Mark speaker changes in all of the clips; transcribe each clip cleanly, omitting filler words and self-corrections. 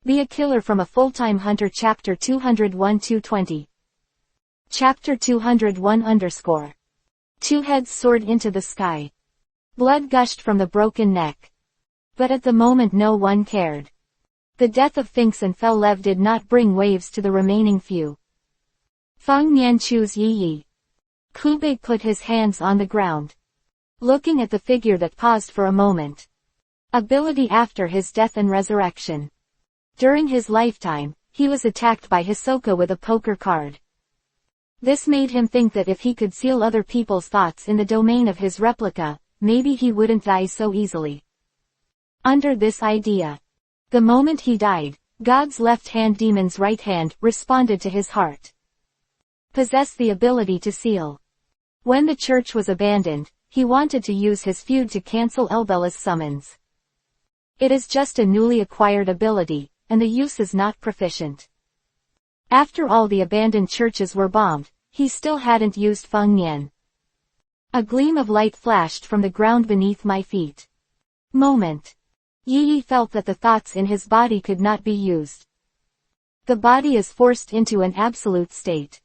Speaker 1: Be a killer from a full-time hunter. Chapter 201-220. Chapter 201 _ Two heads soared into the sky. Blood gushed from the broken neck. But at the moment no one cared. The death of Finks and Fel-Lev did not bring waves to the remaining few. Feng Nian chose Yi Yi. Kobo put his hands on the ground, looking at the figure that paused for a moment. Ability after his death and resurrection. During his lifetime, he was attacked by Hisoka with a poker card. This made him think that if he could seal other people's thoughts in the domain of his replica, maybe he wouldn't die so easily. Under this idea, the moment he died, God's left hand, demon's right hand, responded to his heart. Possessed the ability to seal. When the church was abandoned, he wanted to use his feud to cancel Elbella's summons. It is just a newly acquired ability, and the use is not proficient. After all the abandoned churches were bombed, he still hadn't used Feng Nian. A gleam of light flashed from the ground beneath my feet. Moment. Yi Yi felt that the thoughts in his body could not be used. The body is forced into an absolute state.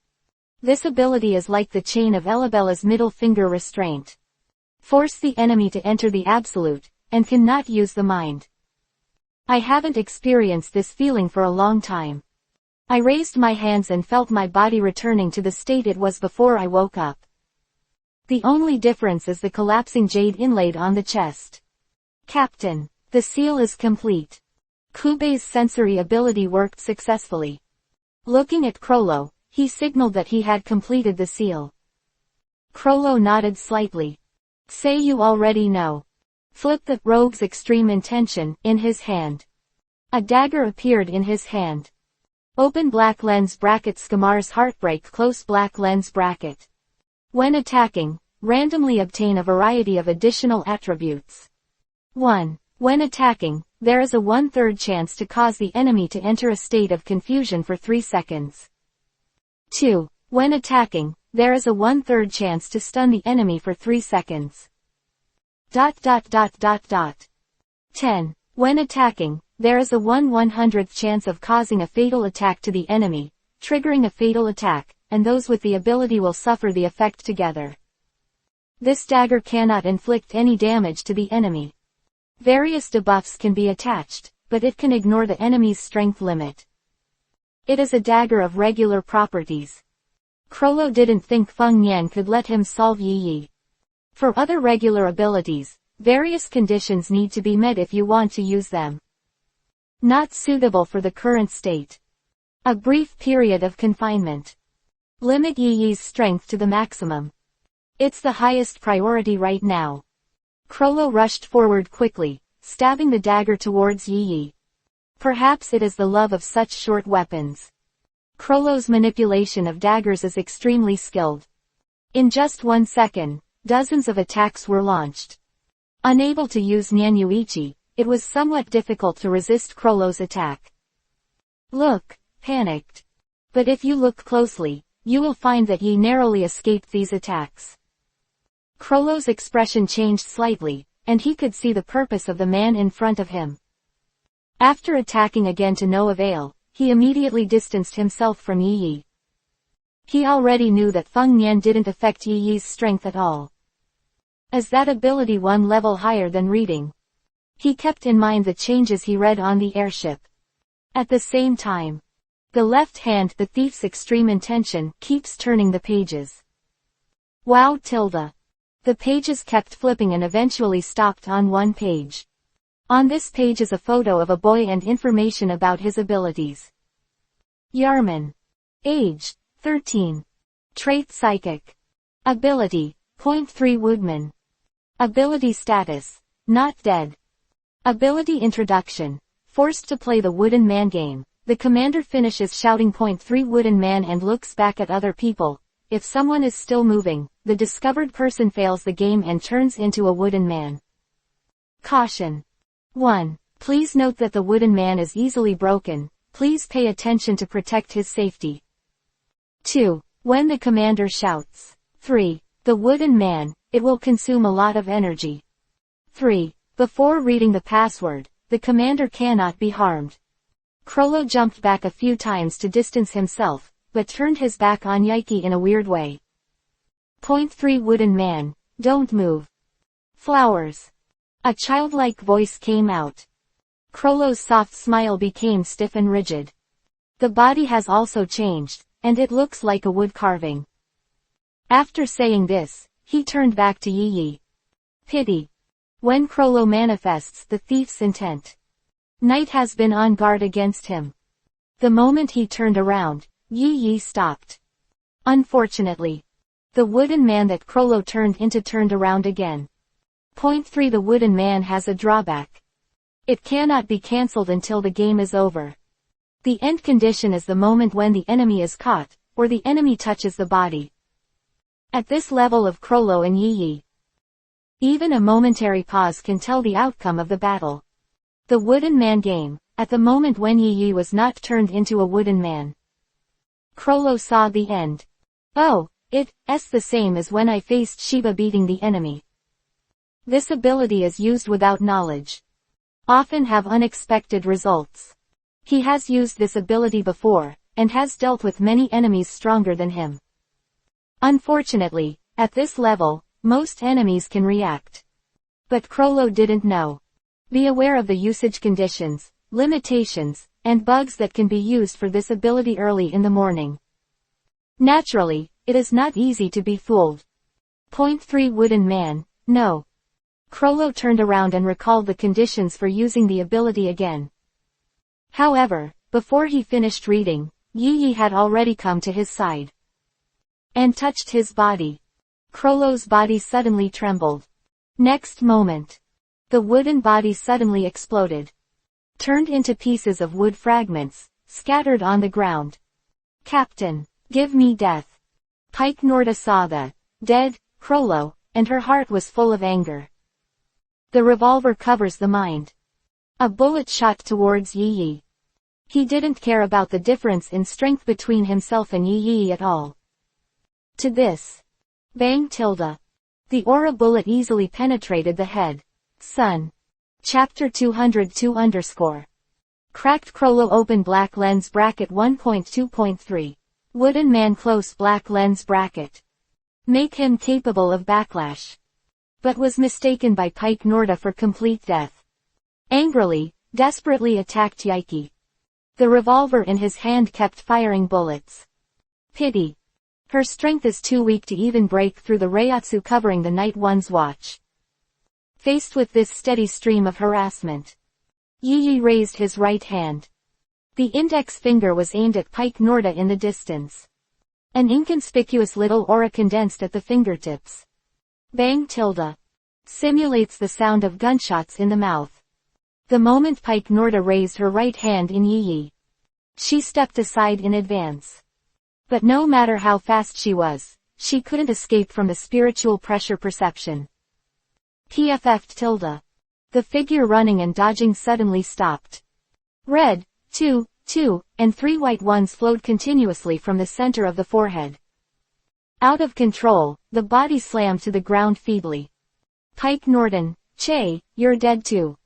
Speaker 1: This ability is like the chain of Elbella's middle finger restraint. Force the enemy to enter the absolute, and cannot use the mind. I haven't experienced this feeling for a long time. I raised my hands and felt my body returning to the state it was before I woke up. The only difference is the collapsing jade inlaid on the chest. Captain, the seal is complete. Kobo's sensory ability worked successfully. Looking at Krollo, he signaled that he had completed the seal. Krollo nodded slightly. Say you already know. Flip the rogue's extreme intention in his hand. A dagger appeared in his hand. Open black lens bracket Skamar's heartbreak close black lens bracket. When attacking, randomly obtain a variety of additional attributes. 1. When attacking, there is a 1/3 chance to cause the enemy to enter a state of confusion for 3 seconds. 2. When attacking, there is a 1/3 chance to stun the enemy for 3 seconds. 10. When attacking, there is a 1/100th chance of causing a fatal attack to the enemy, triggering a fatal attack, and those with the ability will suffer the effect together. This dagger cannot inflict any damage to the enemy. Various debuffs can be attached, but it can ignore the enemy's strength limit. It is a dagger of regular properties. Krollo didn't think Feng Nian could let him solve Yi Yi. For other regular abilities, various conditions need to be met if you want to use them. Not suitable for the current state. A brief period of confinement. Limit Yi Yi's strength to the maximum. It's the highest priority right now. Krollo rushed forward quickly, stabbing the dagger towards Yi Yi. Perhaps it is the love of such short weapons. Krollo's manipulation of daggers is extremely skilled. In just 1 second, dozens of attacks were launched. Unable to use Nanyuichi, it was somewhat difficult to resist Krollo's attack. Look, panicked. But if you look closely, you will find that Yi narrowly escaped these attacks. Krollo's expression changed slightly, and he could see the purpose of the man in front of him. After attacking again to no avail, he immediately distanced himself from Yi Yi. He already knew that Feng Nian didn't affect Yi Yi's strength at all. As that ability 1 level higher than reading. He kept in mind the changes he read on the airship. At the same time, the left hand, the thief's extreme intention, keeps turning the pages. Wow tilde. The pages kept flipping and eventually stopped on one page. On this page is a photo of a boy and information about his abilities. Yarman. Age, 13. Trait Psychic. Ability, 0.3 Woodman. Ability status, not dead. Ability introduction. Forced to play the Wooden Man game, the commander finishes shouting 0.3 Wooden Man and looks back at other people. If someone is still moving, the discovered person fails the game and turns into a Wooden Man. Caution. 1. Please note that the Wooden Man is easily broken. Please pay attention to protect his safety. 2. When the commander shouts 3. The Wooden Man, it will consume a lot of energy. 3. Before reading the password, the commander cannot be harmed. Krollo jumped back a few times to distance himself, but turned his back on Yiki in a weird way. Point 3 Wooden Man, don't move. Flowers. A childlike voice came out. Krollo's soft smile became stiff and rigid. The body has also changed, and it looks like a wood carving. After saying this, he turned back to Yi. Pity. When Krollo manifests the thief's intent, Night has been on guard against him. The moment he turned around, Yi stopped. Unfortunately, the wooden man that Krollo turned into turned around again. Point 3 The wooden man has a drawback. It cannot be cancelled until the game is over. The end condition is the moment when the enemy is caught, or the enemy touches the body. At this level of Krollo and Yi, even a momentary pause can tell the outcome of the battle. The wooden man game, at the moment when Yi was not turned into a wooden man. Krollo saw the end. Oh, it's the same as when I faced Shiba beating the enemy. This ability is used without knowledge. Often have unexpected results. He has used this ability before, and has dealt with many enemies stronger than him. Unfortunately, at this level, most enemies can react. But Krollo didn't know. Be aware of the usage conditions, limitations, and bugs that can be used for this ability early in the morning. Naturally, it is not easy to be fooled. Point 3 Wooden Man, no. Krollo turned around and recalled the conditions for using the ability again. However, before he finished reading, Yi had already come to his side and touched his body. Krollo's body suddenly trembled. Next moment, the wooden body suddenly exploded. Turned into pieces of wood fragments, scattered on the ground. Captain, give me death. Pike Norda saw the dead Krollo, and her heart was full of anger. The revolver covers the mind. A bullet shot towards Yi. He didn't care about the difference in strength between himself and Yi at all. To this. Bang tilde. The aura bullet easily penetrated the head. Sun. Chapter-202 Cracked Krollo open black lens bracket 1.2.3. Wooden man close black lens bracket. Make him capable of backlash. But was mistaken by Pike Norda for complete death. Angrily, desperately attacked Yiki. The revolver in his hand kept firing bullets. Pity. Her strength is too weak to even break through the Reiatsu covering the Night One's watch. Faced with this steady stream of harassment, Yi raised his right hand. The index finger was aimed at Pike Norda in the distance. An inconspicuous little aura condensed at the fingertips. Bang tilde. Simulates the sound of gunshots in the mouth. The moment Pike Norda raised her right hand in Yi, she stepped aside in advance. But no matter how fast she was, she couldn't escape from the spiritual pressure perception. PFF tilde. The figure running and dodging suddenly stopped. Red, 2, 2, and 3 white ones flowed continuously from the center of the forehead. Out of control, the body slammed to the ground feebly. Pike Norden, Che, you're dead too.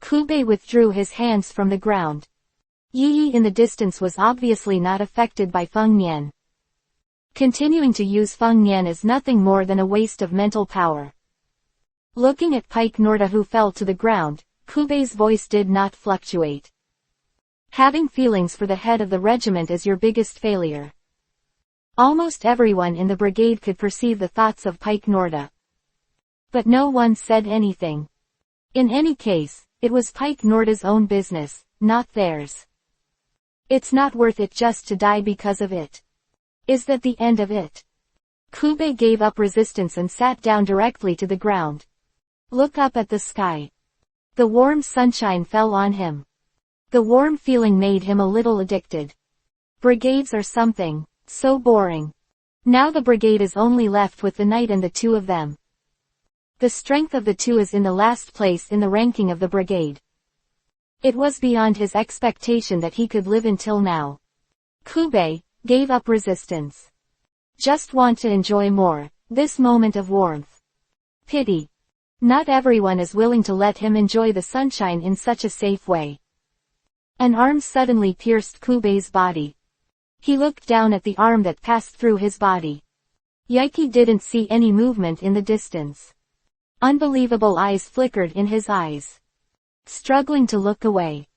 Speaker 1: Kobo withdrew his hands from the ground. Yi in the distance was obviously not affected by Feng Nian. Continuing to use Feng Nian is nothing more than a waste of mental power. Looking at Pike Norda who fell to the ground, Kobo's voice did not fluctuate. Having feelings for the head of the regiment is your biggest failure. Almost everyone in the brigade could perceive the thoughts of Pike Norda. But no one said anything. In any case, it was Pike Norda's own business, not theirs. It's not worth it just to die because of it. Is that the end of it? Kobo gave up resistance and sat down directly to the ground. Look up at the sky. The warm sunshine fell on him. The warm feeling made him a little addicted. Brigades are something so boring. Now the brigade is only left with the knight and the two of them. The strength of the two is in the last place in the ranking of the brigade. It was beyond his expectation that he could live until now. Kobo gave up resistance. Just want to enjoy more, this moment of warmth. Pity. Not everyone is willing to let him enjoy the sunshine in such a safe way. An arm suddenly pierced Kobo's body. He looked down at the arm that passed through his body. Yiki didn't see any movement in the distance. Unbelievable eyes flickered in his eyes. Struggling to look away.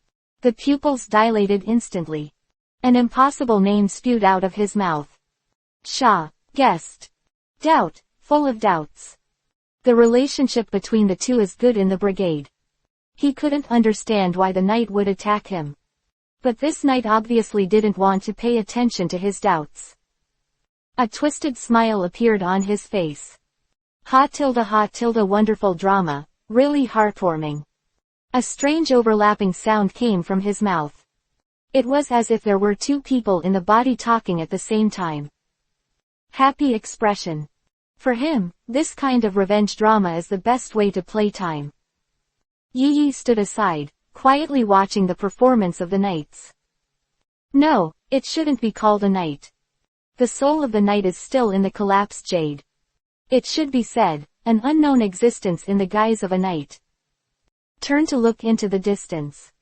Speaker 1: The pupils dilated instantly. An impossible name spewed out of his mouth. Sha, guessed. Doubt, full of doubts. The relationship between the two is good in the brigade. He couldn't understand why the knight would attack him. But this knight obviously didn't want to pay attention to his doubts. A twisted smile appeared on his face. Ha tilde wonderful drama, really heartwarming. A strange overlapping sound came from his mouth. It was as if there were two people in the body talking at the same time. Happy expression. For him, this kind of revenge drama is the best way to play time. Yi stood aside, quietly watching the performance of the knights. No, it shouldn't be called a knight. The soul of the knight is still in the collapsed jade. It should be said, an unknown existence in the guise of a knight. Turn to look into the distance.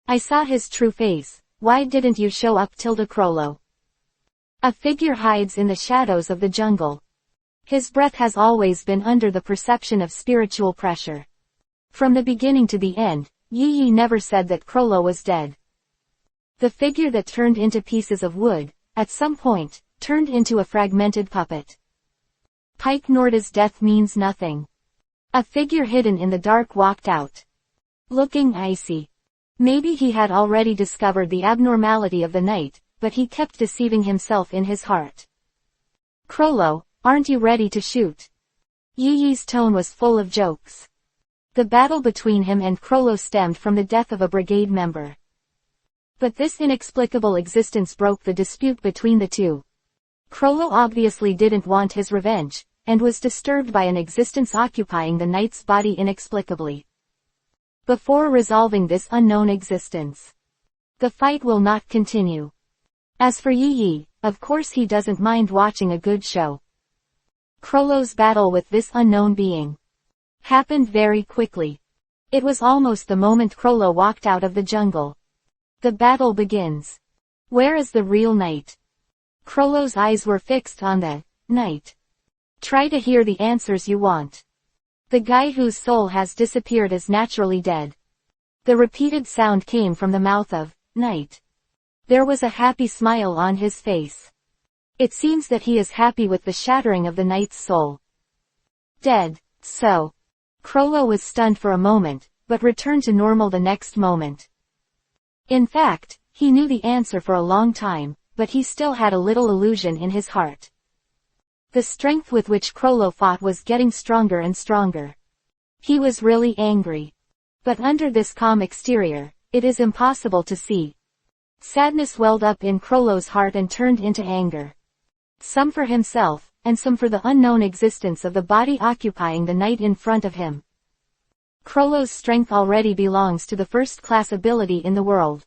Speaker 1: I saw his true face, why didn't you show up Crollo? A figure hides in the shadows of the jungle. His breath has always been under the perception of spiritual pressure. From the beginning to the end, Yi never said that Crollo was dead. The figure that turned into pieces of wood, at some point, turned into a fragmented puppet. Pike Norda's death means nothing. A figure hidden in the dark walked out. Looking icy. Maybe he had already discovered the abnormality of the knight, but he kept deceiving himself in his heart. Crollo, aren't you ready to shoot? Yi's tone was full of jokes. The battle between him and Crollo stemmed from the death of a brigade member. But this inexplicable existence broke the dispute between the two. Crollo obviously didn't want his revenge, and was disturbed by an existence occupying the knight's body inexplicably. Before resolving this unknown existence, the fight will not continue. As for Yi, of course he doesn't mind watching a good show. Crollo's battle with this unknown being happened very quickly. It was almost the moment Crollo walked out of the jungle. The battle begins. Where is the real knight? Crollo's eyes were fixed on the knight. Try to hear the answers you want. The guy whose soul has disappeared is naturally dead. The repeated sound came from the mouth of knight. There was a happy smile on his face. It seems that he is happy with the shattering of the knight's soul. Dead, so. Crollo was stunned for a moment, but returned to normal the next moment. In fact, he knew the answer for a long time, but he still had a little illusion in his heart. The strength with which Crollo fought was getting stronger and stronger. He was really angry. But under this calm exterior, it is impossible to see. Sadness welled up in Crollo's heart and turned into anger. Some for himself, and some for the unknown existence of the body occupying the knight in front of him. Crollo's strength already belongs to the first-class ability in the world.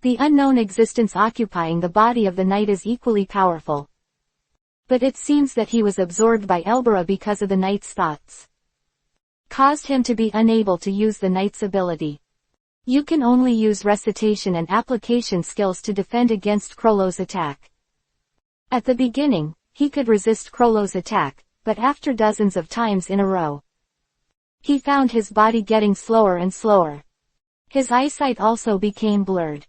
Speaker 1: The unknown existence occupying the body of the knight is equally powerful. But it seems that he was absorbed by Elbera because of the knight's thoughts. Caused him to be unable to use the knight's ability. You can only use recitation and application skills to defend against Crollo's attack. At the beginning, he could resist Crollo's attack, but after dozens of times in a row, he found his body getting slower and slower. His eyesight also became blurred.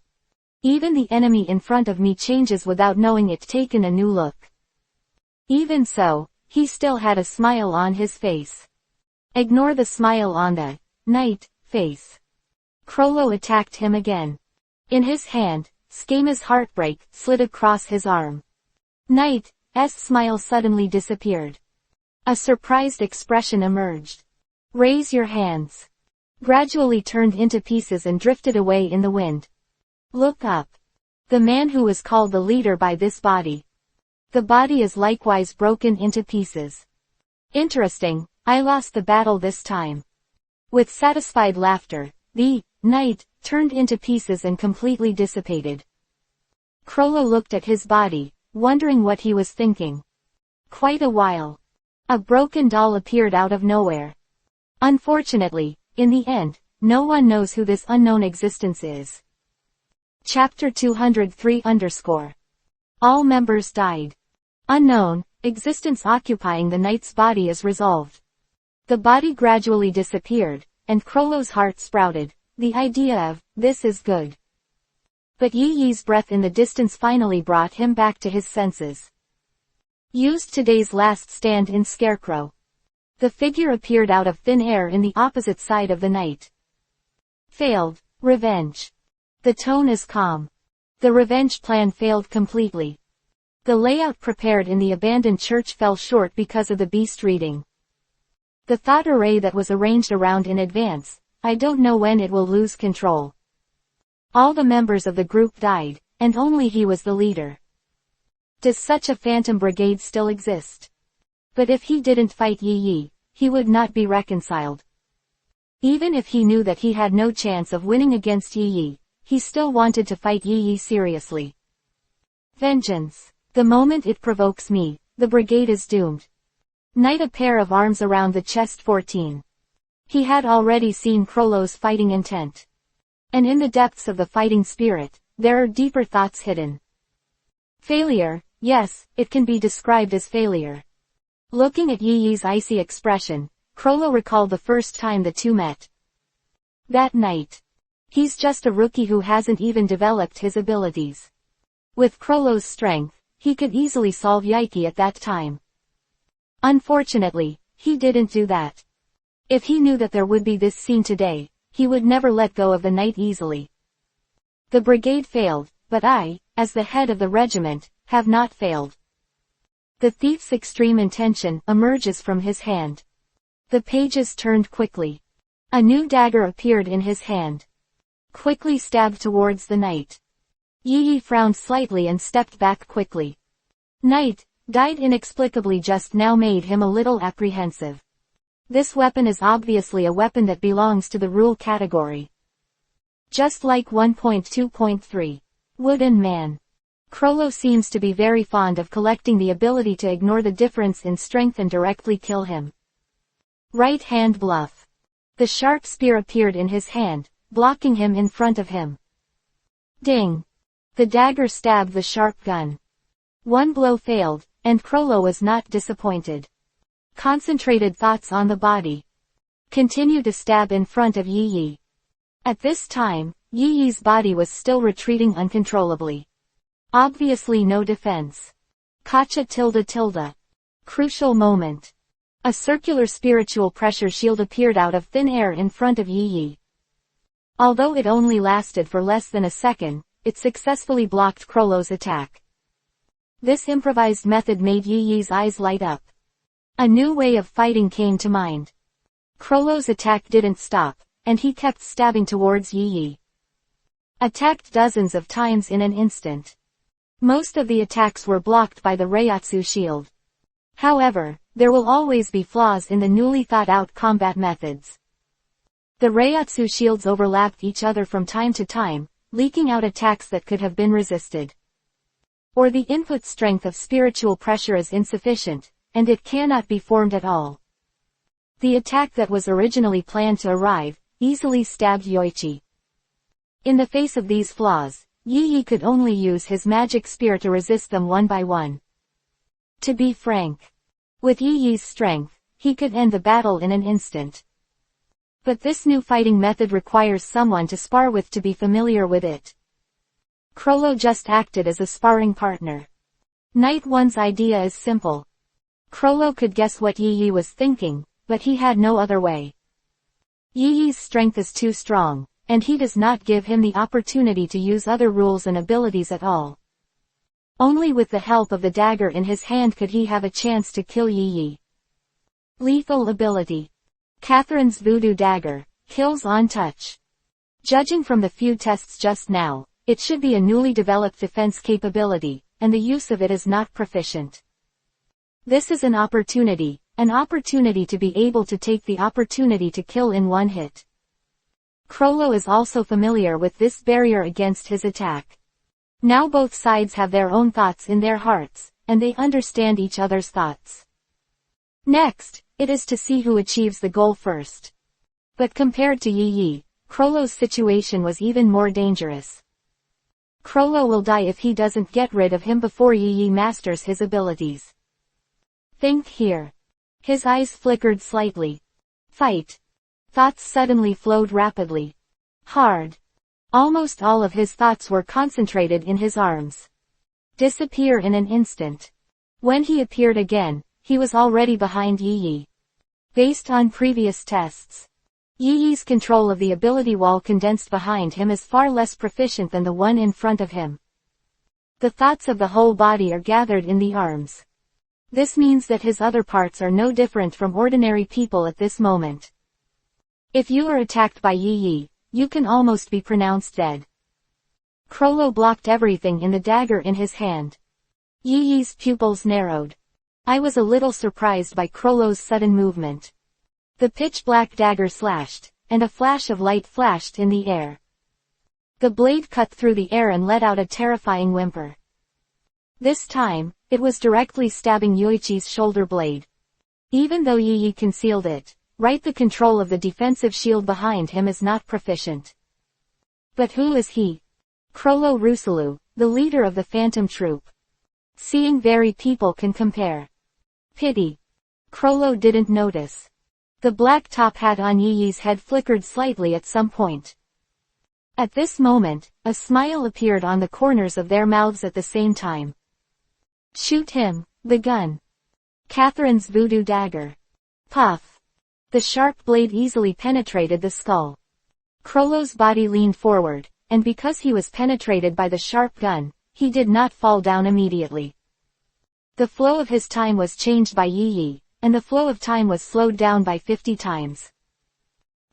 Speaker 1: Even the enemy in front of me changes without knowing it taken a new look. Even so, he still had a smile on his face. Ignore the smile on the knight face. Crollo attacked him again. In his hand, Schema's heartbreak slid across his arm. Knight's smile suddenly disappeared. A surprised expression emerged. Raise your hands. Gradually turned into pieces and drifted away in the wind. Look up. The man who was called the leader by this body. The body is likewise broken into pieces. Interesting, I lost the battle this time. With satisfied laughter, the knight turned into pieces and completely dissipated. Crollo looked at his body, wondering what he was thinking. Quite a while. A broken doll appeared out of nowhere. Unfortunately, in the end, no one knows who this unknown existence is. Chapter 203 _ All members died. Unknown, existence occupying the knight's body is resolved. The body gradually disappeared, and Krolo's heart sprouted, the idea of, this is good. But Yi Yi's breath in the distance finally brought him back to his senses. Used today's last stand in Scarecrow. The figure appeared out of thin air in the opposite side of the night. Failed. Revenge. The tone is calm. The revenge plan failed completely. The layout prepared in the abandoned church fell short because of the beast reading. The thought array that was arranged around in advance, I don't know when it will lose control. All the members of the group died, and only he was the leader. Does such a phantom brigade still exist? But if he didn't fight Yi Yi, he would not be reconciled. Even if he knew that he had no chance of winning against Yi Yi, he still wanted to fight Yi Yi seriously. Vengeance. The moment it provokes me, the brigade is doomed. Knight a pair of arms around the chest 14. He had already seen Krolo's fighting intent. And in the depths of the fighting spirit, there are deeper thoughts hidden. Failure, yes, it can be described as failure. Looking at Yi Yi's icy expression, Krolo recalled the first time the two met. That night. He's just a rookie who hasn't even developed his abilities. With Krolo's strength, he could easily solve Yaiki at that time. Unfortunately, he didn't do that. If he knew that there would be this scene today, he would never let go of the knight easily. The brigade failed, but I, as the head of the regiment, have not failed. The thief's extreme intention emerges from his hand. The pages turned quickly. A new dagger appeared in his hand. Quickly stabbed towards the knight. Yi Yi frowned slightly and stepped back quickly. Knight, died inexplicably just now made him a little apprehensive. This weapon is obviously a weapon that belongs to the rule category. Just like 1.2.3. Wooden Man. Krolo seems to be very fond of collecting the ability to ignore the difference in strength and directly kill him. Right hand bluff. The sharp spear appeared in his hand, blocking him in front of him. Ding! The dagger stabbed the sharp gun. One blow failed, and Krolo was not disappointed. Concentrated thoughts on the body. Continue to stab in front of Yi Yi. At this time, Yi Yi's body was still retreating uncontrollably. Obviously no defense. Kacha tilde. Crucial moment. A circular spiritual pressure shield appeared out of thin air in front of Yi Yi. Although it only lasted for less than a second, it successfully blocked Krolo's attack. This improvised method made Yi Yi's eyes light up. A new way of fighting came to mind. Krolo's attack didn't stop, and he kept stabbing towards Yi Yi. Attacked dozens of times in an instant. Most of the attacks were blocked by the Reiatsu shield. However, there will always be flaws in the newly thought-out combat methods. The Reiatsu shields overlapped each other from time to time, leaking out attacks that could have been resisted. Or the input strength of spiritual pressure is insufficient, and it cannot be formed at all. The attack that was originally planned to arrive, easily stabbed Yoichi. In the face of these flaws, Yi Yi could only use his magic spear to resist them one by one. To be frank. With Yi Yi's strength, he could end the battle in an instant. But this new fighting method requires someone to spar with to be familiar with it. Krolo just acted as a sparring partner. Knight 1's idea is simple. Krolo could guess what Yi Yi was thinking, but he had no other way. Yi Yi's strength is too strong, and he does not give him the opportunity to use other rules and abilities at all. Only with the help of the dagger in his hand could he have a chance to kill Yi Yi. Lethal ability. Catherine's voodoo dagger, kills on touch. Judging from the few tests just now, it should be a newly developed defense capability, and the use of it is not proficient. This is an opportunity to be able to take the opportunity to kill in one hit. Krolo is also familiar with this barrier against his attack. Now both sides have their own thoughts in their hearts, and they understand each other's thoughts. Next, it is to see who achieves the goal first. But compared to Yi Yi, Krolo's situation was even more dangerous. Krollo will die if he doesn't get rid of him before Yi masters his abilities. Think here. His eyes flickered slightly. Fight. Thoughts suddenly flowed rapidly. Hard. Almost all of his thoughts were concentrated in his arms. Disappear in an instant. When he appeared again, he was already behind Yi. Based on previous tests, Yi's control of the ability wall condensed behind him is far less proficient than the one in front of him. The thoughts of the whole body are gathered in the arms. This means that his other parts are no different from ordinary people at this moment. If you are attacked by Yi, you can almost be pronounced dead. Krollo blocked everything in the dagger in his hand. Yi's pupils narrowed. I was a little surprised by Krollo's sudden movement. The pitch-black dagger slashed, and a flash of light flashed in the air. The blade cut through the air and let out a terrifying whimper. This time, it was directly stabbing Yoichi's shoulder blade. Even though Yi concealed it, the control of the defensive shield behind him is not proficient. But who is he? Krollo Rusalu, the leader of the Phantom Troop. Seeing very people can compare. Pity. Krollo didn't notice. The black top hat on Yi's head flickered slightly at some point. At this moment, a smile appeared on the corners of their mouths at the same time. Shoot him, the gun. Catherine's voodoo dagger. Puff. The sharp blade easily penetrated the skull. Krollo's body leaned forward, and because he was penetrated by the sharp gun, he did not fall down immediately. The flow of his time was changed by Yi, and the flow of time was slowed down by 50 times.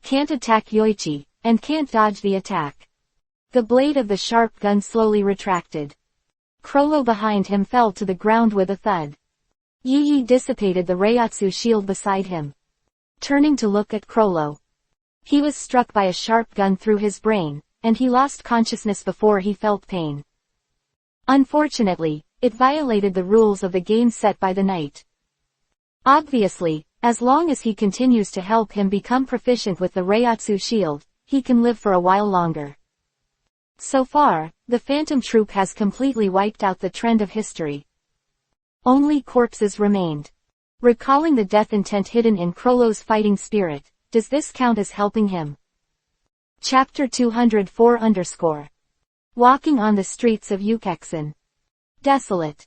Speaker 1: Can't attack Yoichi, and can't dodge the attack. The blade of the sharp gun slowly retracted. Krollo behind him fell to the ground with a thud. Yi dissipated the Reiatsu shield beside him. Turning to look at Krollo. He was struck by a sharp gun through his brain, and he lost consciousness before he felt pain. Unfortunately, it violated the rules of the game set by the knight. Obviously, as long as he continues to help him become proficient with the Reiatsu shield, he can live for a while longer. So far, the Phantom Troop has completely wiped out the trend of history. Only corpses remained. Recalling the death intent hidden in Krollo's fighting spirit, does this count as helping him? Chapter 204 Walking on the streets of Ukexen. Desolate.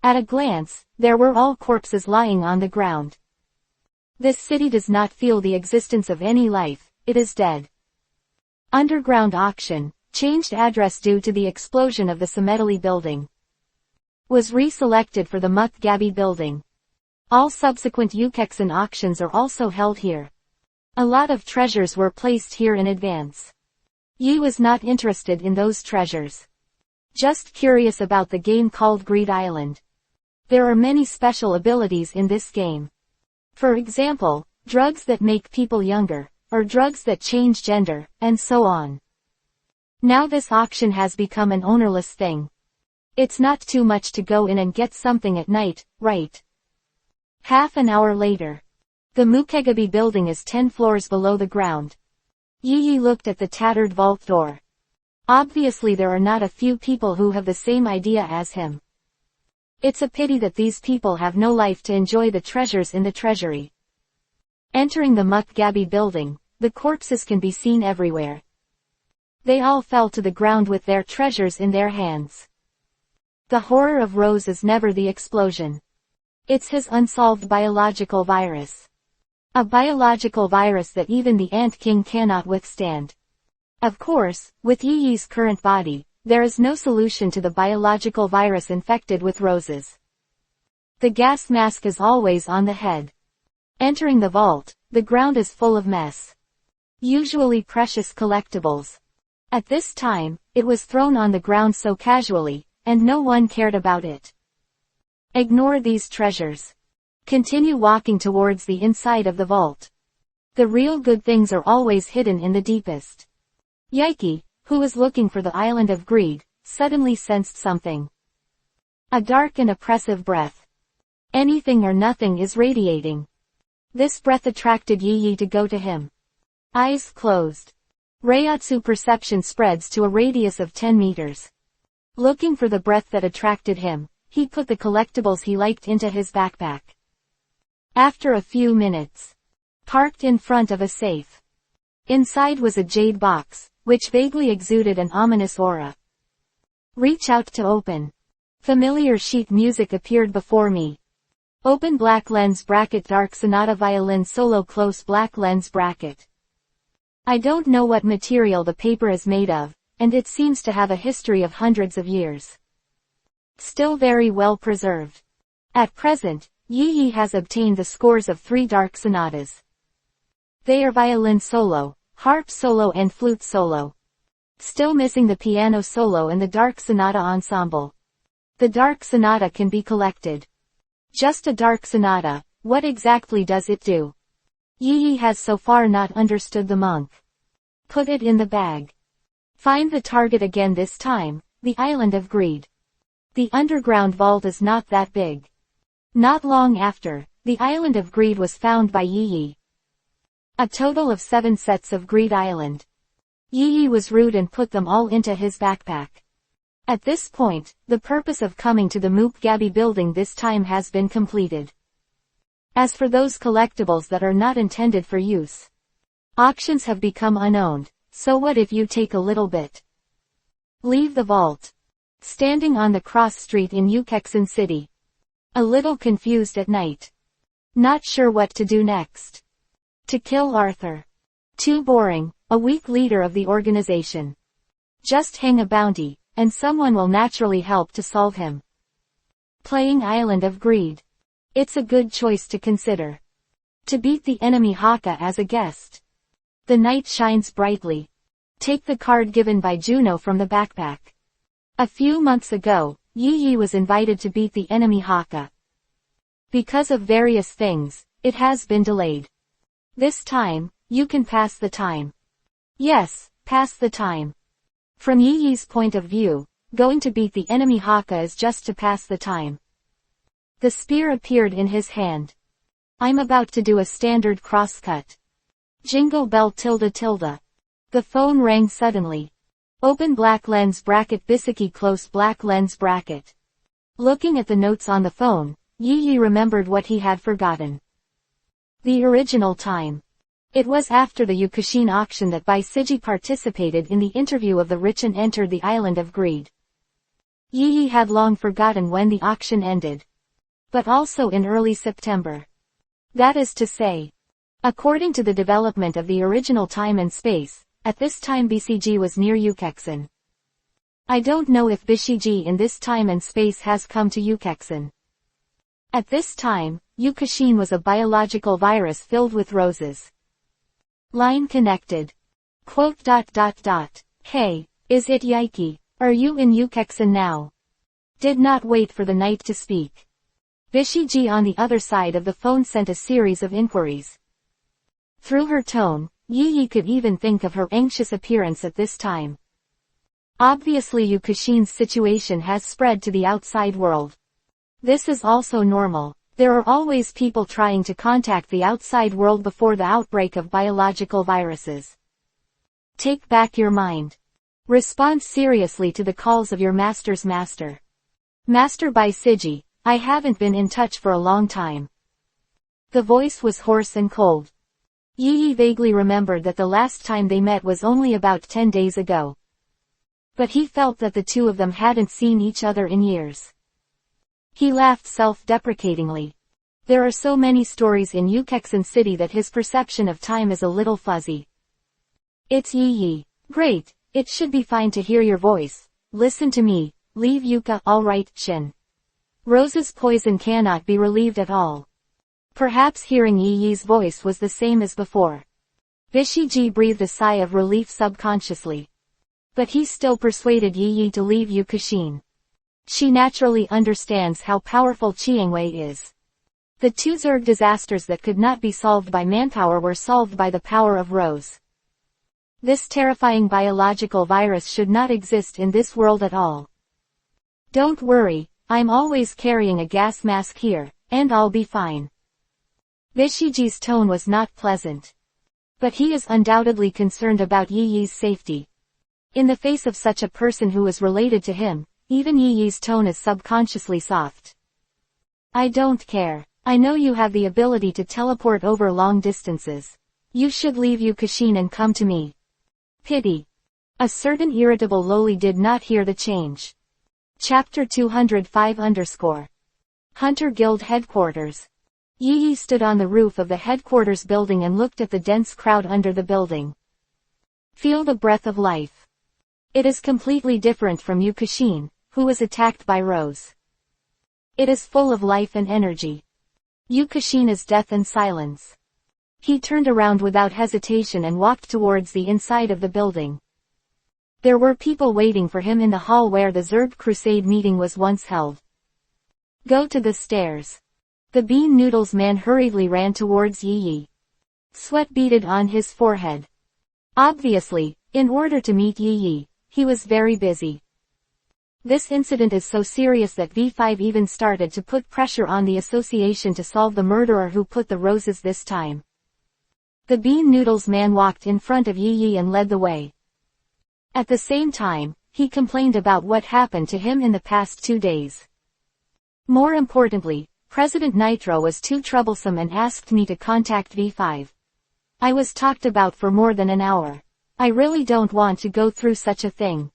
Speaker 1: At a glance, there were all corpses lying on the ground. This city does not feel the existence of any life, it is dead. Underground auction, changed address due to the explosion of the Sametali building. Was reselected for the Mukgabi building. All subsequent Ukexen auctions are also held here. A lot of treasures were placed here in advance. Yi was not interested in those treasures. Just curious about the game called Greed Island. There are many special abilities in this game. For example, drugs that make people younger, or drugs that change gender, and so on. Now this auction has become an ownerless thing. It's not too much to go in and get something at night, right? Half an hour later. The Mukgabi building is 10 floors below the ground. Yi looked at the tattered vault door. Obviously there are not a few people who have the same idea as him. It's a pity that these people have no life to enjoy the treasures in the treasury. Entering the Mukgabi building, the corpses can be seen everywhere. They all fell to the ground with their treasures in their hands. The horror of Rose is never the explosion. It's his unsolved biological virus. A biological virus that even the Ant King cannot withstand. Of course, with Yi's current body, there is no solution to the biological virus infected with Rose's. The gas mask is always on the head. Entering the vault, the ground is full of mess. Usually precious collectibles. At this time, it was thrown on the ground so casually, and no one cared about it. Ignore these treasures. Continue walking towards the inside of the vault. The real good things are always hidden in the deepest. Yaiki, who was looking for the Island of Greed, suddenly sensed something. A dark and oppressive breath. Anything or nothing is radiating. This breath attracted Yi to go to him. Eyes closed. Reiatsu perception spreads to a radius of 10 meters. Looking for the breath that attracted him, he put the collectibles he liked into his backpack. After a few minutes, parked in front of a safe. Inside was a jade box, which vaguely exuded an ominous aura. Reach out to open. Familiar sheet music appeared before me. Open black lens bracket dark sonata violin solo close black lens bracket. I don't know what material the paper is made of, and it seems to have a history of hundreds of years. Still very well preserved. At present, Yi has obtained the scores of 3 dark sonatas. They are violin solo, harp solo and flute solo. Still missing the piano solo and the dark sonata ensemble. The dark sonata can be collected. Just a dark sonata, what exactly does it do? Yi has so far not understood the monk. Put it in the bag. Find the target again this time, the Island of Greed. The underground vault is not that big. Not long after, the Island of Greed was found by Yi. A total of 7 sets of Greed Island. Yi was rude and put them all into his backpack. At this point, the purpose of coming to the Moop Gabby building this time has been completed. As for those collectibles that are not intended for use, auctions have become unowned, so what if you take a little bit? Leave the vault. Standing on the cross street in Ukexin City. A little confused at night. Not sure what to do next. To kill Arthur. Too boring, a weak leader of the organization. Just hang a bounty, and someone will naturally help to solve him. Playing Island of Greed. It's a good choice to consider. To beat the enemy Haka as a guest. The night shines brightly. Take the card given by Juno from the backpack. A few months ago, Yi was invited to beat the enemy Haka. Because of various things, it has been delayed. This time, you can pass the time. Yes, pass the time. From Yi's point of view, going to beat the enemy Haka is just to pass the time. The spear appeared in his hand. I'm about to do a standard crosscut. Jingle bell tilde tilde. The phone rang suddenly. Open black lens bracket Bisiki close black lens bracket. Looking at the notes on the phone, Yi remembered what he had forgotten. The original time. It was after the Yukushin auction that Baisiji participated in the interview of the rich and entered the Island of Greed. Yi had long forgotten when the auction ended. But also in early September. That is to say, according to the development of the original time and space, at this time BCG was near Ukexin. I don't know if Bishiji in this time and space has come to Ukexin. At this time, Yukushin was a biological virus filled with roses. Line connected. Quote ... Hey, is it Yaiki? Are you in Ukexin now? Did not wait for the night to speak. Bishiji on the other side of the phone sent a series of inquiries. Through her tone, Yi could even think of her anxious appearance at this time. Obviously Yukushin's situation has spread to the outside world. This is also normal. There are always people trying to contact the outside world before the outbreak of biological viruses. Take back your mind. Respond seriously to the calls of your master's master. Master Baisiji, I haven't been in touch for a long time. The voice was hoarse and cold. Yi vaguely remembered that the last time they met was only about 10 days ago. But he felt that the two of them hadn't seen each other in years. He laughed self-deprecatingly. There are so many stories in Ukexin City that his perception of time is a little fuzzy. It's Yi. Great, it should be fine to hear your voice. Listen to me, leave Yuka alright, Shin. Rose's poison cannot be relieved at all. Perhaps hearing Yi's voice was the same as before. Bishiji breathed a sigh of relief subconsciously. But he still persuaded Yi to leave Yukushin. She naturally understands how powerful Chiangwei is. The two Zerg disasters that could not be solved by manpower were solved by the power of Rose. This terrifying biological virus should not exist in this world at all. Don't worry, I'm always carrying a gas mask here, and I'll be fine. Bishiji's tone was not pleasant. But he is undoubtedly concerned about Yi's safety. In the face of such a person who is related to him, Even Yi's tone is subconsciously soft. I don't care. I know you have the ability to teleport over long distances. You should leave Yukishin and come to me. Pity. A certain irritable loli did not hear the change. Chapter 205 Hunter Guild Headquarters. Yi stood on the roof of the headquarters building and looked at the dense crowd under the building. Feel the breath of life. It is completely different from Yukishin, who was attacked by Rose. It is full of life and energy. Yukishin is death and silence. He turned around without hesitation and walked towards the inside of the building. There were people waiting for him in the hall where the Zerg Crusade meeting was once held. Go to the stairs. The bean noodles man hurriedly ran towards Yi. Sweat beaded on his forehead. Obviously, in order to meet Yi, he was very busy. This incident is so serious that V5 even started to put pressure on the association to solve the murderer who put the roses this time. The bean noodles man walked in front of Yi and led the way. At the same time, he complained about what happened to him in the past 2 days. More importantly, President Nitro was too troublesome and asked me to contact V5. I was talked about for more than an hour. I really don't want to go through such a thing.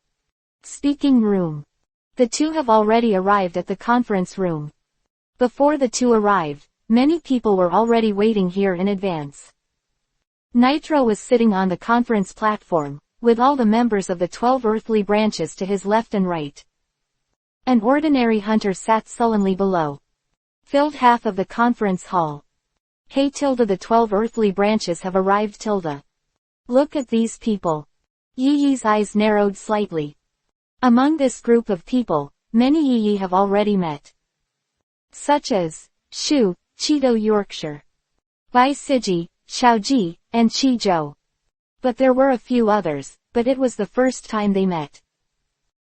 Speaker 1: Speaking room. The two have already arrived at the conference room. Before the two arrived, many people were already waiting here in advance. Nitro was sitting on the conference platform, with all the members of the 12 earthly branches to his left and right. An ordinary hunter sat sullenly below. Filled half of the conference hall. Hey tilde, the 12 earthly branches have arrived tilde. Look at these people. Yi's eyes narrowed slightly. Among this group of people, many Yi have already met. Such as Shu, Cheeto Yorkshire, Bai Siji, Xiaoji, and Chi Zhou. But there were a few others, but it was the first time they met.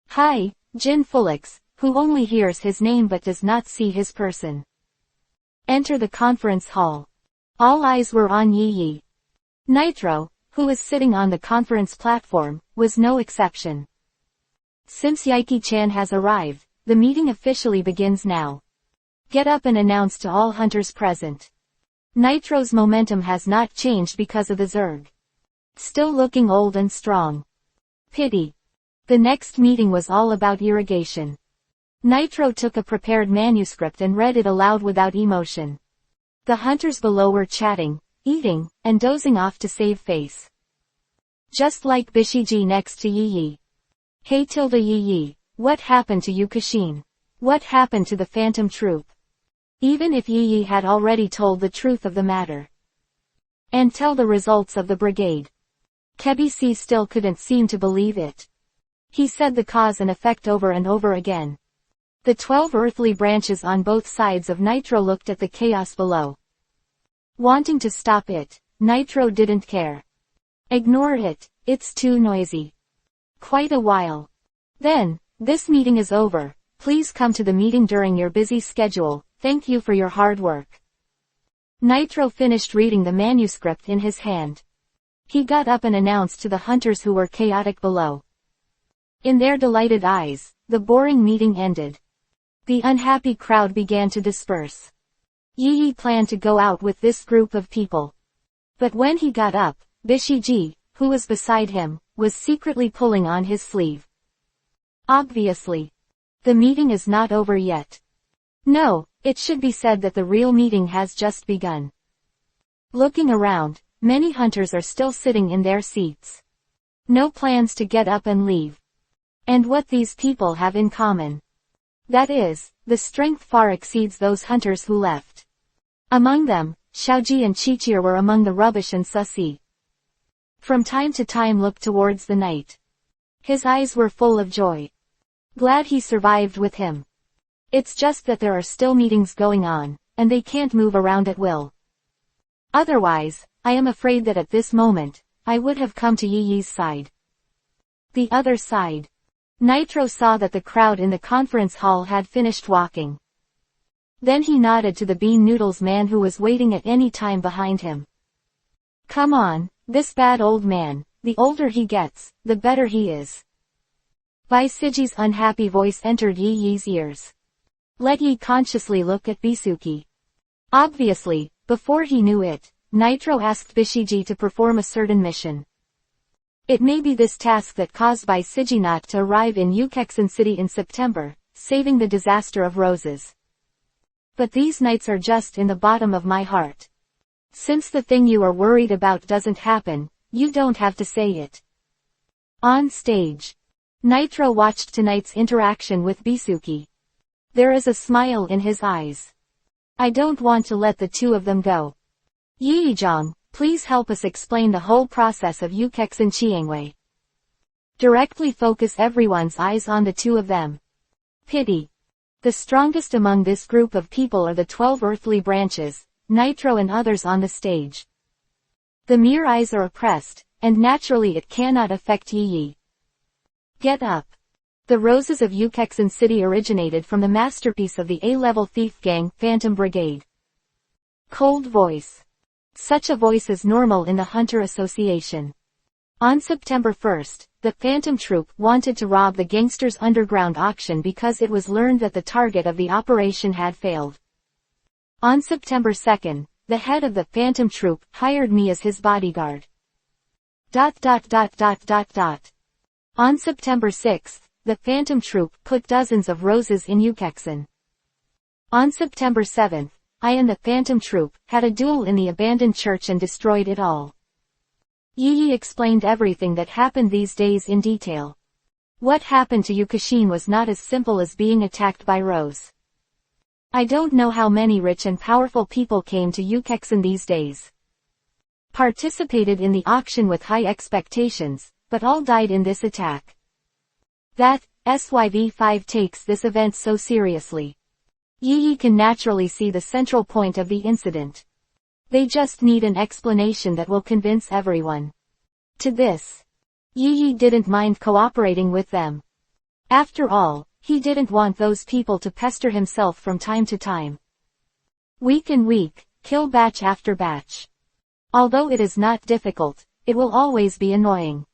Speaker 1: Hi, Jin Fulix, who only hears his name but does not see his person. Enter the conference hall. All eyes were on Yi. Nitro, who was sitting on the conference platform, was no exception. Since Yaiki-chan has arrived, the meeting officially begins now. Get up and announce to all hunters present. Nitro's momentum has not changed because of the Zerg. Still looking old and strong. Pity. The next meeting was all about irrigation. Nitro took a prepared manuscript and read it aloud without emotion. The hunters below were chatting, eating, and dozing off to save face. Just like Bishiji next to Yi. Hey tilde Yi, what happened to Yukishin? What happened to the Phantom Troop? Even if Yi had already told the truth of the matter. And tell the results of the brigade. Kebisi still couldn't seem to believe it. He said the cause and effect over and over again. The 12 earthly branches on both sides of Nitro looked at the chaos below. Wanting to stop it, Nitro didn't care. Ignore it, it's too noisy. Quite a while. Then, this meeting is over, please come to the meeting during your busy schedule, thank you for your hard work. Nitro finished reading the manuscript in his hand. He got up and announced to the hunters who were chaotic below. In their delighted eyes, the boring meeting ended. The unhappy crowd began to disperse. Yi planned to go out with this group of people. But when he got up, Bishiji, who was beside him, was secretly pulling on his sleeve. Obviously. The meeting is not over yet. No, it should be said that the real meeting has just begun. Looking around, many hunters are still sitting in their seats. No plans to get up and leave. And what these people have in common. That is, the strength far exceeds those hunters who left. Among them, Xiaoji and Chichir were among the rubbish and sussy. From time to time looked towards the night. His eyes were full of joy. Glad he survived with him. It's just that there are still meetings going on, and they can't move around at will. Otherwise, I am afraid that at this moment, I would have come to Yi's side. The other side. Nitro saw that the crowd in the conference hall had finished walking. Then he nodded to the bean noodles man who was waiting at any time behind him. Come on, this bad old man, the older he gets, the better he is. Bisugi's unhappy voice entered Yi-Yi's ears. Let Yi consciously look at Bisugi. Obviously, before he knew it, Nitro asked Bisugi to perform a certain mission. It may be this task that caused Bisugi not to arrive in Ukexin City in September, saving the disaster of roses. But these nights are just in the bottom of my heart. Since the thing you are worried about doesn't happen, you don't have to say it. On stage, Nitro watched tonight's interaction with Bisugi. There is a smile in his eyes. I don't want to let the two of them go. Yi-Zhang, please help us explain the whole process of Ukexin Chiangwei. Directly focus everyone's eyes on the two of them. Pity. The strongest among this group of people are the 12 earthly branches, Nitro and others on the stage. The mere eyes are oppressed, and naturally it cannot affect Yi-Yi. Get up. The roses of Ukexin City originated from the masterpiece of the A-level thief gang, Phantom Brigade. Cold voice. Such a voice is normal in the Hunter Association. On September 1st, the Phantom Troop wanted to rob the gangsters' underground auction because it was learned that the target of the operation had failed. On September 2nd, the head of the Phantom Troop hired me as his bodyguard. On September 6th, the Phantom Troop put dozens of roses in Ukexin. On September 7th, I and the Phantom Troop had a duel in the abandoned church and destroyed it all. Yi-Yi explained everything that happened these days in detail. What happened to Ukexin was not as simple as being attacked by Rose. I don't know how many rich and powerful people came to Ukexin these days. Participated in the auction with high expectations, but all died in this attack. That, SYV5 takes this event so seriously. Yi-Yi can naturally see the central point of the incident. They just need an explanation that will convince everyone. To this, Yi-Yi didn't mind cooperating with them. After all, he didn't want those people to pester himself from time to time. Week in week, kill batch after batch. Although it is not difficult, it will always be annoying.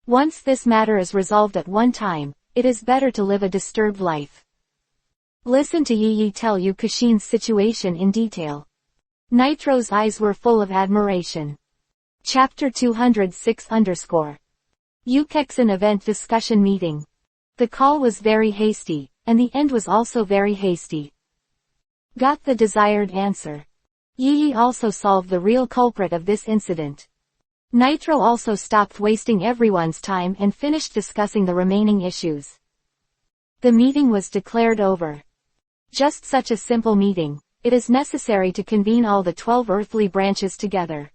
Speaker 1: Once this matter is resolved at one time, it is better to live a disturbed life. Listen to Yi-Yi tell you Ukexin's situation in detail. Nitro's eyes were full of admiration. Chapter 206 Ukexin Event Discussion Meeting. The call was very hasty, and the end was also very hasty. Got the desired answer. Yi-Yi also solved the real culprit of this incident. Nitro also stopped wasting everyone's time and finished discussing the remaining issues. The meeting was declared over. Just such a simple meeting, it is necessary to convene all the 12 earthly branches together.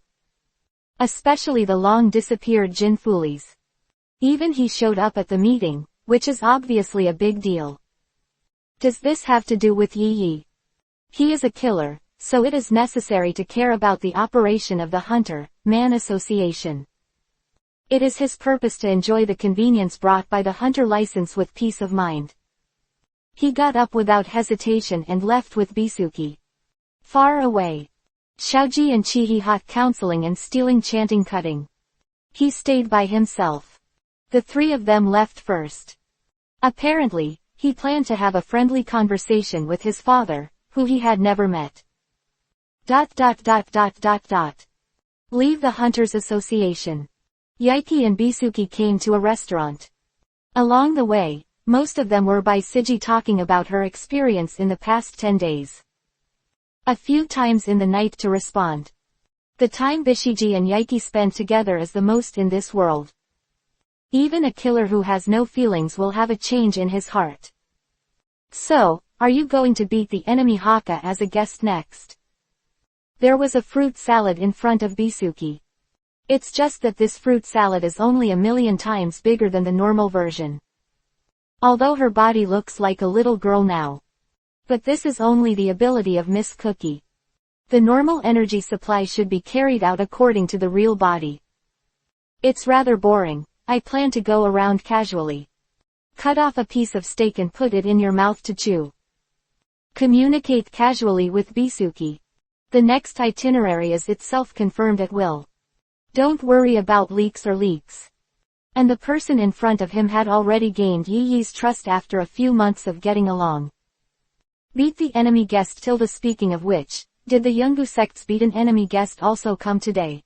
Speaker 1: Especially the long-disappeared Jin Fulis. Even he showed up at the meeting, which is obviously a big deal. Does this have to do with Yi-Yi? He is a killer, so it is necessary to care about the operation of the Hunter-Man Association. It is his purpose to enjoy the convenience brought by the Hunter license with peace of mind. He got up without hesitation and left with Bisugi. Far away. Xiaoji and Chihi hot counseling and stealing chanting cutting. He stayed by himself. The three of them left first. Apparently, he planned to have a friendly conversation with his father, who he had never met. Leave the Hunters Association. Yaiki and Bisugi came to a restaurant. Along the way, most of them were by Siji talking about her experience in the past 10 days. A few times in the night to respond. The time Bishiji and Yaiki spend together is the most in this world. Even a killer who has no feelings will have a change in his heart. So, are you going to beat the enemy Haka as a guest next? There was a fruit salad in front of Bisugi. It's just that this fruit salad is only 1,000,000 times bigger than the normal version. Although her body looks like a little girl now. But this is only the ability of Miss Cookie. The normal energy supply should be carried out according to the real body. It's rather boring. I plan to go around casually. Cut off a piece of steak and put it in your mouth to chew. Communicate casually with Bisugi. The next itinerary is itself confirmed at will. Don't worry about leaks or leaks. And the person in front of him had already gained Yi's trust after a few months of getting along. Beat the enemy guest. Speaking of which, did the Yungu sect's beaten enemy guest also come today?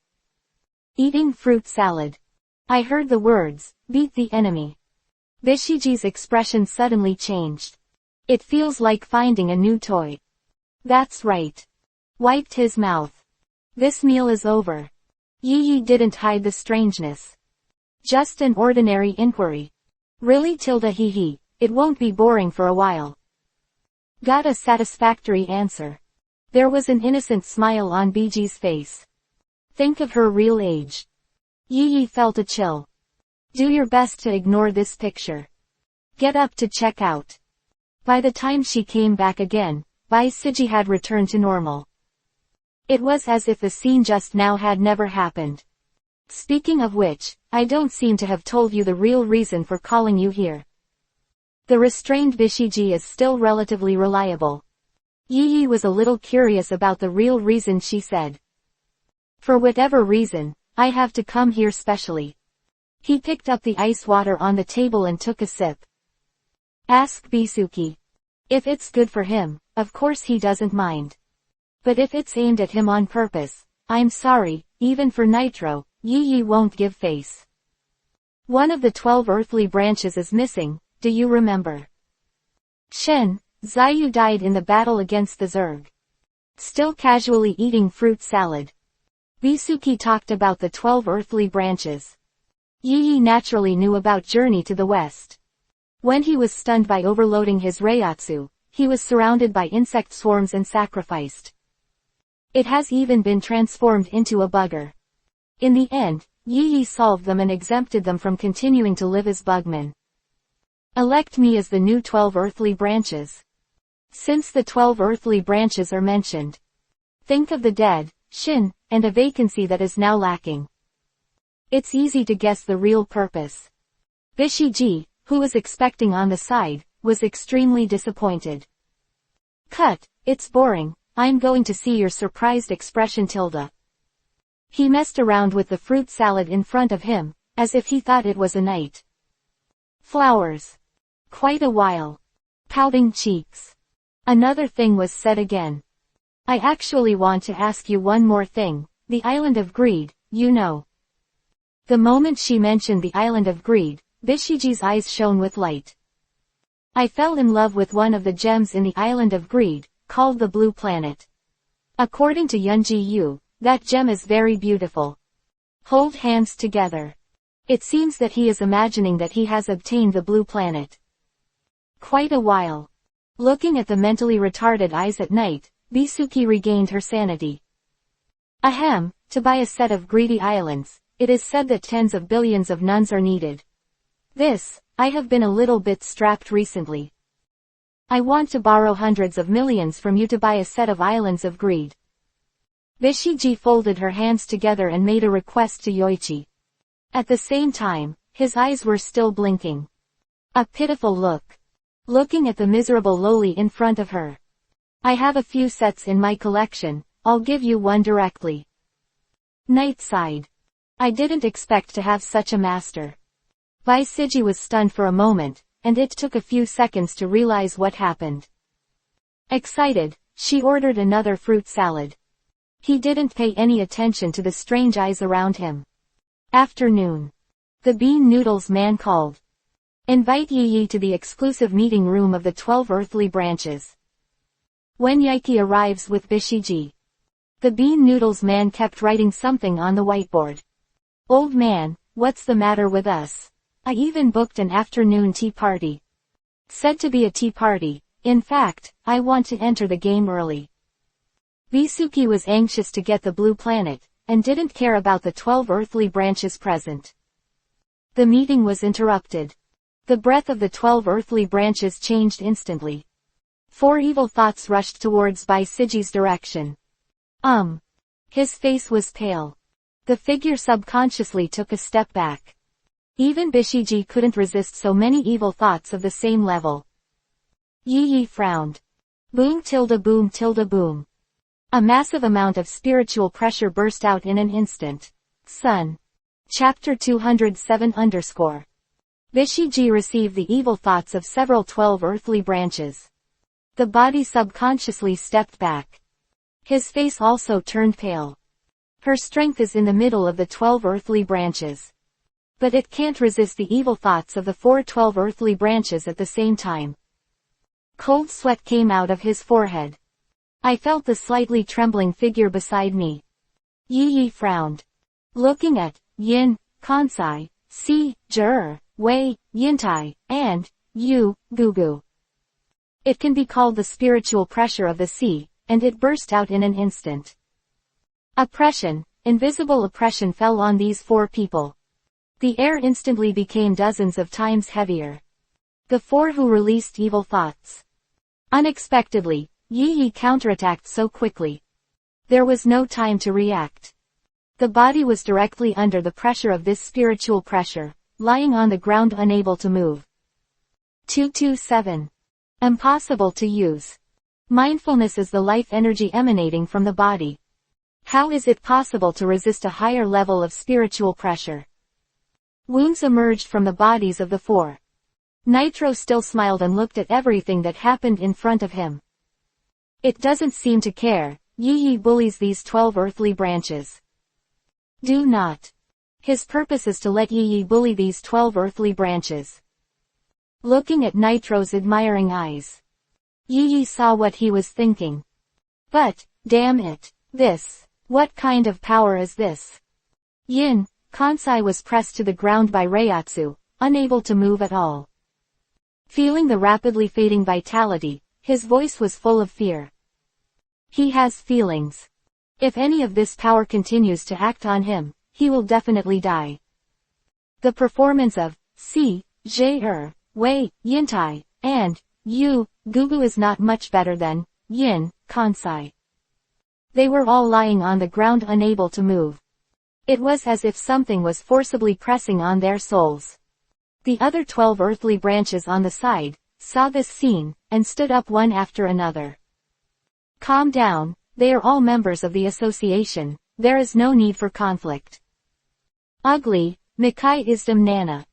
Speaker 1: Eating fruit salad. I heard the words, beat the enemy. Bishiji's expression suddenly changed. It feels like finding a new toy. That's right. Wiped his mouth. This meal is over. Yi didn't hide the strangeness. Just an ordinary inquiry. Really? Hee. It won't be boring for a while. Got a satisfactory answer. There was an innocent smile on Biji's face. Think of her real age. Yi felt a chill. Do your best to ignore this picture. Get up to check out. By the time she came back again, Bisiji had returned to normal. It was as if the scene just now had never happened. Speaking of which, I don't seem to have told you the real reason for calling you here. The restrained Bishiji is still relatively reliable. Yi was a little curious about the real reason. She said. For whatever reason, I have to come here specially. He picked up the ice water on the table and took a sip. Ask Bisuki. If it's good for him, of course he doesn't mind. But if it's aimed at him on purpose, I'm sorry, even for Nitro, Yi won't give face. One of the 12 earthly branches is missing, do you remember? Shen, Zayu died in the battle against the Zerg. Still casually eating fruit salad. Bisuki talked about the 12 earthly branches. Yi naturally knew about Journey to the West. When he was stunned by overloading his Reiatsu, he was surrounded by insect swarms and sacrificed. It has even been transformed into a bugger. In the end, Yi solved them and exempted them from continuing to live as bugmen. Elect me as the new 12 earthly branches. Since the 12 earthly branches are mentioned, think of the dead, Shin, and a vacancy that is now lacking. It's easy to guess the real purpose. Bishiji, who was expecting on the side, was extremely disappointed. Cut, it's boring, I'm going to see your surprised expression. He messed around with the fruit salad in front of him, as if he thought it was a night. Flowers. Quite a while. Pouting cheeks. Another thing was said again. I actually want to ask you one more thing, the Island of Greed, you know. The moment she mentioned the Island of Greed, Bishiji's eyes shone with light. I fell in love with one of the gems in the Island of Greed, called the Blue Planet. According to Yunji Yu, that gem is very beautiful. Hold hands together. It seems that he is imagining that he has obtained the Blue Planet. Quite a while. Looking at the mentally retarded eyes at night, Bisuki regained her sanity. Ahem, to buy a set of greedy islands, it is said that tens of billions of nuns are needed. I have been a little bit strapped recently. I want to borrow hundreds of millions from you to buy a set of islands of greed. Bishiji folded her hands together and made a request to Yoichi. At the same time, his eyes were still blinking. A pitiful look. Looking at the miserable loli in front of her. I have a few sets in my collection, I'll give you one directly. Night sighed. I didn't expect to have such a master. Bisiji was stunned for a moment, and it took a few seconds to realize what happened. Excited, she ordered another fruit salad. He didn't pay any attention to the strange eyes around him. Afternoon. The bean noodles man called. Invite Yi to the exclusive meeting room of the 12 earthly branches. When Yaiki arrives with Bishiji. The bean noodles man kept writing something on the whiteboard. Old man, what's the matter with us? I even booked an afternoon tea party. Said to be a tea party, in fact, I want to enter the game early. Bisuki was anxious to get the Blue Planet, and didn't care about the 12 earthly branches present. The meeting was interrupted. The breath of the 12 earthly branches changed instantly. 4 evil thoughts rushed towards Bisiji's direction. His face was pale. The figure subconsciously took a step back. Even Bishiji couldn't resist so many evil thoughts of the same level. Yi frowned. Boom. A massive amount of spiritual pressure burst out in an instant. Son. Chapter 207 _ Bishiji received the evil thoughts of several 12 earthly branches. The body subconsciously stepped back. His face also turned pale. Her strength is in the middle of the 12 earthly branches. But it can't resist the evil thoughts of the 12 earthly branches at the same time. Cold sweat came out of his forehead. I felt the slightly trembling figure beside me. Yi frowned. Looking at Yin, Kansai, Si, Jur, Wei, Yintai, and Yu, Gugu. It can be called the spiritual pressure of the sea, and it burst out in an instant. Oppression, invisible oppression fell on these 4 people. The air instantly became dozens of times heavier. The 4 who released evil thoughts. Unexpectedly, Yi counterattacked so quickly. There was no time to react. The body was directly under the pressure of this spiritual pressure, lying on the ground unable to move. 227. Impossible to use. Mindfulness is the life energy emanating from the body. How is it possible to resist a higher level of spiritual pressure? Wounds emerged from the bodies of the 4. Nitro still smiled and looked at everything that happened in front of him. It doesn't seem to care. Yi bullies these 12 earthly branches. Do not. His purpose is to let Yi bully these 12 earthly branches. Looking at Nitro's admiring eyes, Yi saw what he was thinking. But, damn it, what kind of power is this? Yin, Kansai was pressed to the ground by Reiatsu, unable to move at all. Feeling the rapidly fading vitality, his voice was full of fear. He has feelings. If any of this power continues to act on him, he will definitely die. The performance of Si, Jr, Wei, Yintai, and Yu, Gugu is not much better than Yin, Kansai. They were all lying on the ground unable to move. It was as if something was forcibly pressing on their souls. The other 12 earthly branches on the side saw this scene, and stood up one after another. Calm down, they are all members of the association, there is no need for conflict. Ugly, Mikai Isdam Nana.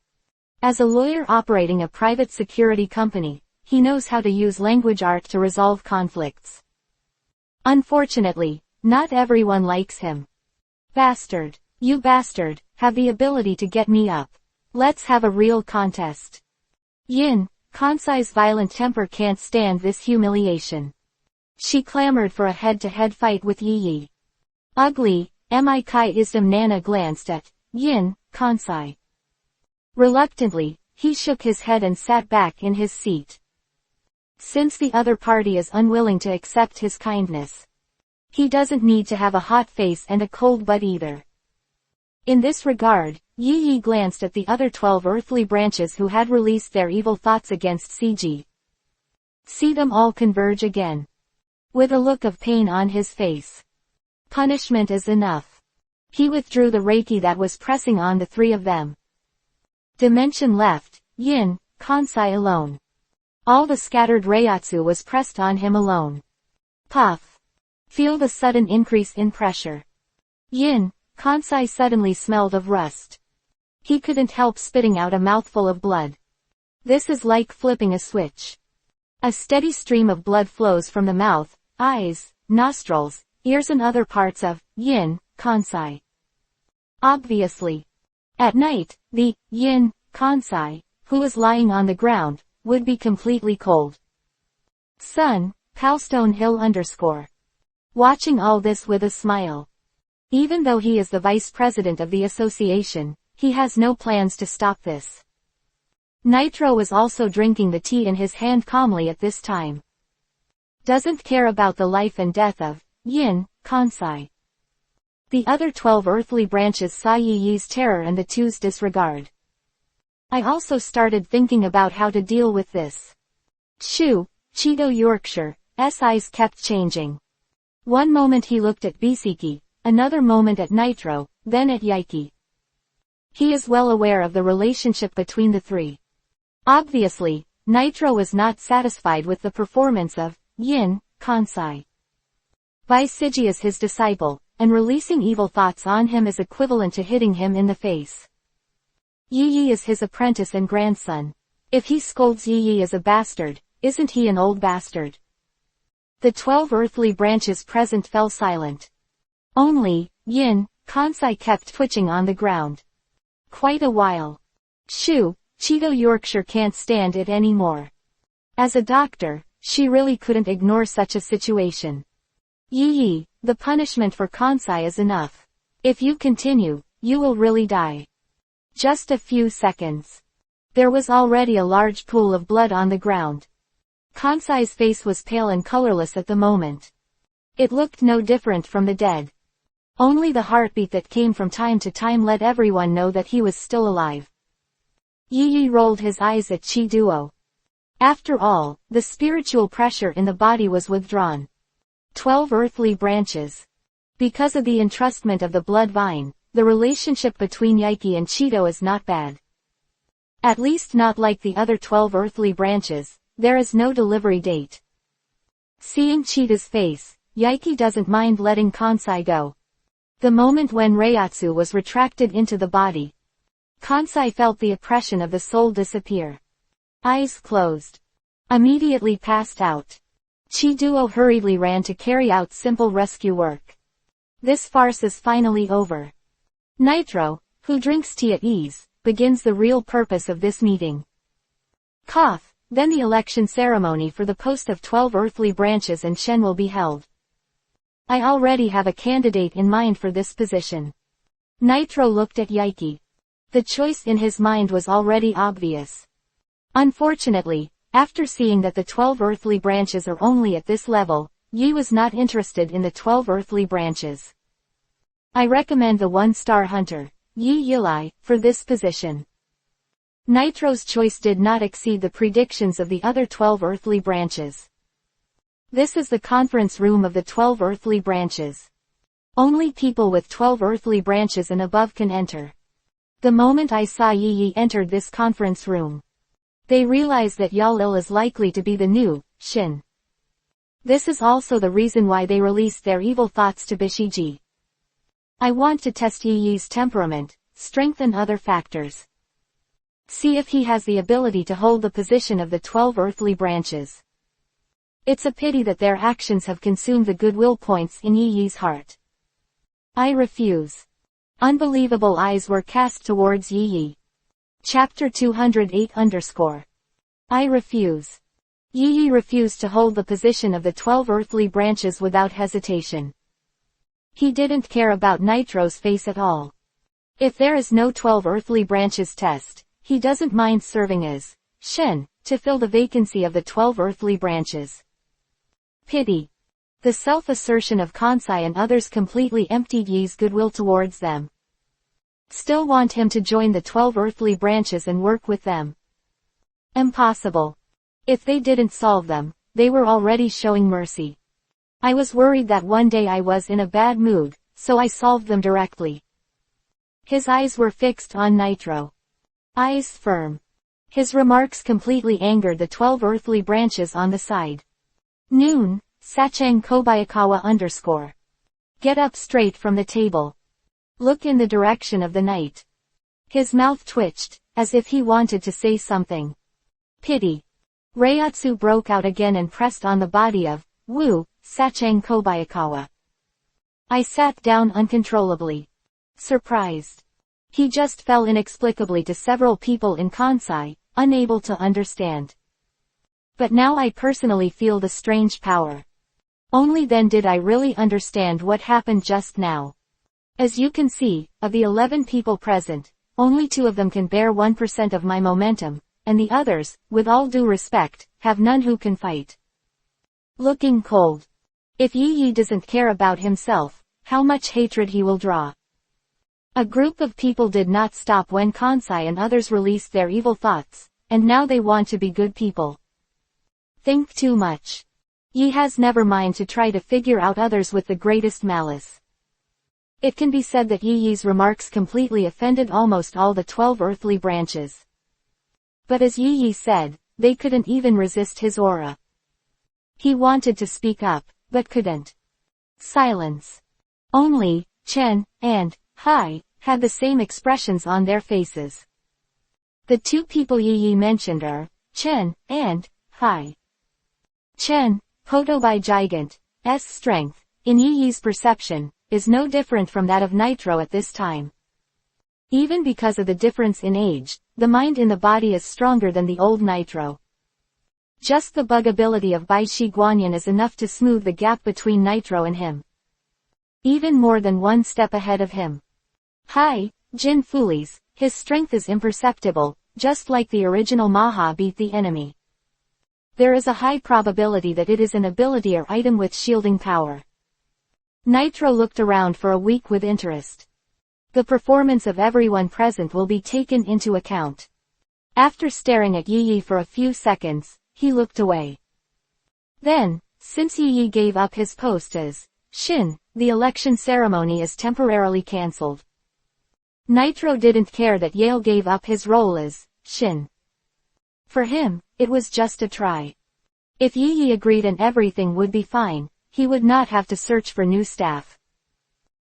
Speaker 1: As a lawyer operating a private security company, he knows how to use language art to resolve conflicts. Unfortunately, not everyone likes him. Bastard, you bastard, have the ability to get me up. Let's have a real contest. Yin, Kansai's violent temper can't stand this humiliation. She clamored for a head-to-head fight with Yi. Ugly, Mikai Isdam Nana glanced at Yin, Kansai. Reluctantly, he shook his head and sat back in his seat. Since the other party is unwilling to accept his kindness, he doesn't need to have a hot face and a cold butt either. In this regard, Yi glanced at the other 12 earthly branches who had released their evil thoughts against CG. See them all converge again. With a look of pain on his face. Punishment is enough. He withdrew the Reiki that was pressing on the 3 of them. Dimension left, Yin, Kansai alone. All the scattered Reiatsu was pressed on him alone. Puff. Feel the sudden increase in pressure. Yin, Kansai suddenly smelled of rust. He couldn't help spitting out a mouthful of blood. This is like flipping a switch. A steady stream of blood flows from the mouth, eyes, nostrils, ears and other parts of Yin, Kansai. Obviously. At night, the Yin, Kansai, who was lying on the ground, would be completely cold. Sun, Palstone Hill _ Watching all this with a smile. Even though he is the vice president of the association, he has no plans to stop this. Nitro was also drinking the tea in his hand calmly at this time. Doesn't care about the life and death of Yin, Kansai. The other 12 earthly branches saw Yi's terror and the 2's disregard. I also started thinking about how to deal with this. Cheeto Yorkshire, eyes kept changing. One moment he looked at Bisiki, another moment at Nitro, then at Yaiki. He is well aware of the relationship between the 3. Obviously, Nitro was not satisfied with the performance of Yin, Kansai. Bisigi is his disciple, and releasing evil thoughts on him is equivalent to hitting him in the face. Yi Yi is his apprentice and grandson. If he scolds Yi Yi as a bastard, isn't he an old bastard? The 12 earthly branches present fell silent. Only, Yin, Kansai kept twitching on the ground. Quite a while. Shoo, Cheeto Yorkshire can't stand it anymore. As a doctor, she really couldn't ignore such a situation. Yi Yi, the punishment for Kansai is enough. If you continue, you will really die. Just a few seconds. There was already a large pool of blood on the ground. Kansai's face was pale and colorless at the moment. It looked no different from the dead. Only the heartbeat that came from time to time let everyone know that he was still alive. Yi Yi rolled his eyes at Chi Duo. After all, the spiritual pressure in the body was withdrawn. 12 earthly branches. Because of the entrustment of the blood vine, the relationship between Yaiki and Cheeto is not bad. At least not like the other 12 earthly branches, there is no delivery date. Seeing Cheetah's face, Yaiki doesn't mind letting Kansai go. The moment when Reiatsu was retracted into the body, Kansai felt the oppression of the soul disappear. Eyes closed. Immediately passed out. Chiduo hurriedly ran to carry out simple rescue work. This farce is finally over. Nitro, who drinks tea at ease, begins the real purpose of this meeting. Cough, then the election ceremony for the post of 12 earthly branches and Shen will be held. I already have a candidate in mind for this position. Nitro looked at Yaiki. The choice in his mind was already obvious. Unfortunately, after seeing that the 12 earthly branches are only at this level, Yi was not interested in the 12 earthly branches. I recommend the 1-star hunter, Yi Yilai, for this position. Nitro's choice did not exceed the predictions of the other 12 earthly branches. This is the conference room of the 12 earthly branches. Only people with 12 earthly branches and above can enter. The moment I saw Yi Yi entered this conference room, they realized that Yalil is likely to be the new Shin. This is also the reason why they released their evil thoughts to Bishiji. I want to test Yi Yi's temperament, strength and other factors. See if he has the ability to hold the position of the 12 earthly branches. It's a pity that their actions have consumed the goodwill points in Yi Yi's heart. I refuse. Unbelievable eyes were cast towards Yi Yi. Chapter 208 I refuse. Yi Yi refused to hold the position of the 12 earthly branches without hesitation. He didn't care about Nitro's face at all. If there is no 12 earthly branches test, he doesn't mind serving as Shen, to fill the vacancy of the 12 earthly branches. Pity. The self-assertion of Kansai and others completely emptied Yi's goodwill towards them. Still want him to join the 12 earthly branches and work with them. Impossible. If they didn't solve them, they were already showing mercy. I was worried that one day I was in a bad mood, so I solved them directly. His eyes were fixed on Nitro. Eyes firm. His remarks completely angered the 12 earthly branches on the side. Noon, Sachang Kobayakawa_. Get up straight from the table. Look in the direction of the night. His mouth twitched, as if he wanted to say something. Pity. Reiatsu broke out again and pressed on the body of Wu, Sachang Kobayakawa. I sat down uncontrollably. Surprised. He just fell inexplicably to several people in Kansai, unable to understand. But now I personally feel the strange power. Only then did I really understand what happened just now. As you can see, of the 11 people present, only 2 of them can bear 1% of my momentum, and the others, with all due respect, have none who can fight. Looking cold. If Yi Yi doesn't care about himself, how much hatred he will draw. A group of people did not stop when Kansai and others released their evil thoughts, and now they want to be good people. Think too much. Yi has never mind to try to figure out others with the greatest malice. It can be said that Yi Yi's remarks completely offended almost all the 12 earthly branches. But as Yi Yi said, they couldn't even resist his aura. He wanted to speak up, but couldn't. Silence. Only, Chen, and, Hai, had the same expressions on their faces. The two people Yi mentioned are, Chen, and, Hai. Chen, Kotobai Gigant's strength, in Yi's perception, is no different from that of Nitro at this time. Even because of the difference in age, the mind in the body is stronger than the old Nitro. Just the bug ability of Bai Shi Guanyin is enough to smooth the gap between Nitro and him. Even more than one step ahead of him. Hai, Jin Fuli's, his strength is imperceptible, just like the original Maha beat the enemy. There is a high probability that it is an ability or item with shielding power. Nitro looked around for a week with interest. The performance of everyone present will be taken into account. After staring at Yi for a few seconds, he looked away. Then, since Yi gave up his post as Shin, the election ceremony is temporarily cancelled. Nitro didn't care that Yale gave up his role as Shin. For him, it was just a try. If Yi agreed and everything would be fine, he would not have to search for new staff.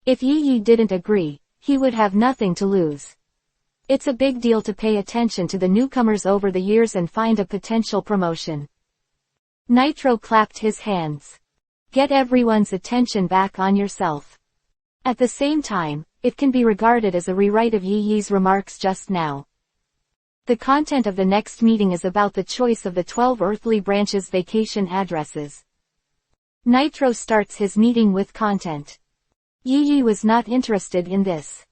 Speaker 1: If Yi didn't agree, he would have nothing to lose. It's a big deal to pay attention to the newcomers over the years and find a potential promotion. Nitro clapped his hands. Get everyone's attention back on yourself. At the same time, it can be regarded as a rewrite of Yi's remarks just now. The content of the next meeting is about the choice of the 12 earthly branches' vacation addresses. Nitro starts his meeting with content. Yi was not interested in this.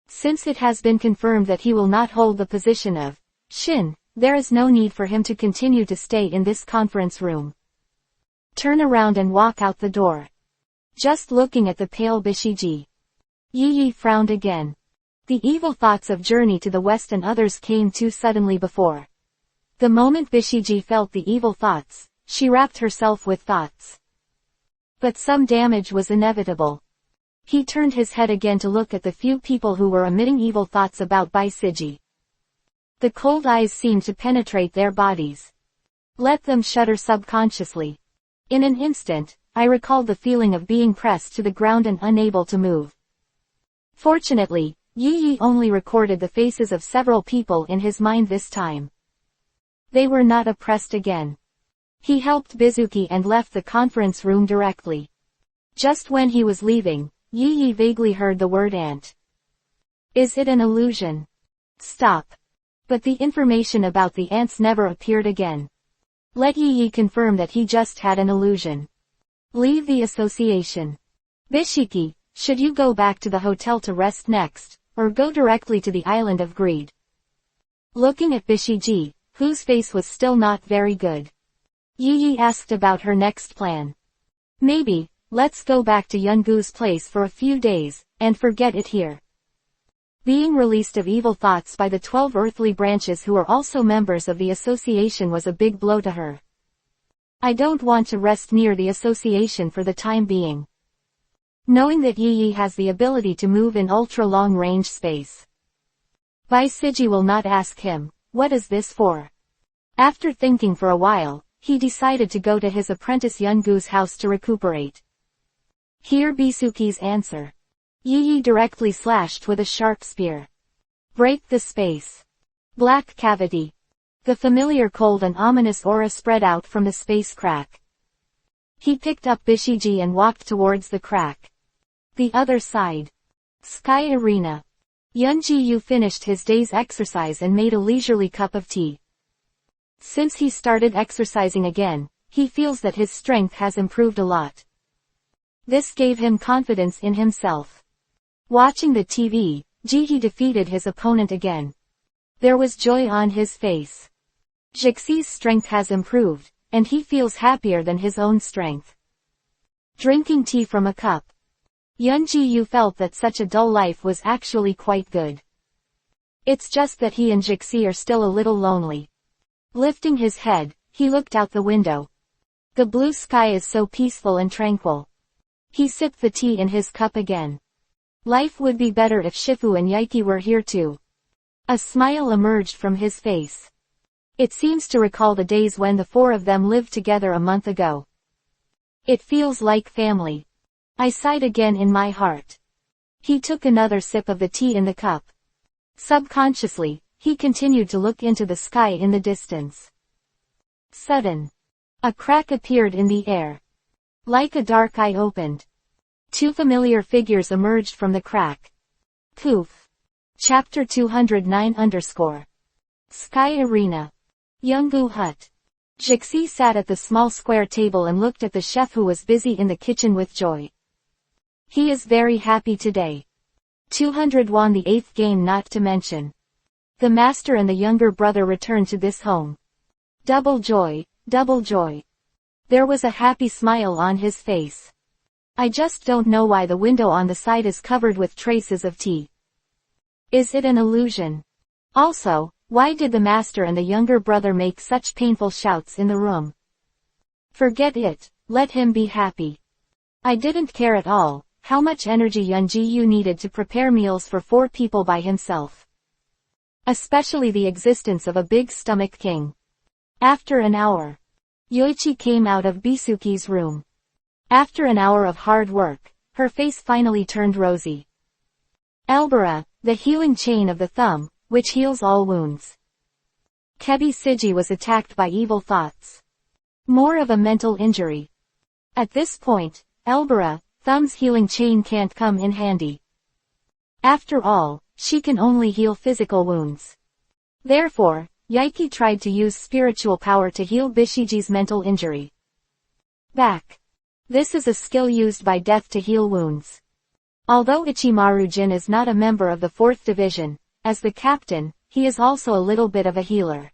Speaker 1: Since it has been confirmed that he will not hold the position of Shin, there is no need for him to continue to stay in this conference room. Turn around and walk out the door. Just looking at the pale Bishiji. Yi frowned again. The evil thoughts of Journey to the West and others came too suddenly before. The moment Bishiji felt the evil thoughts, she wrapped herself with thoughts. But some damage was inevitable. He turned his head again to look at the few people who were emitting evil thoughts about Baisiji. The cold eyes seemed to penetrate their bodies. Let them shudder subconsciously. In an instant, I recalled the feeling of being pressed to the ground and unable to move. Fortunately, Yi only recorded the faces of several people in his mind this time. They were not oppressed again. He helped Bizuki and left the conference room directly. Just when he was leaving, Yi vaguely heard the word ant. Is it an illusion? Stop. But the information about the ants never appeared again. Let Yi confirm that he just had an illusion. Leave the association. Bishiki, should you go back to the hotel to rest next, or go directly to the Island of Greed? Looking at Bishiji, whose face was still not very good, Yi asked about her next plan. Maybe, let's go back to Yungu's place for a few days, and forget it here. Being released of evil thoughts by the 12 earthly branches who are also members of the association was a big blow to her. I don't want to rest near the association for the time being. Knowing that Yi has the ability to move in ultra-long range space. Baisiji will not ask him, what is this for? After thinking for a while, he decided to go to his apprentice Yungu's house to recuperate. Hear Bisuki's answer. Yi directly slashed with a sharp spear. Break the space. Black cavity. The familiar cold and ominous aura spread out from the space crack. He picked up Bishiji and walked towards the crack. The other side. Sky Arena. Yunji finished his day's exercise and made a leisurely cup of tea. Since he started exercising again, he feels that his strength has improved a lot. This gave him confidence in himself. Watching the TV, Jihi defeated his opponent again. There was joy on his face. Jixi's strength has improved, and he feels happier than his own strength. Drinking tea from a cup. Yunji felt that such a dull life was actually quite good. It's just that he and Jixi are still a little lonely. Lifting his head, he looked out the window. The blue sky is so peaceful and tranquil. He sipped the tea in his cup again. Life would be better if Shifu and Yaiki were here too. A smile emerged from his face. It seems to recall the days when the four of them lived together a month ago. It feels like family. I sighed again in my heart. He took another sip of the tea in the cup. Subconsciously, he continued to look into the sky in the distance. Sudden. A crack appeared in the air. Like a dark eye opened. Two familiar figures emerged from the crack. Poof. Chapter 209 _ Sky Arena. Younggu Hut. Jixi sat at the small square table and looked at the chef who was busy in the kitchen with joy. He is very happy today. 200 won the 8th game not to mention. The master and the younger brother returned to this home. Double joy, double joy. There was a happy smile on his face. I just don't know why the window on the side is covered with traces of tea. Is it an illusion? Also, why did the master and the younger brother make such painful shouts in the room? Forget it, let him be happy. I didn't care at all how much energy Yun Ji-yu needed to prepare meals for 4 people by himself. Especially the existence of a big stomach king. After an hour, Yoichi came out of Bisuki's room. After an hour of hard work, her face finally turned rosy. Elbera, the healing chain of the thumb, which heals all wounds. Kebi Siji was attacked by evil thoughts. More of a mental injury. At this point, Elbera, Thumb's healing chain can't come in handy. After all, she can only heal physical wounds. Therefore, Yaiki tried to use spiritual power to heal Bishiji's mental injury. Back. This is a skill used by Death to heal wounds. Although Ichimaru-jin is not a member of the 4th division, as the captain, he is also a little bit of a healer.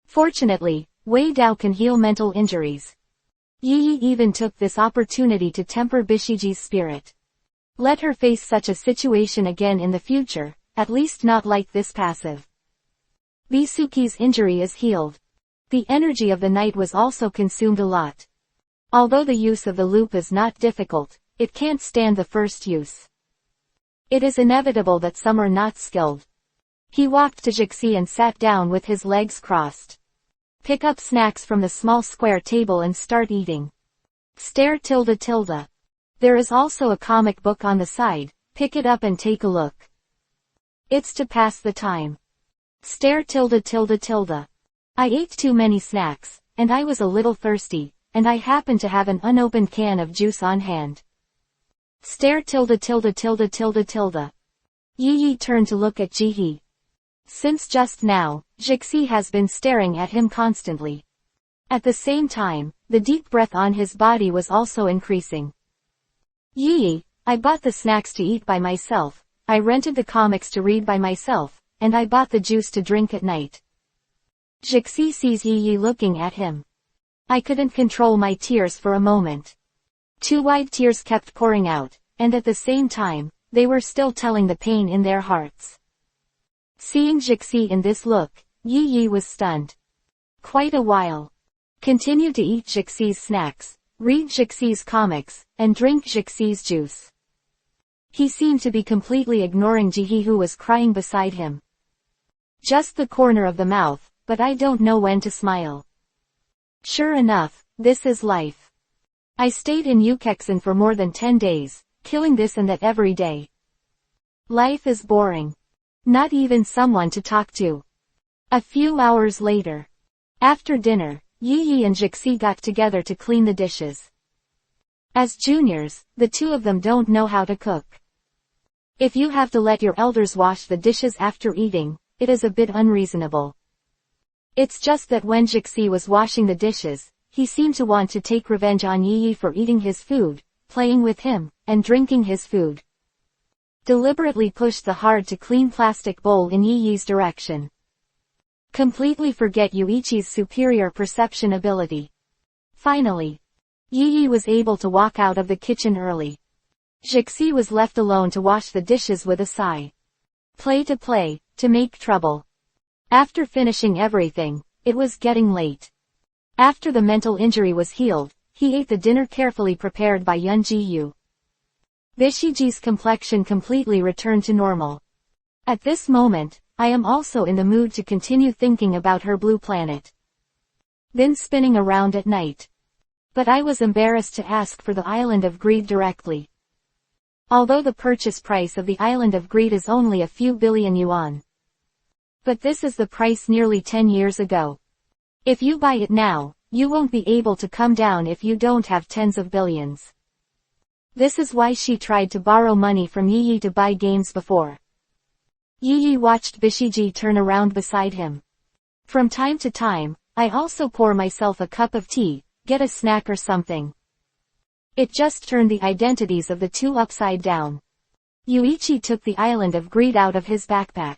Speaker 1: Fortunately, Wei Dao can heal mental injuries. Yi even took this opportunity to temper Bishiji's spirit. Let her face such a situation again in the future, at least not like this passive. Bisuki's injury is healed. The energy of the night was also consumed a lot. Although the use of the loop is not difficult, it can't stand the first use. It is inevitable that some are not skilled. He walked to Jixi and sat down with his legs crossed. Pick up snacks from the small square table and start eating. Stare _. There is also a comic book on the side, pick it up and take a look. It's to pass the time. Stare _. I ate too many snacks, and I was a little thirsty, and I happened to have an unopened can of juice on hand. Stare _. Yi turned to look at Jihi. Since just now, Jixi has been staring at him constantly. At the same time, the deep breath on his body was also increasing. Yi, I bought the snacks to eat by myself, I rented the comics to read by myself, and I bought the juice to drink at night. Jixi sees Yi looking at him. I couldn't control my tears for a moment. 2 wide tears kept pouring out, and at the same time, they were still telling the pain in their hearts. Seeing Jixi in this look, Yi was stunned. Quite a while. Continue to eat Jixi's snacks, read Jixi's comics, and drink Jixi's juice. He seemed to be completely ignoring Jihi who was crying beside him. Just the corner of the mouth, but I don't know when to smile. Sure enough, this is life. I stayed in Ukexin for more than 10 days, killing this and that every day. Life is boring. Not even someone to talk to. A few hours later. After dinner, Yi and Jixi got together to clean the dishes. As juniors, the 2 of them don't know how to cook. If you have to let your elders wash the dishes after eating, it is a bit unreasonable. It's just that when Jixi was washing the dishes, he seemed to want to take revenge on Yi for eating his food, playing with him, and drinking his food. Deliberately pushed the hard-to-clean plastic bowl in Yi's direction. Completely forget Yuichi's superior perception ability. Finally, Yi was able to walk out of the kitchen early. Jixi was left alone to wash the dishes with a sigh. Play, to make trouble. After finishing everything, it was getting late. After the mental injury was healed, he ate the dinner carefully prepared by Yun Ji-yu. Bishiji's complexion completely returned to normal. At this moment, I am also in the mood to continue thinking about her blue planet. Been spinning around at night. But I was embarrassed to ask for the Island of Greed directly. Although the purchase price of the Island of Greed is only a few billion yuan. But this is the price nearly 10 years ago. If you buy it now, you won't be able to come down if you don't have tens of billions. This is why she tried to borrow money from Yi to buy games before. Yi watched Bishiji turn around beside him. From time to time, I also pour myself a cup of tea, get a snack or something. It just turned the identities of the two upside down. Yuichi took the Island of Greed out of his backpack.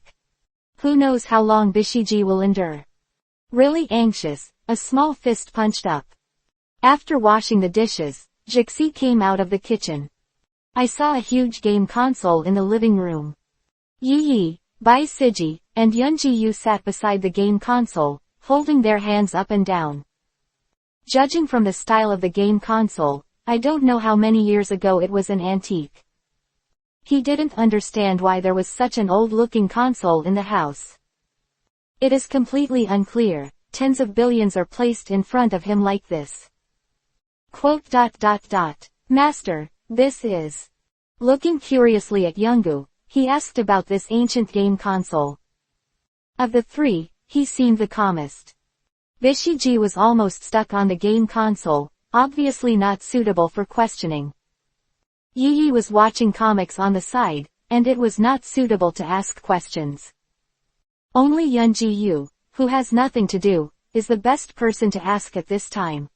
Speaker 1: Who knows how long Bishiji will endure. Really anxious, a small fist punched up. After washing the dishes, Jixi came out of the kitchen. I saw a huge game console in the living room. Yi, Bai Siji, and Yunji sat beside the game console, holding their hands up and down. Judging from the style of the game console, I don't know how many years ago it was an antique. He didn't understand why there was such an old-looking console in the house. It is completely unclear, tens of billions are placed in front of him like this. Master, this is. Looking curiously at Youngu, he asked about this ancient game console. Of the three, he seemed the calmest. Bishiji was almost stuck on the game console, obviously not suitable for questioning. Yi was watching comics on the side, and it was not suitable to ask questions. Only Yunji, who has nothing to do, is the best person to ask at this time.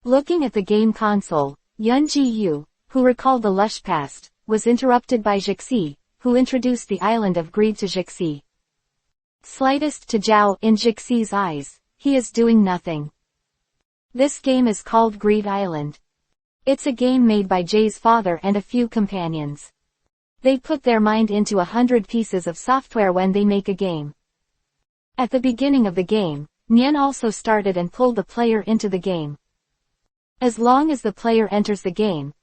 Speaker 1: Looking at the game console, Yunji, who recalled the lush past, was interrupted by Jixi, who introduced the Island of Greed to Jixi. Slightest to Zhao in Jixi's eyes, he is doing nothing. This game is called Greed Island. It's a game made by Jay's father and a few companions. They put their mind into 100 pieces of software when they make a game. At the beginning of the game, Nian also started and pulled the player into the game. As long as the player enters the game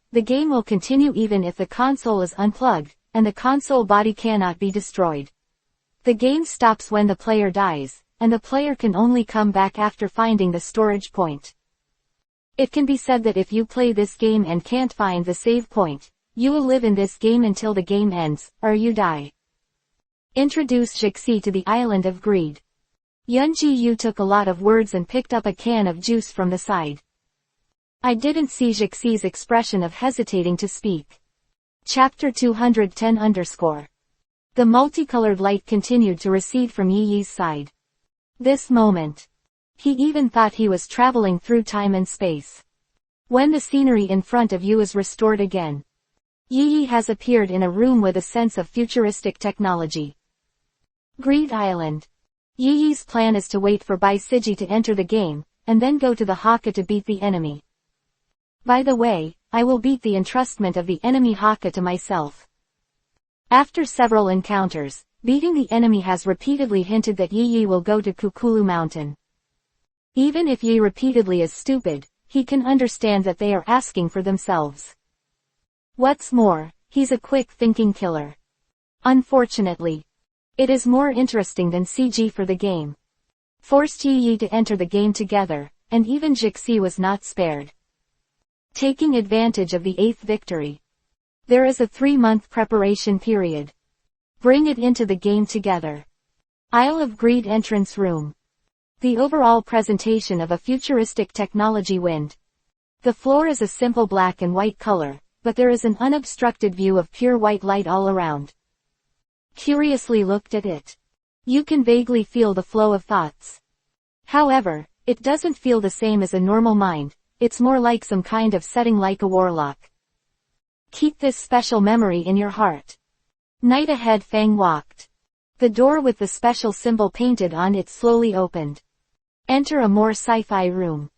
Speaker 1: will continue even if the console is unplugged, and the console body cannot be destroyed. The game stops when the player dies, and the player can only come back after finding the storage point. It can be said that if you play this game and can't find the save point, you will live in this game until the game ends, or you die. Introduce Jixi to the Island of Greed. Yunji took a lot of words and picked up a can of juice from the side. I didn't see Jixi's expression of hesitating to speak. Chapter 210 The multicolored light continued to recede from Yi's side. This moment. He even thought he was traveling through time and space. When the scenery in front of you is restored again. Yi has appeared in a room with a sense of futuristic technology. Greed Island. Yi's plan is to wait for Bai Siji to enter the game, and then go to the Haka to beat the enemy. By the way, I will beat the entrustment of the enemy Haka to myself. After several encounters, beating the enemy has repeatedly hinted that Yi will go to Kukulu Mountain. Even if Yi repeatedly is stupid, he can understand that they are asking for themselves. What's more, he's a quick-thinking killer. Unfortunately, it is more interesting than CG for the game. Forced Yi to enter the game together, and even Jixi was not spared. Taking advantage of the 8th victory. There is a 3-month preparation period. Bring it into the game together. Isle of Greed entrance room. The overall presentation of a futuristic technology wind. The floor is a simple black and white color, but there is an unobstructed view of pure white light all around. Curiously looked at it. You can vaguely feel the flow of thoughts. However, it doesn't feel the same as a normal mind, it's more like some kind of setting like a warlock. Keep this special memory in your heart. Night ahead Fang walked. The door with the special symbol painted on it slowly opened. Enter a more sci-fi room.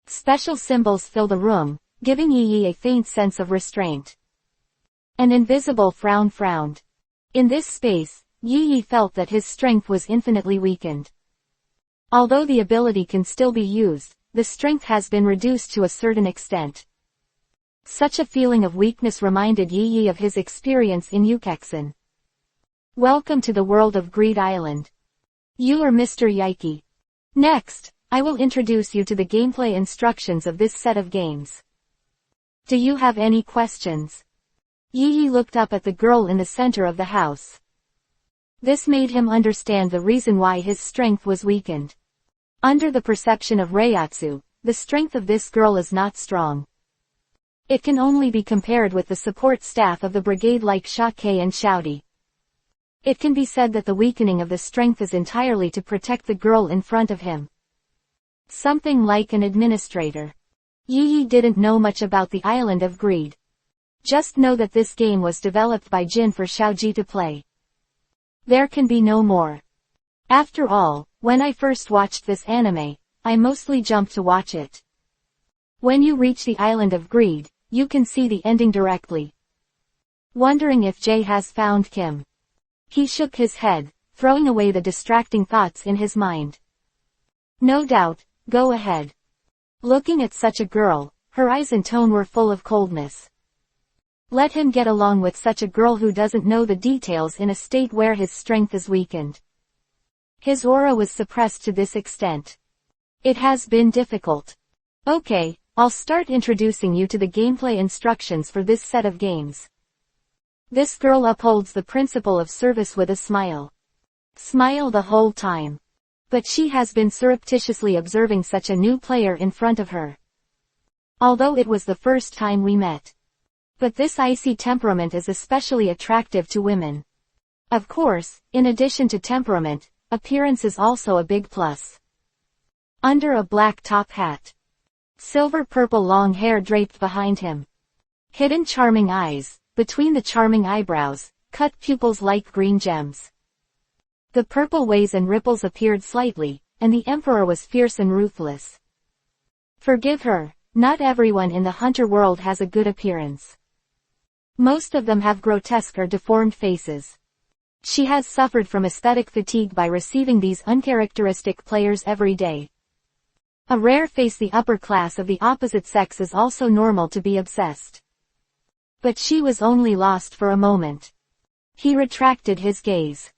Speaker 1: Special symbols fill the room, giving Yi a faint sense of restraint. An invisible frown frowned. In this space, Yi felt that his strength was infinitely weakened. Although the ability can still be used, the strength has been reduced to a certain extent. Such a feeling of weakness reminded Yi of his experience in Ukexen. Welcome to the world of Greed Island. You are Mr. Yike. Next, I will introduce you to the gameplay instructions of this set of games. Do you have any questions? Yi Yi looked up at the girl in the center of the house. This made him understand the reason why his strength was weakened. Under the perception of Reiatsu, the strength of this girl is not strong. It can only be compared with the support staff of the brigade like Shake and Shouty. It can be said that the weakening of the strength is entirely to protect the girl in front of him. Something like an administrator. Yi Yi didn't know much about the Island of Greed. Just know that this game was developed by Jin for Xiaoji to play. There can be no more. After all, when I first watched this anime, I mostly jumped to watch it. When you reach the Island of Greed, you can see the ending directly. Wondering if Jay has found Kim. He shook his head, throwing away the distracting thoughts in his mind. No doubt, go ahead. Looking at such a girl, her eyes and tone were full of coldness. Let him get along with such a girl who doesn't know the details in a state where his strength is weakened. His aura was suppressed to this extent. It has been difficult. Okay, I'll start introducing you to the gameplay instructions for this set of games. This girl upholds the principle of service with a smile. Smile the whole time. But she has been surreptitiously observing such a new player in front of her. Although it was the first time we met. But this icy temperament is especially attractive to women. Of course, in addition to temperament, appearance is also a big plus. Under a black top hat. Silver-purple long hair draped behind him. Hidden charming eyes, between the charming eyebrows, cut pupils like green gems. The purple waves and ripples appeared slightly, and the emperor was fierce and ruthless. Forgive her, not everyone in the hunter world has a good appearance. Most of them have grotesque or deformed faces. She has suffered from aesthetic fatigue by receiving these uncharacteristic players every day. A rare face. The upper class of the opposite sex is also normal to be obsessed. But she was only lost for a moment. He retracted his gaze.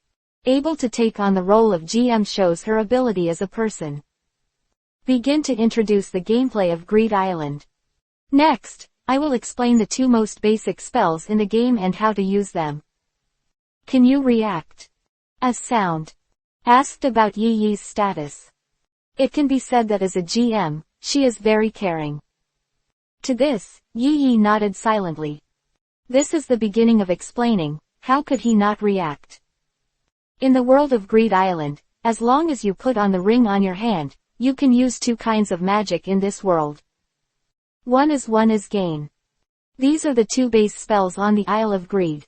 Speaker 1: Able to take on the role of GM shows her ability as a person. Begin to introduce the gameplay of Greed Island. Next, I will explain the two most basic spells in the game and how to use them. Can you react? As sound. Asked about Yi Yi's status. It can be said that as a GM, she is very caring. To this, Yi Yi nodded silently. This is the beginning of explaining, how could he not react? In the world of Greed Island, as long as you put on the ring on your hand, you can use two kinds of magic in this world. One is gain. These are the two base spells on the Isle of Greed.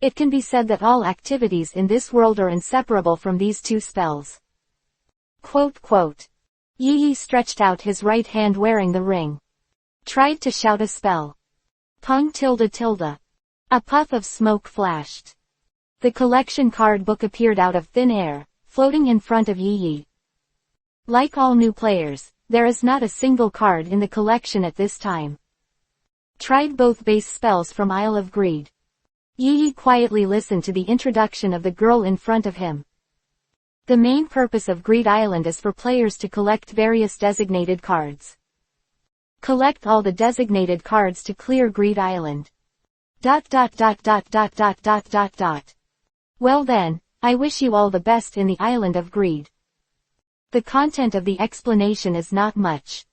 Speaker 1: It can be said that all activities in this world are inseparable from these two spells. Quote. Yi Yi stretched out his right hand wearing the ring. Tried to shout a spell. Pung tilde. A puff of smoke flashed. The collection card book appeared out of thin air, floating in front of Yi Yi. Like all new players, there is not a single card in the collection at this time. Tried both base spells from Isle of Greed. Yi Yi quietly listened to the introduction of the girl in front of him. The main purpose of Greed Island is for players to collect various designated cards. Collect all the designated cards to clear Greed Island. ... Well then, I wish you all the best in the Island of Greed. The content of the explanation is not much.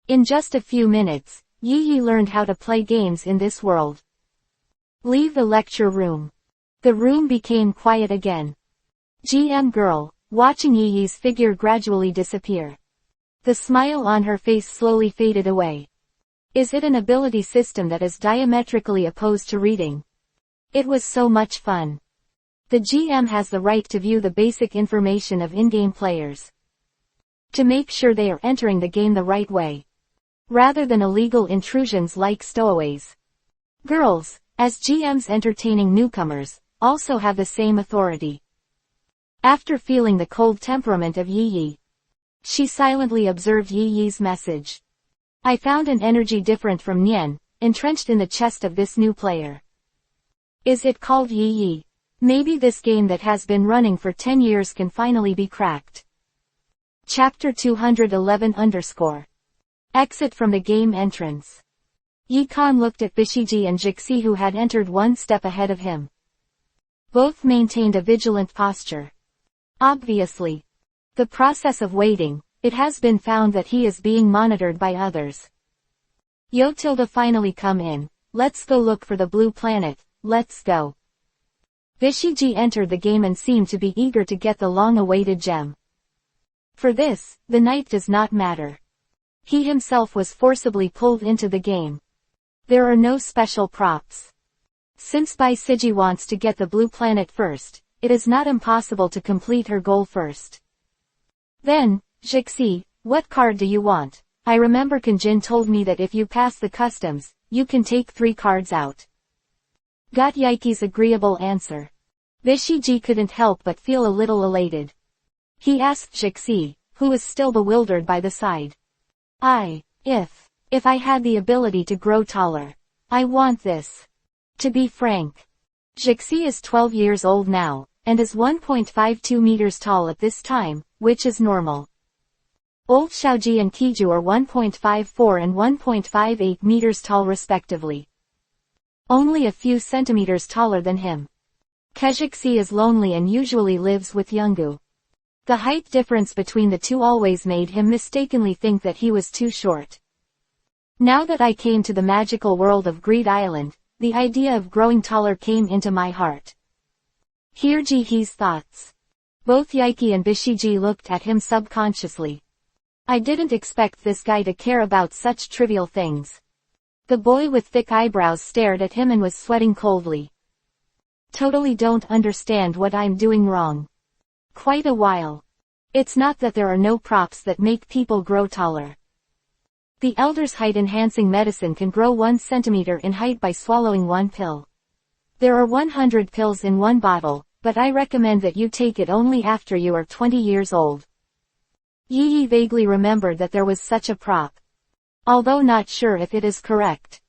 Speaker 1: In just a few minutes, Yi Yi learned how to play games in this world. Leave the lecture room. The room became quiet again. GM girl, watching Yi Yi's figure gradually disappear. The smile on her face slowly faded away. Is it an ability system that is diametrically opposed to reading? It was so much fun. The GM has the right to view the basic information of in-game players. To make sure they are entering the game the right way. Rather than illegal intrusions like stowaways. Girls, as GMs entertaining newcomers, also have the same authority. After feeling the cold temperament of Yi Yi, she silently observed Yi Yi's message. I found an energy different from Nian, entrenched in the chest of this new player. Is it called Yi Yi? Maybe this game that has been running for 10 years can finally be cracked. Chapter 211 _ Exit from the game entrance. Yikan looked at Bishiji and Jixi, who had entered one step ahead of him. Both maintained a vigilant posture. Obviously. The process of waiting, it has been found that he is being monitored by others. Yo Tilda finally come in. Let's go look for the blue planet, let's go. Bishiji entered the game and seemed to be eager to get the long-awaited gem. For this, the night does not matter. He himself was forcibly pulled into the game. There are no special props. Since Bishiji wants to get the blue planet first, it is not impossible to complete her goal first. Then, Jixi, what card do you want? I remember Kanjin told me that if you pass the customs, you can take 3 cards out. Got Yaiki's agreeable answer. Bishiji couldn't help but feel a little elated. He asked Jixi, who was still bewildered by the side. If I had the ability to grow taller. I want this. To be frank. Jixi is 12 years old now, and is 1.52 meters tall at this time, which is normal. Old Xiaoji and Kiju are 1.54 and 1.58 meters tall respectively. Only a few centimeters taller than him. Kejixi is lonely and usually lives with Youngu. The height difference between the two always made him mistakenly think that he was too short. Now that I came to the magical world of Greed Island, the idea of growing taller came into my heart. Hear Jihee's thoughts. Both Yaiki and Bishiji looked at him subconsciously. I didn't expect this guy to care about such trivial things. The boy with thick eyebrows stared at him and was sweating coldly. Totally don't understand what I'm doing wrong. Quite a while. It's not that there are no props that make people grow taller. The elder's height-enhancing medicine can grow 1 centimeter in height by swallowing 1 pill. There are 100 pills in 1 bottle, but I recommend that you take it only after you are 20 years old. Yi vaguely remembered that there was such a prop. Although not sure if it is correct.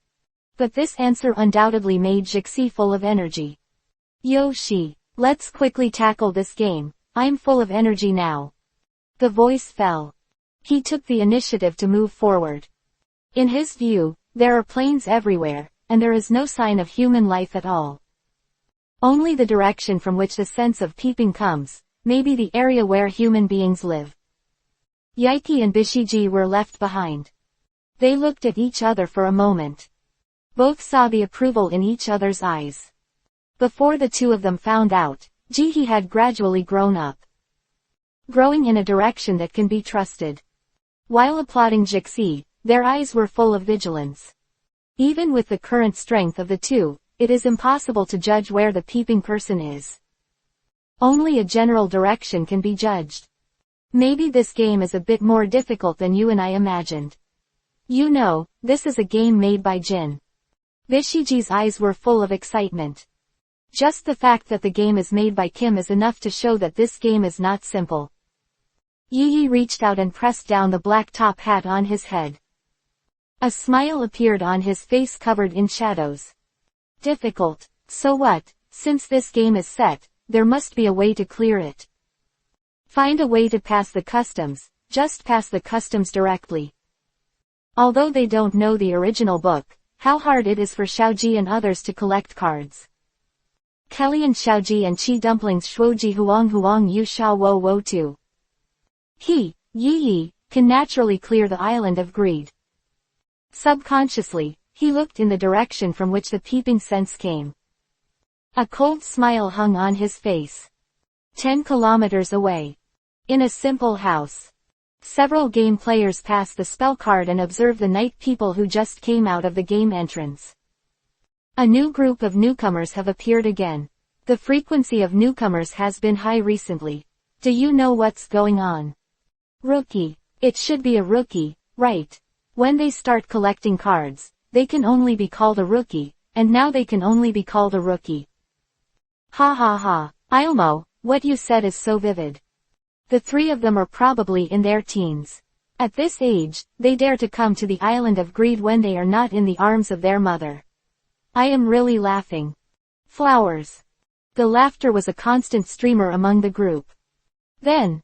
Speaker 1: But this answer undoubtedly made Jixi full of energy. Yoshi, let's quickly tackle this game, I'm full of energy now. The voice fell. He took the initiative to move forward. In his view, there are planes everywhere, and there is no sign of human life at all. Only the direction from which the sense of peeping comes, maybe the area where human beings live. Yaiki and Bishiji were left behind. They looked at each other for a moment. Both saw the approval in each other's eyes. Before the two of them found out, Jihee had gradually grown up. Growing in a direction that can be trusted. While applauding Jixi, their eyes were full of vigilance. Even with the current strength of the two, it is impossible to judge where the peeping person is. Only a general direction can be judged. Maybe this game is a bit more difficult than you and I imagined. You know, this is a game made by Jin. Bishiji's eyes were full of excitement. Just the fact that the game is made by Kim is enough to show that this game is not simple. Yi reached out and pressed down the black top hat on his head. A smile appeared on his face covered in shadows. Difficult. So what, since this game is set, there must be a way to clear it. Find a way to pass the customs, just pass the customs directly. Although they don't know the original book, how hard it is for Xiaoji and others to collect cards. Kelly and Xiaoji and Chi Dumplings Shuoji Huang Yu Shao Wo Wo Tu. Yi, can naturally clear the island of greed. Subconsciously, he looked in the direction from which the peeping sense came. A cold smile hung on his face. 10 kilometers away. In a simple house. Several game players pass the spell card and observe the night people who just came out of the game entrance. A new group of newcomers have appeared again. The frequency of newcomers has been high recently. Do you know what's going on? Rookie. It should be a rookie, right? When they start collecting cards, they can only be called a rookie, and now they can only be called a rookie. Ha ha ha, Ilmo, what you said is so vivid. The 3 of them are probably in their teens. At this age, they dare to come to the island of greed when they are not in the arms of their mother. I am really laughing. Flowers. The laughter was a constant streamer among the group. Then,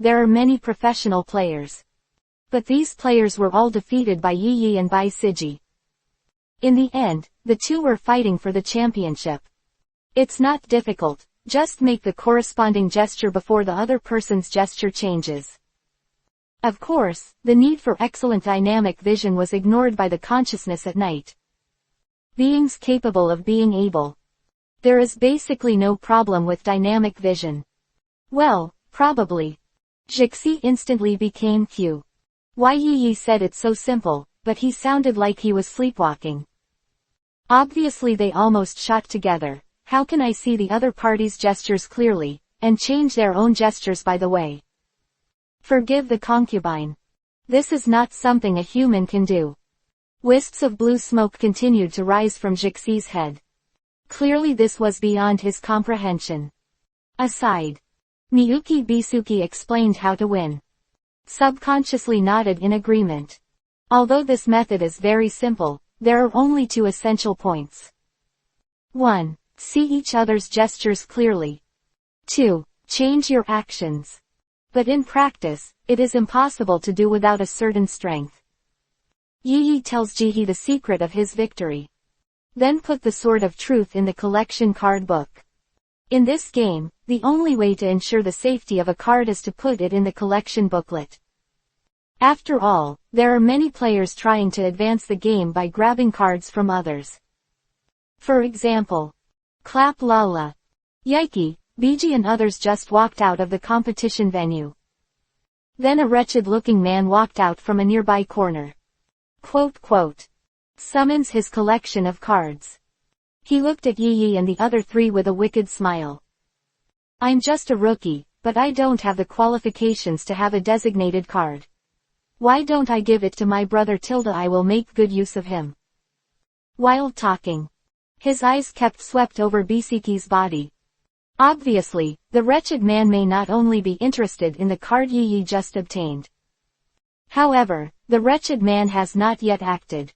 Speaker 1: there are many professional players. But these players were all defeated by Yi Yi and Bai Siji. In the end, the two were fighting for the championship. It's not difficult, just make the corresponding gesture before the other person's gesture changes. Of course, the need for excellent dynamic vision was ignored by the consciousness at night. Beings capable of being able. There is basically no problem with dynamic vision. Well, probably. Jixi instantly became Q. Why Yi Yi said it so simple, but he sounded like he was sleepwalking. Obviously they almost shot together. How can I see the other party's gestures clearly, and change their own gestures by the way? Forgive the concubine. This is not something a human can do. Wisps of blue smoke continued to rise from Jixi's head. Clearly this was beyond his comprehension. Aside. Miyuki Bisuki explained how to win. Subconsciously nodded in agreement. Although this method is very simple, there are only two essential points. 1. See each other's gestures clearly. 2. Change your actions. But in practice, it is impossible to do without a certain strength. Yi Yi tells Jihi the secret of his victory. Then put the Sword of Truth in the collection card book. In this game, the only way to ensure the safety of a card is to put it in the collection booklet. After all, there are many players trying to advance the game by grabbing cards from others. For example, Clap Lala, Yike, Biji and others just walked out of the competition venue. Then a wretched-looking man walked out from a nearby corner. Summons his collection of cards. He looked at Yi Yi and the other three with a wicked smile. I'm just a rookie, but I don't have the qualifications to have a designated card. Why don't I give it to my brother Tilda? I will make good use of him. While talking, his eyes kept swept over Bisiki's body. Obviously, the wretched man may not only be interested in the card Yi Yi just obtained. However, the wretched man has not yet acted.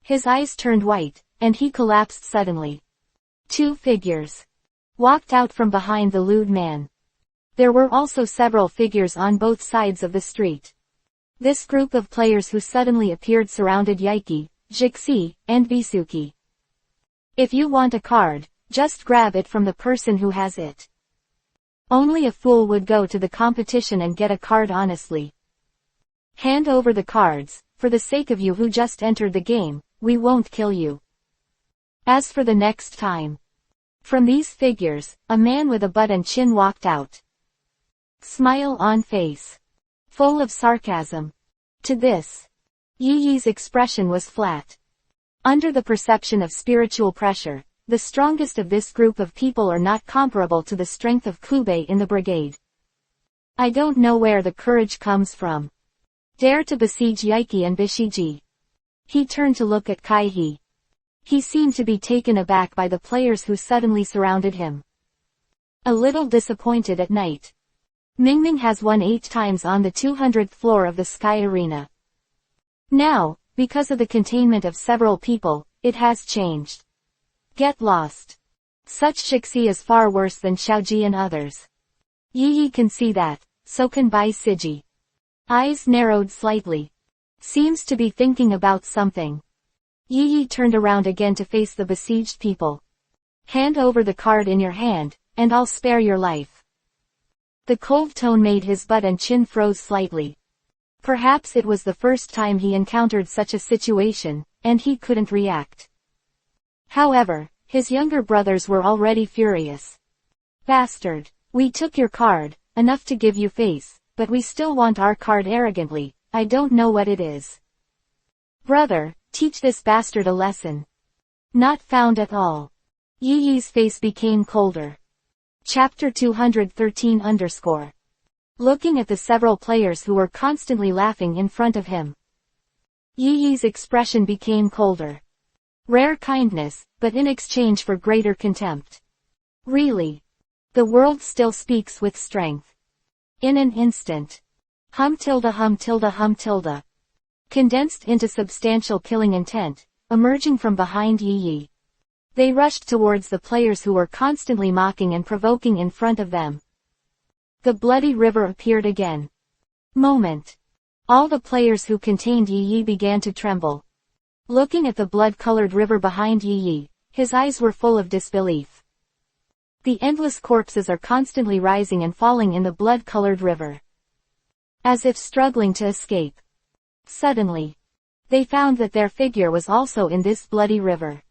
Speaker 1: His eyes turned white, and he collapsed suddenly. Two figures walked out from behind the lewd man. There were also several figures on both sides of the street. This group of players who suddenly appeared surrounded Yike, Jixi, and Bisuki. If you want a card, just grab it from the person who has it. Only a fool would go to the competition and get a card honestly. Hand over the cards, for the sake of you who just entered the game, we won't kill you. As for the next time. From these figures, a man with a butt and chin walked out. Smile on face. Full of sarcasm. To this, Yi Yi's expression was flat. Under the perception of spiritual pressure, the strongest of this group of people are not comparable to the strength of Kube in the brigade. I don't know where the courage comes from. Dare to besiege Yike and Bishiji. He turned to look at Kaihi. He seemed to be taken aback by the players who suddenly surrounded him. A little disappointed at night. Mingming has won 8 times on the 200th floor of the Sky Arena. Now, because of the containment of several people, it has changed. Get lost. Such Shixi is far worse than Xiaoji and others. Yi Yi can see that, so can Bai Siji. Eyes narrowed slightly. Seems to be thinking about something. Yi Yi turned around again to face the besieged people. Hand over the card in your hand, and I'll spare your life. The cold tone made his butt and chin froze slightly. Perhaps it was the first time he encountered such a situation, and he couldn't react. However, his younger brothers were already furious. Bastard, we took your card, enough to give you face, but we still want our card arrogantly. I don't know what it is. Brother, teach this bastard a lesson. Not found at all. Yi Yi's face became colder. Chapter 213 Looking at the several players who were constantly laughing in front of him. Yi Yi's expression became colder. Rare kindness, but in exchange for greater contempt. Really? The world still speaks with strength. In an instant. Hum tilde hum tilde hum tilde. Condensed into substantial killing intent, emerging from behind Yi Yi. They rushed towards the players who were constantly mocking and provoking in front of them. The bloody river appeared again. Moment. All the players who contained Yi Yi began to tremble. Looking at the blood-colored river behind Yi Yi, his eyes were full of disbelief. The endless corpses are constantly rising and falling in the blood-colored river, as if struggling to escape. Suddenly, they found that their figure was also in this bloody river.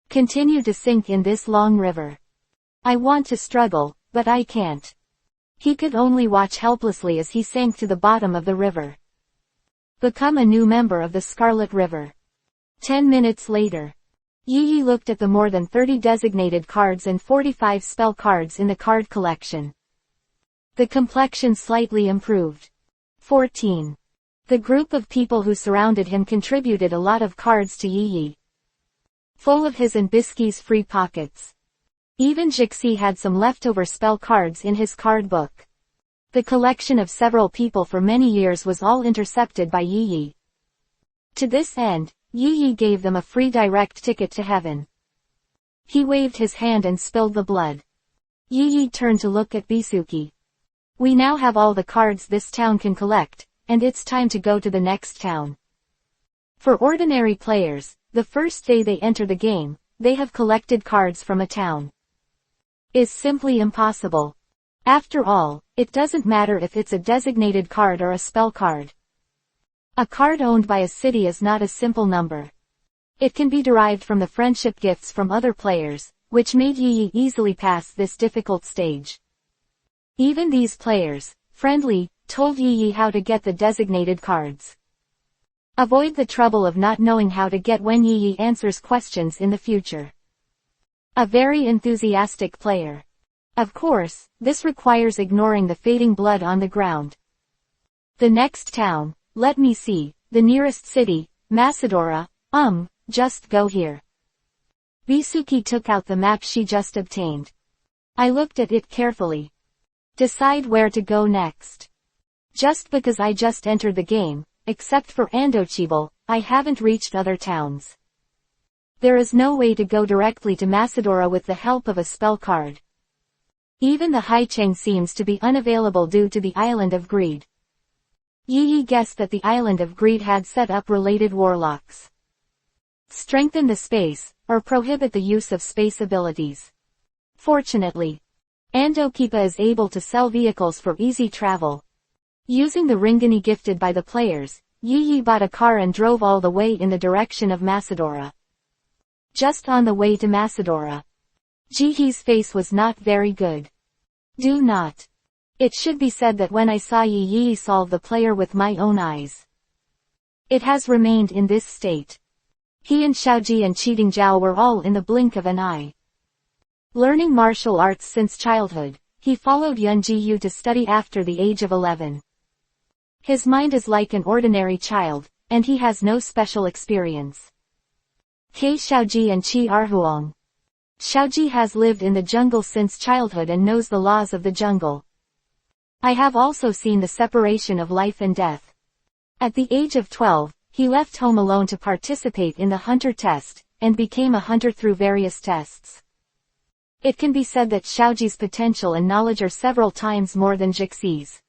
Speaker 1: Continue to sink in this long river. I want to struggle, but I can't. He could only watch helplessly as he sank to the bottom of the river. Become a new member of the Scarlet River. 10 minutes later, Yi Yi looked at the more than 30 designated cards and 45 spell cards in the card collection. The complexion slightly improved. 14. The group of people who surrounded him contributed a lot of cards to Yi Yi, full of his and Bisky's free pockets. Even Jixi had some leftover spell cards in his card book. The collection of several people for many years was all intercepted by Yi Yi. To this end, Yi Yi gave them a free direct ticket to heaven. He waved his hand and spilled the blood. Yi Yi turned to look at Bisuki. We now have all the cards this town can collect, and it's time to go to the next town. For ordinary players, the first day they enter the game, they have collected cards from a town is simply impossible. After all, it doesn't matter if it's a designated card or a spell card. A card owned by a city is not a simple number. It can be derived from the friendship gifts from other players, which made Yi Yi easily pass this difficult stage. Even these players, friendly, told Yi Yi how to get the designated cards. Avoid the trouble of not knowing how to get when Yi Yi answers questions in the future. A very enthusiastic player. Of course, this requires ignoring the fading blood on the ground. The next town, let me see, the nearest city, Macedora, just go here. Bisuki took out the map she just obtained. I looked at it carefully. Decide where to go next. Just because I just entered the game, except for Andochibel, I haven't reached other towns. There is no way to go directly to Macedora with the help of a spell card. Even the Haicheng seems to be unavailable due to the Island of Greed. Yi Yi guessed that the Island of Greed had set up related warlocks. Strengthen the space, or prohibit the use of space abilities. Fortunately, Andokipa is able to sell vehicles for easy travel. Using the ringani gifted by the players, Yi Yi bought a car and drove all the way in the direction of Macedora. Just on the way to Macedora, Jihee's face was not very good. Do not. It should be said that when I saw Yi Yi solve the player with my own eyes, it has remained in this state. He and Xiaoji and Cheating Zhao were all in the blink of an eye. Learning martial arts since childhood, he followed Yun Jiyu to study after the age of 11. His mind is like an ordinary child, and he has no special experience. Kei Xiaoji and Qi Arhuang. Xiaoji has lived in the jungle since childhood and knows the laws of the jungle. I have also seen the separation of life and death. At the age of 12, he left home alone to participate in the hunter test, and became a hunter through various tests. It can be said that Xiaoji's potential and knowledge are several times more than Jixi's.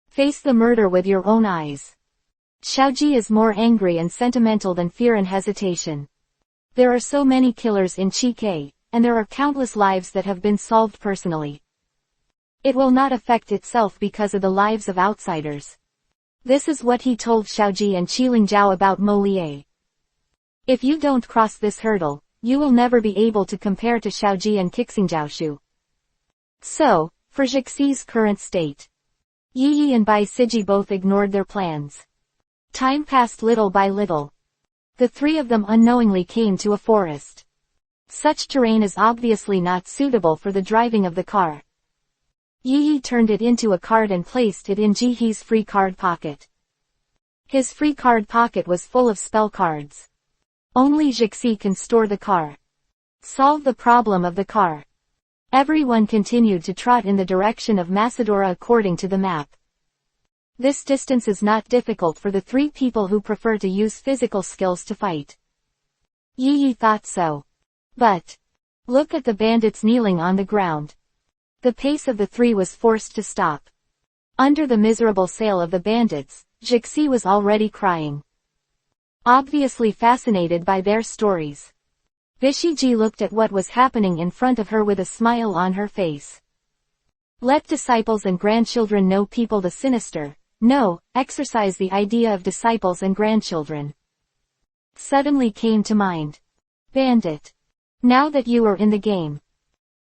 Speaker 1: Face the murder with your own eyes. Xiaoji is more angry and sentimental than fear and hesitation. There are so many killers in Chike, and there are countless lives that have been solved personally. It will not affect itself because of the lives of outsiders. This is what he told Xiaoji and Qiling Zhao about Mo Lieh. If you don't cross this hurdle, you will never be able to compare to Xiaoji and Qixingzhaoshu. So, for Jixi's current state, Yi Yi and Bai Siji both ignored their plans. Time passed little by little. The three of them unknowingly came to a forest. Such terrain is obviously not suitable for the driving of the car. Yi Yi turned it into a card and placed it in Jihee's free card pocket. His free card pocket was full of spell cards. Only Jixi can store the car. Solve the problem of the car. Everyone continued to trot in the direction of Macedora according to the map. This distance is not difficult for the three people who prefer to use physical skills to fight. Yi Yi thought so. But look at the bandits kneeling on the ground. The pace of the three was forced to stop. Under the miserable sail of the bandits, Jixi was already crying. Obviously fascinated by their stories. Bishiji looked at what was happening in front of her with a smile on her face. Let disciples and grandchildren know people the sinister. No, exercise the idea of disciples and grandchildren. Suddenly came to mind. Bandit. Now that you are in the game.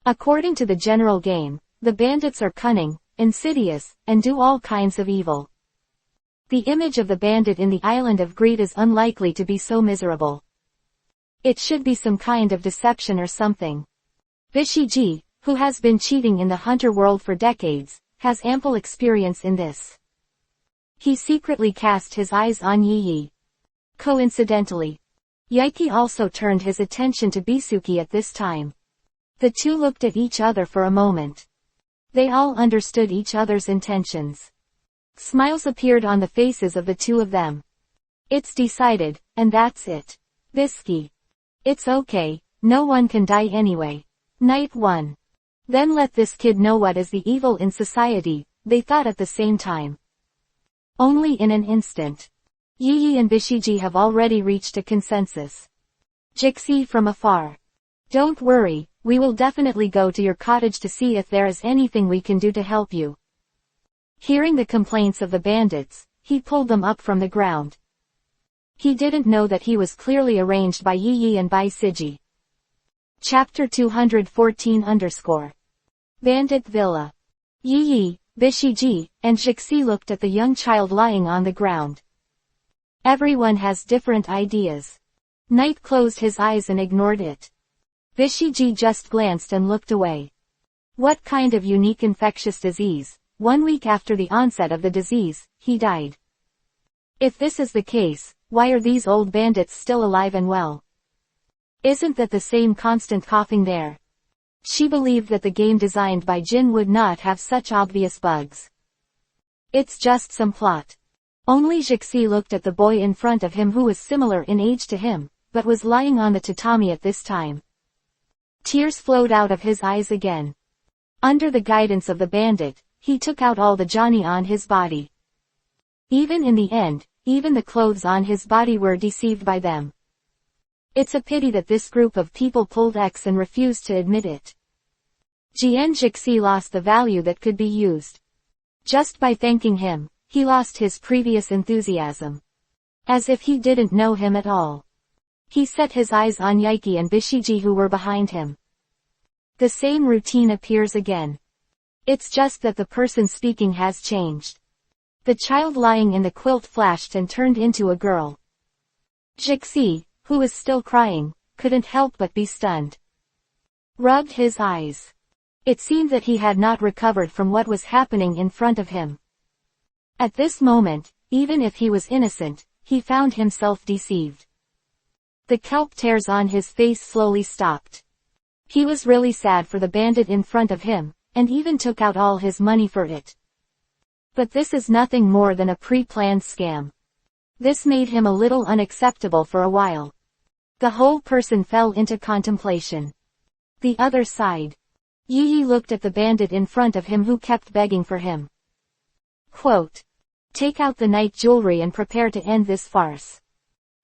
Speaker 1: According to the general game, the bandits are cunning, insidious, and do all kinds of evil. The image of the bandit in the Island of Greed is unlikely to be so miserable. It should be some kind of deception or something. Bishiji, who has been cheating in the hunter world for decades, has ample experience in this. He secretly cast his eyes on Yi. Coincidentally, Yaiki also turned his attention to Bisuki at this time. The two looked at each other for a moment. They all understood each other's intentions. Smiles appeared on the faces of the two of them. It's decided, and that's it. Bisky. It's okay, no one can die anyway. Night 1. Then let this kid know what is the evil in society, they thought at the same time. Only in an instant. Yi and Bishiji have already reached a consensus. Jixi from afar. Don't worry, we will definitely go to your cottage to see if there is anything we can do to help you. Hearing the complaints of the bandits, he pulled them up from the ground. He didn't know that he was clearly arranged by Yi and by Siji. Chapter 214 Bandit Villa. Yi, Bishiji, and Jixi looked at the young child lying on the ground. Everyone has different ideas. Knight closed his eyes and ignored it. Bishiji just glanced and looked away. What kind of unique infectious disease? 1 week after the onset of the disease, he died. If this is the case, why are these old bandits still alive and well? Isn't that the same constant coughing there? She believed that the game designed by Jin would not have such obvious bugs. It's just some plot. Only Jixi looked at the boy in front of him who was similar in age to him, but was lying on the tatami at this time. Tears flowed out of his eyes again. Under the guidance of the bandit, he took out all the Johnny on his body. Even in the end, even the clothes on his body were deceived by them. It's a pity that this group of people pulled X and refused to admit it. Jian Jixi lost the value that could be used. Just by thanking him, he lost his previous enthusiasm. As if he didn't know him at all. He set his eyes on Yaiki and Bishiji who were behind him. The same routine appears again. It's just that the person speaking has changed. The child lying in the quilt flashed and turned into a girl. Jixi, who was still crying, couldn't help but be stunned. Rubbed his eyes. It seemed that he had not recovered from what was happening in front of him. At this moment, even if he was innocent, he found himself deceived. The kelp tears on his face slowly stopped. He was really sad for the bandit in front of him, and even took out all his money for it. But this is nothing more than a pre-planned scam. This made him a little unacceptable for a while. The whole person fell into contemplation. The other side. Yi looked at the bandit in front of him who kept begging for him. Quote. Take out the night jewelry and prepare to end this farce.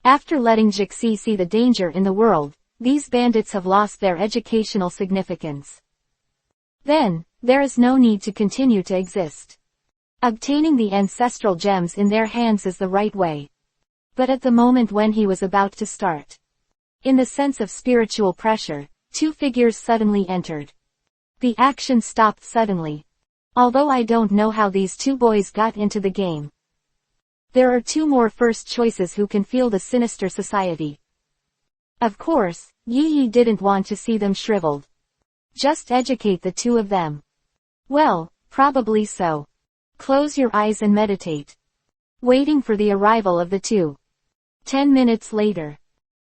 Speaker 1: After letting Jixi see the danger in the world, these bandits have lost their educational significance. Then, there is no need to continue to exist. Obtaining the ancestral gems in their hands is the right way. But at the moment when he was about to start, in the sense of spiritual pressure, two figures suddenly entered. The action stopped suddenly. Although I don't know how these two boys got into the game. There are two more first choices who can feel the sinister society. Of course, Yi didn't want to see them shriveled. Just educate the two of them. Well, probably so. Close your eyes and meditate. Waiting for the arrival of the two. 10 minutes later.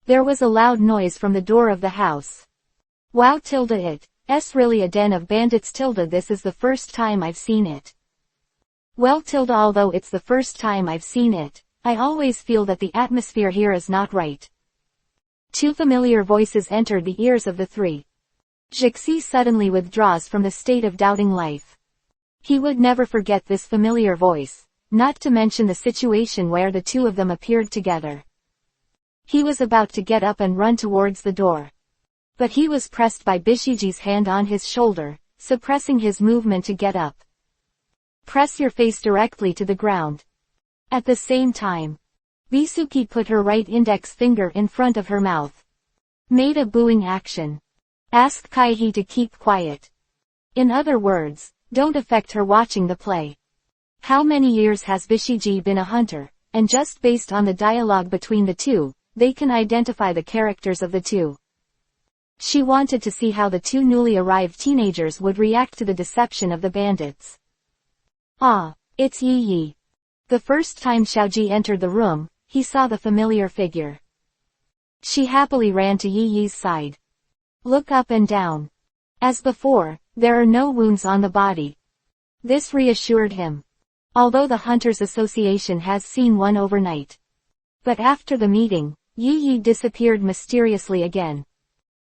Speaker 1: There was a loud noise from the door of the house. Wow it's really a den of bandits this is the first time I've seen it. Well although it's the first time I've seen it, I always feel that the atmosphere here is not right. Two familiar voices entered the ears of the three. Jixi suddenly withdraws from the state of doubting life. He would never forget this familiar voice, not to mention the situation where the two of them appeared together. He was about to get up and run towards the door. But he was pressed by Bishiji's hand on his shoulder, suppressing his movement to get up. Press your face directly to the ground. At the same time, Bisuki put her right index finger in front of her mouth. Made a booing action. Asked Kaihei to keep quiet. In other words, don't affect her watching the play. How many years has Bishiji been a hunter, and just based on the dialogue between the two, they can identify the characters of the two. She wanted to see how the two newly arrived teenagers would react to the deception of the bandits. Ah, it's Yi Yi. The first time Xiaoji entered the room, he saw the familiar figure. She happily ran to Yi Yi's side. Look up and down. As before, there are no wounds on the body. This reassured him. Although the Hunters Association has seen one overnight. But after the meeting, Yi Yi disappeared mysteriously again.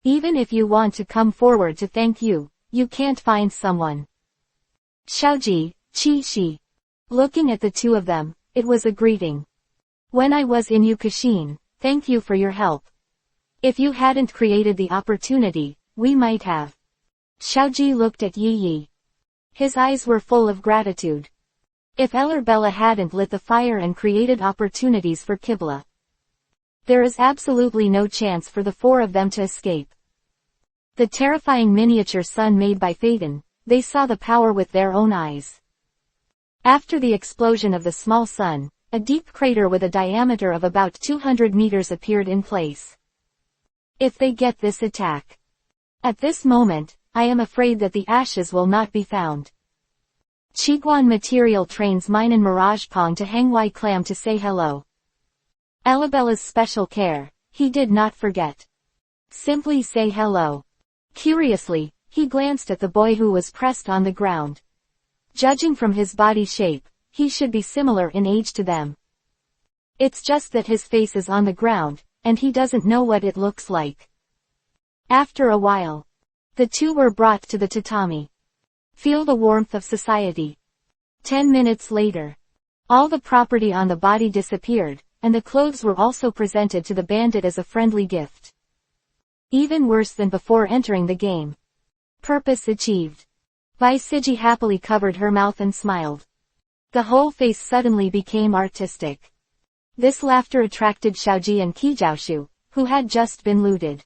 Speaker 1: Even if you want to come forward to thank you, you can't find someone. Xiaoji, Qi Shi. Looking at the two of them, it was a greeting. When I was in Yukushin, thank you for your help. If you hadn't created the opportunity, we might have. Xiaoji looked at Yi Yi. His eyes were full of gratitude. If Ellerbella hadn't lit the fire and created opportunities for Kibla, there is absolutely no chance for the four of them to escape. The terrifying miniature sun made by Phaeton, they saw the power with their own eyes. After the explosion of the small sun, a deep crater with a diameter of about 200 meters appeared in place. If they get this attack. At this moment, I am afraid that the ashes will not be found. Qiguan Material trains Mine and Mirage Pong to Hangwai Clam to say hello. Elabella's special care, he did not forget. Simply say hello. Curiously, he glanced at the boy who was pressed on the ground. Judging from his body shape, he should be similar in age to them. It's just that his face is on the ground, and he doesn't know what it looks like. After a while, the two were brought to the tatami. Feel the warmth of society. 10 minutes later, all the property on the body disappeared, and the clothes were also presented to the bandit as a friendly gift. Even worse than before entering the game. Purpose achieved. Baisiji happily covered her mouth and smiled. The whole face suddenly became artistic. This laughter attracted Xiaoji and Kijiaoshu, who had just been looted.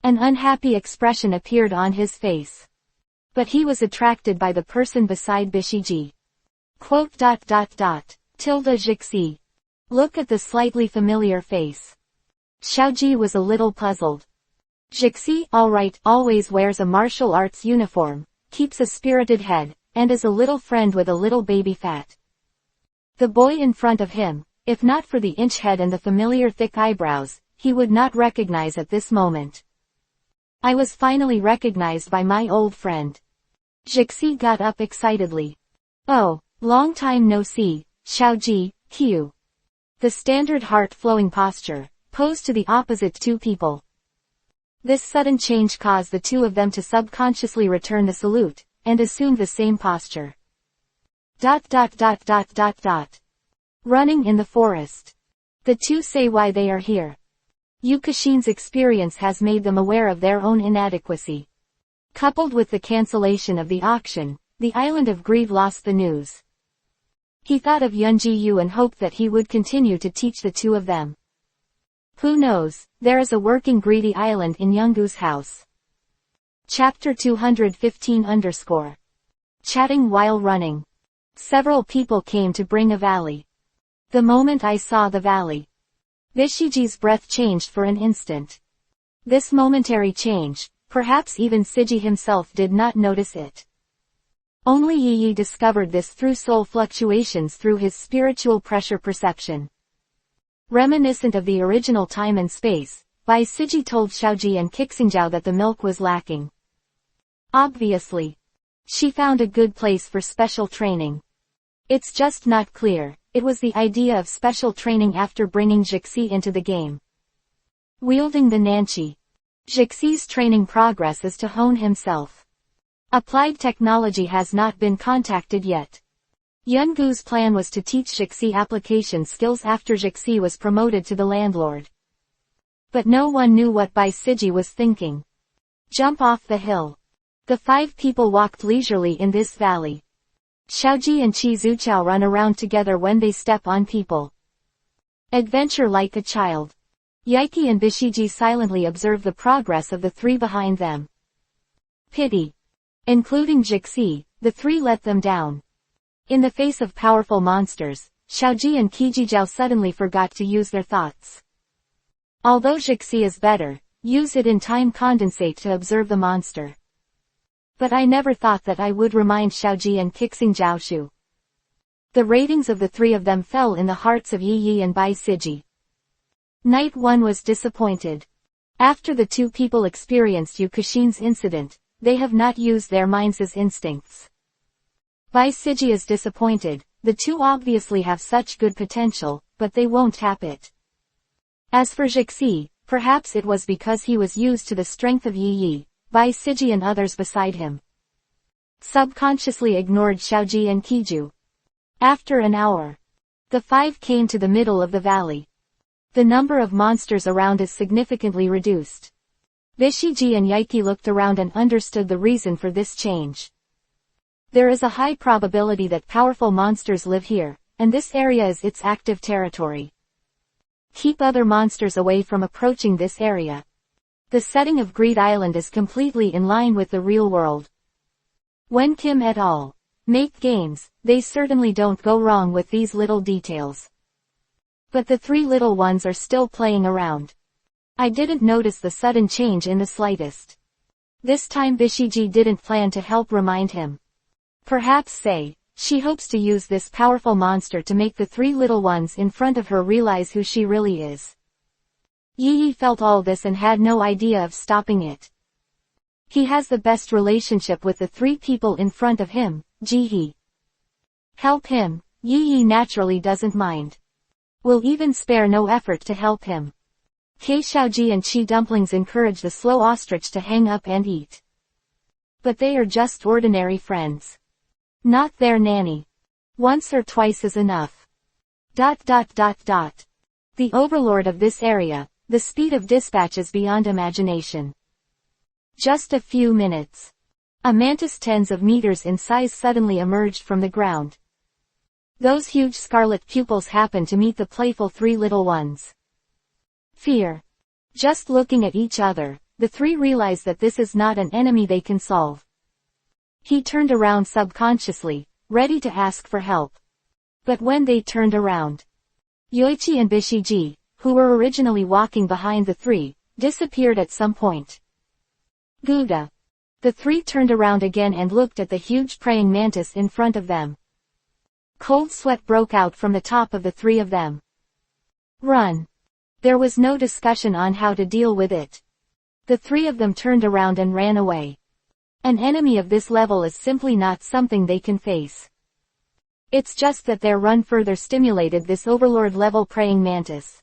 Speaker 1: An unhappy expression appeared on his face. But he was attracted by the person beside Bishiji. Jixi. Look at the slightly familiar face. Xiaoji was a little puzzled. Jixi, alright, always wears a martial arts uniform, keeps a spirited head, and is a little friend with a little baby fat. The boy in front of him, if not for the inch head and the familiar thick eyebrows, he would not recognize at this moment. I was finally recognized by my old friend. Jixi got up excitedly. Oh, long time no see, Xiaoji, Q. The standard heart-flowing posture, posed to the opposite two people. This sudden change caused the two of them to subconsciously return the salute, and assumed the same posture. Running in the forest. The two say why they are here. Yukushin's experience has made them aware of their own inadequacy. Coupled with the cancellation of the auction, the Island of Greed lost the news. He thought of Yunji Yu and hoped that he would continue to teach the two of them. Who knows, there is a working greedy island in Yungu's house. Chapter 215 Chatting while running. Several people came to bring a valley. The moment I saw the valley, Bishiji's breath changed for an instant. This momentary change, perhaps even Siji himself did not notice it. Only Yi Yi discovered this through soul fluctuations through his spiritual pressure perception. Reminiscent of the original time and space, Baisiji told Xiaoji and Qixingjiao that the milk was lacking. Obviously, she found a good place for special training. It's just not clear, it was the idea of special training after bringing Jixi into the game. Wielding the Nanchi. Jixi's training progress is to hone himself. Applied technology has not been contacted yet. Yungu's plan was to teach Jixi application skills after Jixi was promoted to the landlord. But no one knew what Bai Siji was thinking. Jump off the hill. The 5 people walked leisurely in this valley. Xiaoji and Qi Zuchao run around together when they step on people. Adventure like a child. Yaiki and Bishiji silently observe the progress of the 3 behind them. Pity. Including Jixi, the 3 let them down. In the face of powerful monsters, Xiaoji and Qijijiao suddenly forgot to use their thoughts. Although Jixi is better, use it in time condensate to observe the monster. But I never thought that I would remind Xiaoji and Kixing Jiaoshu. The ratings of the 3 of them fell in the hearts of Yi Yi and Bai Siji. Night 1 was disappointed. After the 2 people experienced Yukushin's incident, they have not used their minds as instincts. Bai Siji is disappointed. The 2 obviously have such good potential, but they won't tap it. As for Jixi, perhaps it was because he was used to the strength of Yi Yi, Bai Siji and others beside him. Subconsciously ignored Xiaoji and Qiju. After an hour, the 5 came to the middle of the valley. The number of monsters around is significantly reduced. Bishiji and Yaiki looked around and understood the reason for this change. There is a high probability that powerful monsters live here, and this area is its active territory. Keep other monsters away from approaching this area. The setting of Greed Island is completely in line with the real world. When Kim et al. Make games, they certainly don't go wrong with these little details. But the 3 little ones are still playing around. I didn't notice the sudden change in the slightest. This time Bishiji didn't plan to help remind him. Perhaps say, she hopes to use this powerful monster to make the 3 little ones in front of her realize who she really is. Yi Yi felt all this and had no idea of stopping it. He has the best relationship with the 3 people in front of him, Ji-hee. Help him, Yi Yi naturally doesn't mind. Will even spare no effort to help him. Kei Xiaoji and Chi Dumplings encourage the slow ostrich to hang up and eat. But they are just ordinary friends. Not their nanny. Once or twice is enough. The overlord of this area, the speed of dispatch is beyond imagination. Just a few minutes. A mantis tens of meters in size suddenly emerged from the ground. Those huge scarlet pupils happened to meet the playful 3 little ones. Fear. Just looking at each other, the 3 realize that this is not an enemy they can solve. He turned around subconsciously, ready to ask for help. But when they turned around, Yoichi and Bishiji, who were originally walking behind the 3, disappeared at some point. Gouda. The 3 turned around again and looked at the huge praying mantis in front of them. Cold sweat broke out from the top of the 3 of them. Run. There was no discussion on how to deal with it. The 3 of them turned around and ran away. An enemy of this level is simply not something they can face. It's just that their run further stimulated this overlord-level praying mantis.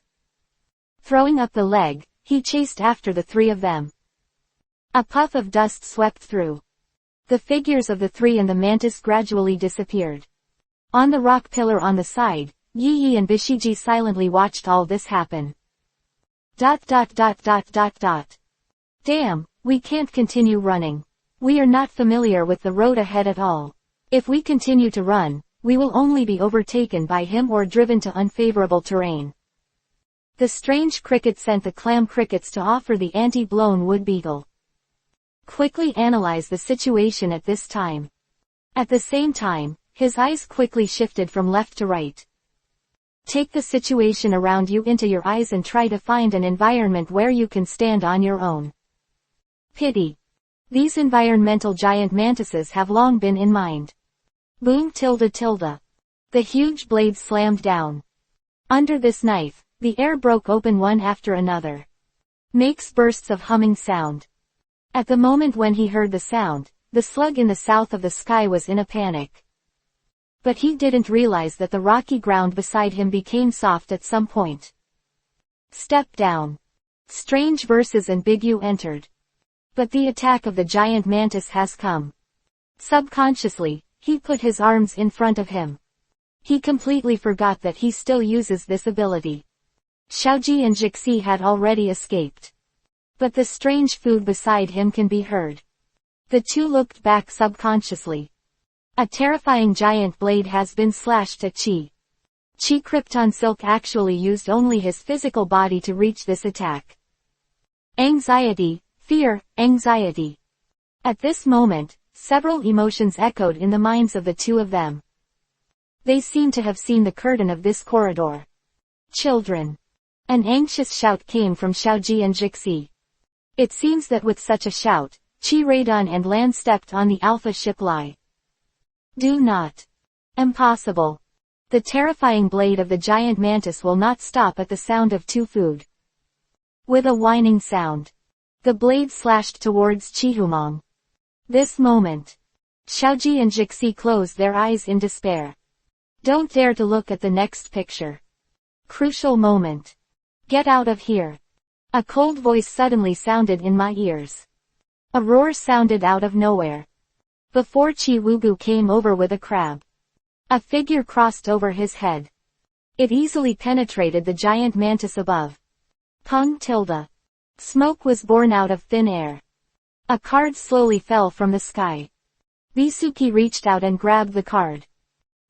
Speaker 1: Throwing up the leg, he chased after the 3 of them. A puff of dust swept through. The figures of the 3 and the mantis gradually disappeared. On the rock pillar on the side, Yi Yi and Bishiji silently watched all this happen. Damn, we can't continue running. We are not familiar with the road ahead at all. If we continue to run, we will only be overtaken by him or driven to unfavorable terrain. The strange cricket sent the clam crickets to offer the anti-blown wood beetle. Quickly analyze the situation at this time. At the same time, his eyes quickly shifted from left to right. Take the situation around you into your eyes and try to find an environment where you can stand on your own. Pity. These environmental giant mantises have long been in mind. Boom tilde. The huge blade slammed down. Under this knife, the air broke open one after another. Makes bursts of humming sound. At the moment when he heard the sound, the slug in the south of the sky was in a panic. But he didn't realize that the rocky ground beside him became soft at some point. Step down. Strange verses and Bigu entered. But the attack of the giant mantis has come. Subconsciously, he put his arms in front of him. He completely forgot that he still uses this ability. Xiaoji and Jixi had already escaped. But the strange food beside him can be heard. The two looked back subconsciously. A terrifying giant blade has been slashed at Chi. Chi Krypton Silk actually used only his physical body to reach this attack. Anxiety, fear, anxiety. At this moment, several emotions echoed in the minds of the two of them. They seemed to have seen the curtain of this corridor. Children. An anxious shout came from Xiaoji and Jixi. It seems that with such a shout, Chi Radon and Lan stepped on the Alpha ship Lai. Do not. Impossible. The terrifying blade of the giant mantis will not stop at the sound of two food. With a whining sound, the blade slashed towards Chihumong. This moment, Xiaoji and Jixi closed their eyes in despair. Don't dare to look at the next picture. Crucial moment. Get out of here. A cold voice suddenly sounded in my ears. A roar sounded out of nowhere. Before Chi Wugu came over with a crab. A figure crossed over his head. It easily penetrated the giant mantis above. Pung tilde. Smoke was born out of thin air. A card slowly fell from the sky. Bisuki reached out and grabbed the card.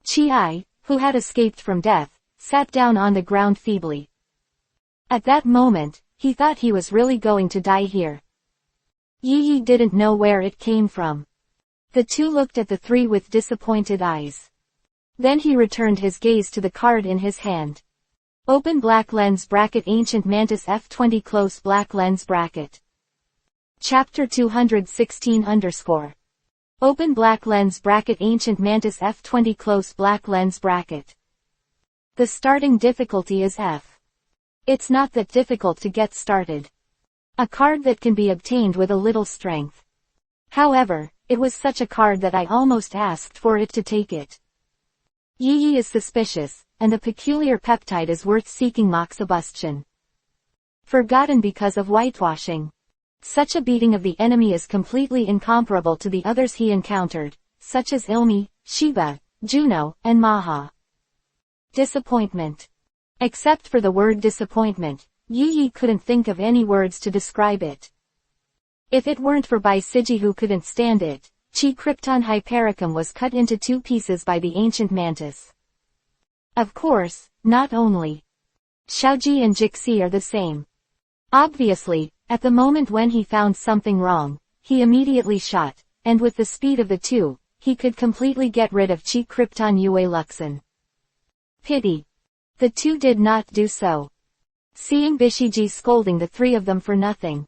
Speaker 1: Chi, who had escaped from death, sat down on the ground feebly. At that moment, he thought he was really going to die here. Yi didn't know where it came from. The two looked at the three with disappointed eyes. Then he returned his gaze to the card in his hand. Open black lens bracket Ancient Mantis F20 close black lens bracket. Chapter 216 _ Open black lens bracket Ancient Mantis F20 close black lens bracket. The starting difficulty is F. It's not that difficult to get started. A card that can be obtained with a little strength. However, it was such a card that I almost asked for it to take it. Yi is suspicious, and the peculiar peptide is worth seeking moxibustion. Forgotten because of whitewashing. Such a beating of the enemy is completely incomparable to the others he encountered, such as Ilmi, Shiba, Juno, and Maha. Disappointment. Except for the word disappointment, Yi couldn't think of any words to describe it. If it weren't for Baisiji who couldn't stand it, Chi Krypton Hypericum was cut into two pieces by the ancient mantis. Of course, not only Xiaoji and Jixi are the same. Obviously, at the moment when he found something wrong, he immediately shot, and with the speed of the two, he could completely get rid of Chi Krypton Yue Luxin. Pity. The two did not do so. Seeing Bishiji scolding the three of them for nothing,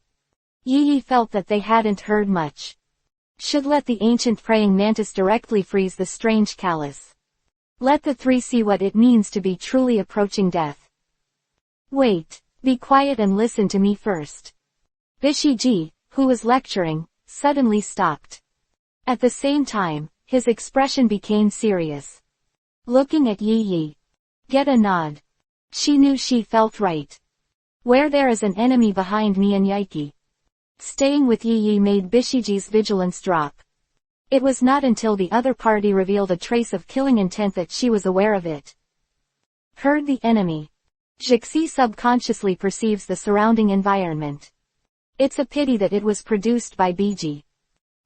Speaker 1: Yi felt that they hadn't heard much. Should let the ancient praying mantis directly freeze the strange callus. Let the three see what it means to be truly approaching death. Wait, be quiet and listen to me first. Bishiji, who was lecturing, suddenly stopped. At the same time, his expression became serious. Looking at Yi. Get a nod. She knew she felt right. Where there is an enemy behind me and Yaiki. Staying with Yi made Bishiji's vigilance drop. It was not until the other party revealed a trace of killing intent that she was aware of it. Heard the enemy. Jixi subconsciously perceives the surrounding environment. It's a pity that it was produced by Biji.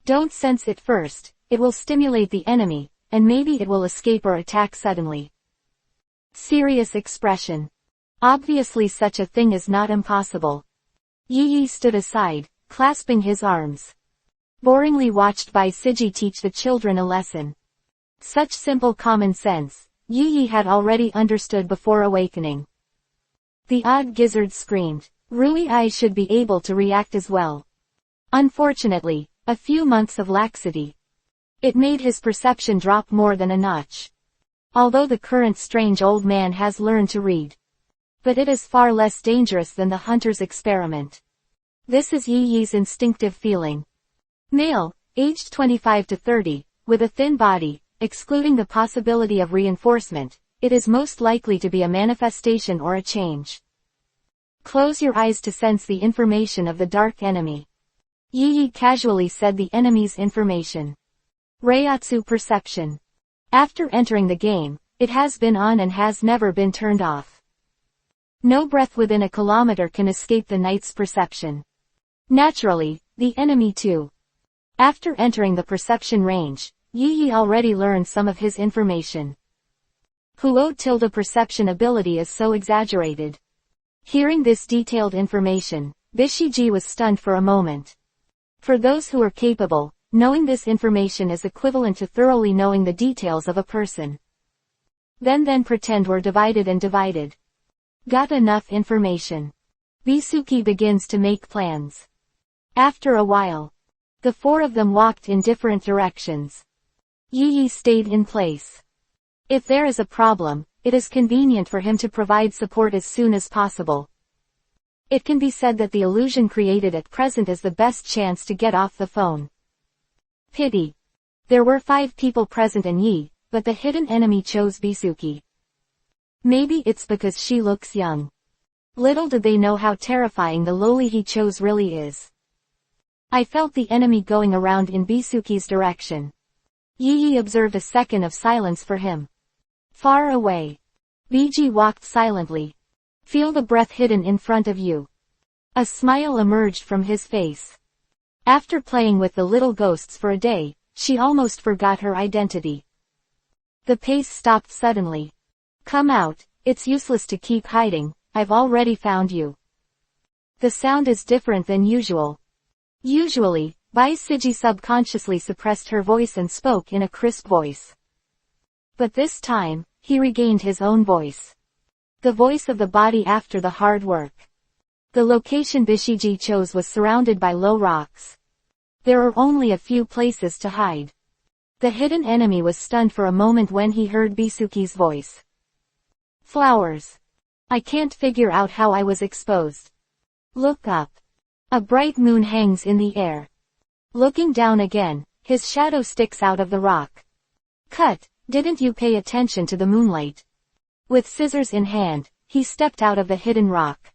Speaker 1: Don't sense it first, it will stimulate the enemy, and maybe it will escape or attack suddenly. Serious expression. Obviously such a thing is not impossible. Yi stood aside, clasping his arms. Boringly watched by Siji teach the children a lesson. Such simple common sense, Yi had already understood before awakening. The odd gizzard screamed. Rui I should be able to react as well. Unfortunately, a few months of laxity. It made his perception drop more than a notch. Although the current strange old man has learned to read. But it is far less dangerous than the hunter's experiment. This is Yi's instinctive feeling. Male, aged 25 to 30, with a thin body, excluding the possibility of reinforcement, it is most likely to be a manifestation or a change. Close your eyes to sense the information of the dark enemy. Yi casually said the enemy's information. Reiatsu perception. After entering the game, it has been on and has never been turned off. No breath within a kilometer can escape the knight's perception. Naturally, the enemy too. After entering the perception range, Yi already learned some of his information. Huo perception ability is so exaggerated. Hearing this detailed information, Bishiji was stunned for a moment. For those who are capable, knowing this information is equivalent to thoroughly knowing the details of a person. Then pretend we're divided and divided. Got enough information. Bisuki begins to make plans. After a while, the four of them walked in different directions. Yi stayed in place. If there is a problem, it is convenient for him to provide support as soon as possible. It can be said that the illusion created at present is the best chance to get off the phone. Pity. There were 5 people present and Yi, but the hidden enemy chose Bisuki. Maybe it's because she looks young. Little did they know how terrifying the loli he chose really is. I felt the enemy going around in Bisuki's direction. Yi observed a second of silence for him. Far away. Biji walked silently. Feel the breath hidden in front of you. A smile emerged from his face. After playing with the little ghosts for a day, she almost forgot her identity. The pace stopped suddenly. Come out, it's useless to keep hiding, I've already found you. The sound is different than usual. Usually, Bishiji subconsciously suppressed her voice and spoke in a crisp voice. But this time, he regained his own voice. The voice of the body after the hard work. The location Bishiji chose was surrounded by low rocks. There are only a few places to hide. The hidden enemy was stunned for a moment when he heard Bisuki's voice. Flowers. I can't figure out how I was exposed. Look up. A bright moon hangs in the air. Looking down again, his shadow sticks out of the rock. Cut, didn't you pay attention to the moonlight? With scissors in hand, he stepped out of the hidden rock.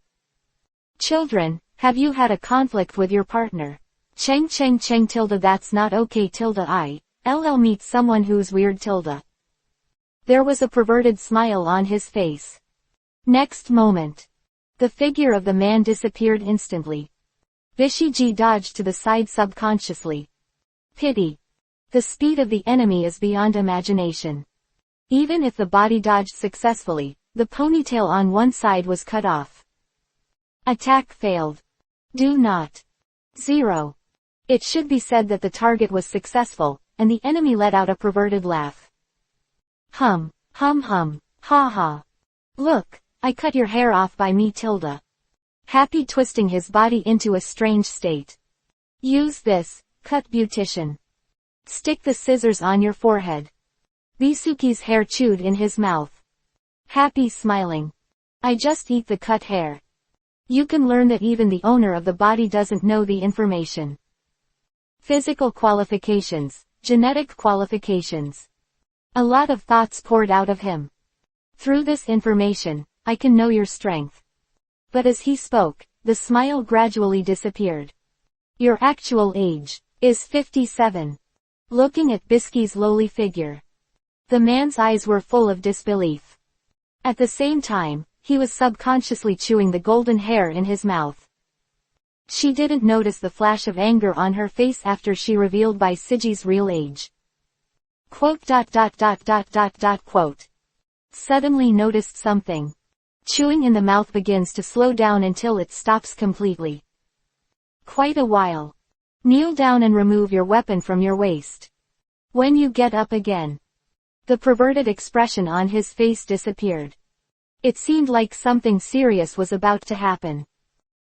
Speaker 1: Children, have you had a conflict with your partner? Cheng tilde that's not okay tilde I'll meet someone who's weird tilde. There was a perverted smile on his face. Next moment, the figure of the man disappeared instantly. Bishiji dodged to the side subconsciously. Pity. The speed of the enemy is beyond imagination. Even if the body dodged successfully, the ponytail on one side was cut off. Attack failed. Do not. 0. It should be said that the target was successful, and the enemy let out a perverted laugh. Hum, ha ha. Look, I cut your hair off by me tilde. Happy twisting his body into a strange state. Use this, cut beautician. Stick the scissors on your forehead. Bisuki's hair chewed in his mouth. Happy smiling. I just eat the cut hair. You can learn that even the owner of the body doesn't know the information. Physical qualifications, genetic qualifications. A lot of thoughts poured out of him. Through this information, I can know your strength. But as he spoke, the smile gradually disappeared. Your actual age is 57. Looking at Bisuki's lowly figure. The man's eyes were full of disbelief. At the same time, he was subconsciously chewing the golden hair in his mouth. She didn't notice the flash of anger on her face after she revealed Bisuji's real age. Quote. Suddenly noticed something. Chewing in the mouth begins to slow down until it stops completely. Quite a while. Kneel down and remove your weapon from your waist. When you get up again. The perverted expression on his face disappeared. It seemed like something serious was about to happen.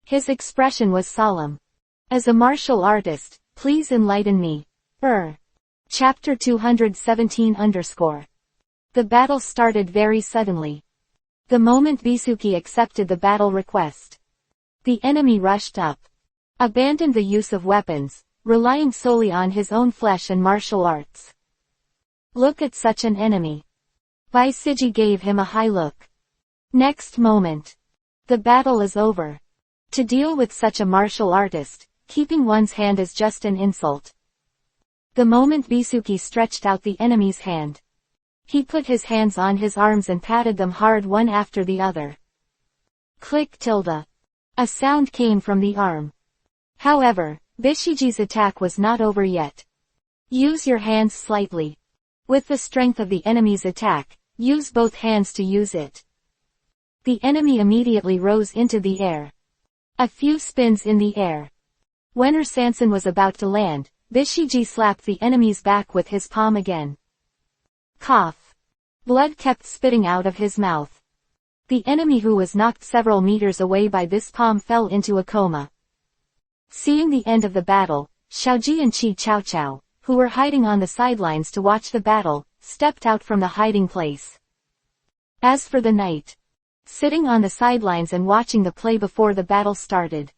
Speaker 1: His expression was solemn. As a martial artist, please enlighten me. Chapter 217 The battle started very suddenly. The moment Bisuki accepted the battle request, the enemy rushed up. Abandoned the use of weapons, relying solely on his own flesh and martial arts. Look at such an enemy. Bisuji gave him a high look. Next moment, The battle is over. To deal with such a martial artist, keeping one's hand is just an insult. The moment Bisuke stretched out the enemy's hand, he put his hands on his arms and patted them hard one after the other. Click tilde. A sound came from the arm. However, Bishiji's attack was not over yet. Use your hands slightly. With the strength of the enemy's attack, use both hands to use it. The enemy immediately rose into the air. A few spins in the air. When Sansan was about to land, Bishiji slapped the enemy's back with his palm again. Cough. Blood kept spitting out of his mouth. The enemy, who was knocked several meters away by this palm, fell into a coma. Seeing the end of the battle, Xiaoji and Qi Chao Chao, who were hiding on the sidelines to watch the battle, stepped out from the hiding place. As for the knight, sitting on the sidelines and watching the play before the battle started.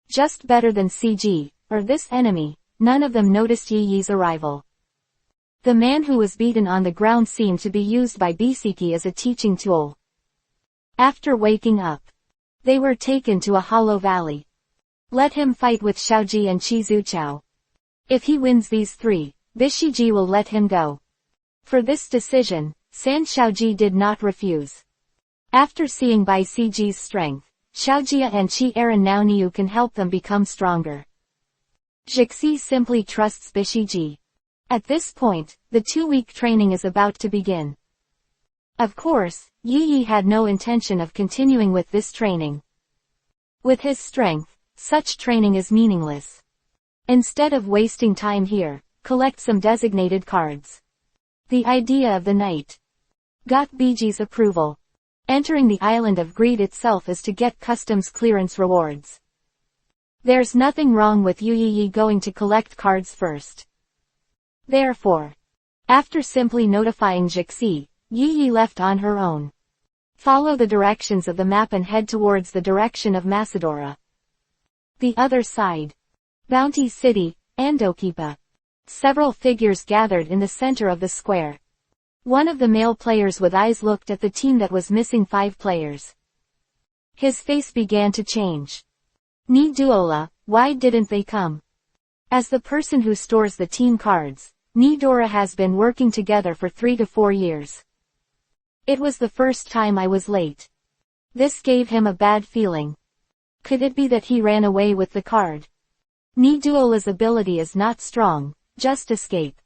Speaker 1: Just better than CG, or this enemy, none of them noticed Yi Yi's arrival. The man who was beaten on the ground seemed to be used by Bisuke as a teaching tool. After waking up, they were taken to a hollow valley. Let him fight with Xiaoji and Qi Zuchao. If he wins these three, Bishiji will let him go. For this decision, San Xiaoji did not refuse. After seeing by CG's strength, Xiaojia and Qi Aaron now Niu can help them become stronger. Jixi simply trusts Bishiji. At this point, the 2-week training is about to begin. Of course, Yi Yi had no intention of continuing with this training. With his strength, such training is meaningless. Instead of wasting time here, collect some designated cards. The idea of the knight got Biji's approval. Entering the island of greed itself is to get customs clearance rewards. There's nothing wrong with Yu Yi going to collect cards first. Therefore, after simply notifying Jixi, Yi Yi left on her own. Follow the directions of the map and head towards the direction of Macedora. The other side. Bounty City, Andokipa. Several figures gathered in the center of the square. One of the male players with eyes looked at the team that was missing 5 players. His face began to change. Ni Duola, why didn't they come? As the person who stores the team cards, Ni Dora has been working together for 3 to 4 years. It was the first time I was late. This gave him a bad feeling. Could it be that he ran away with the card? Ni Duola's ability is not strong, just escape.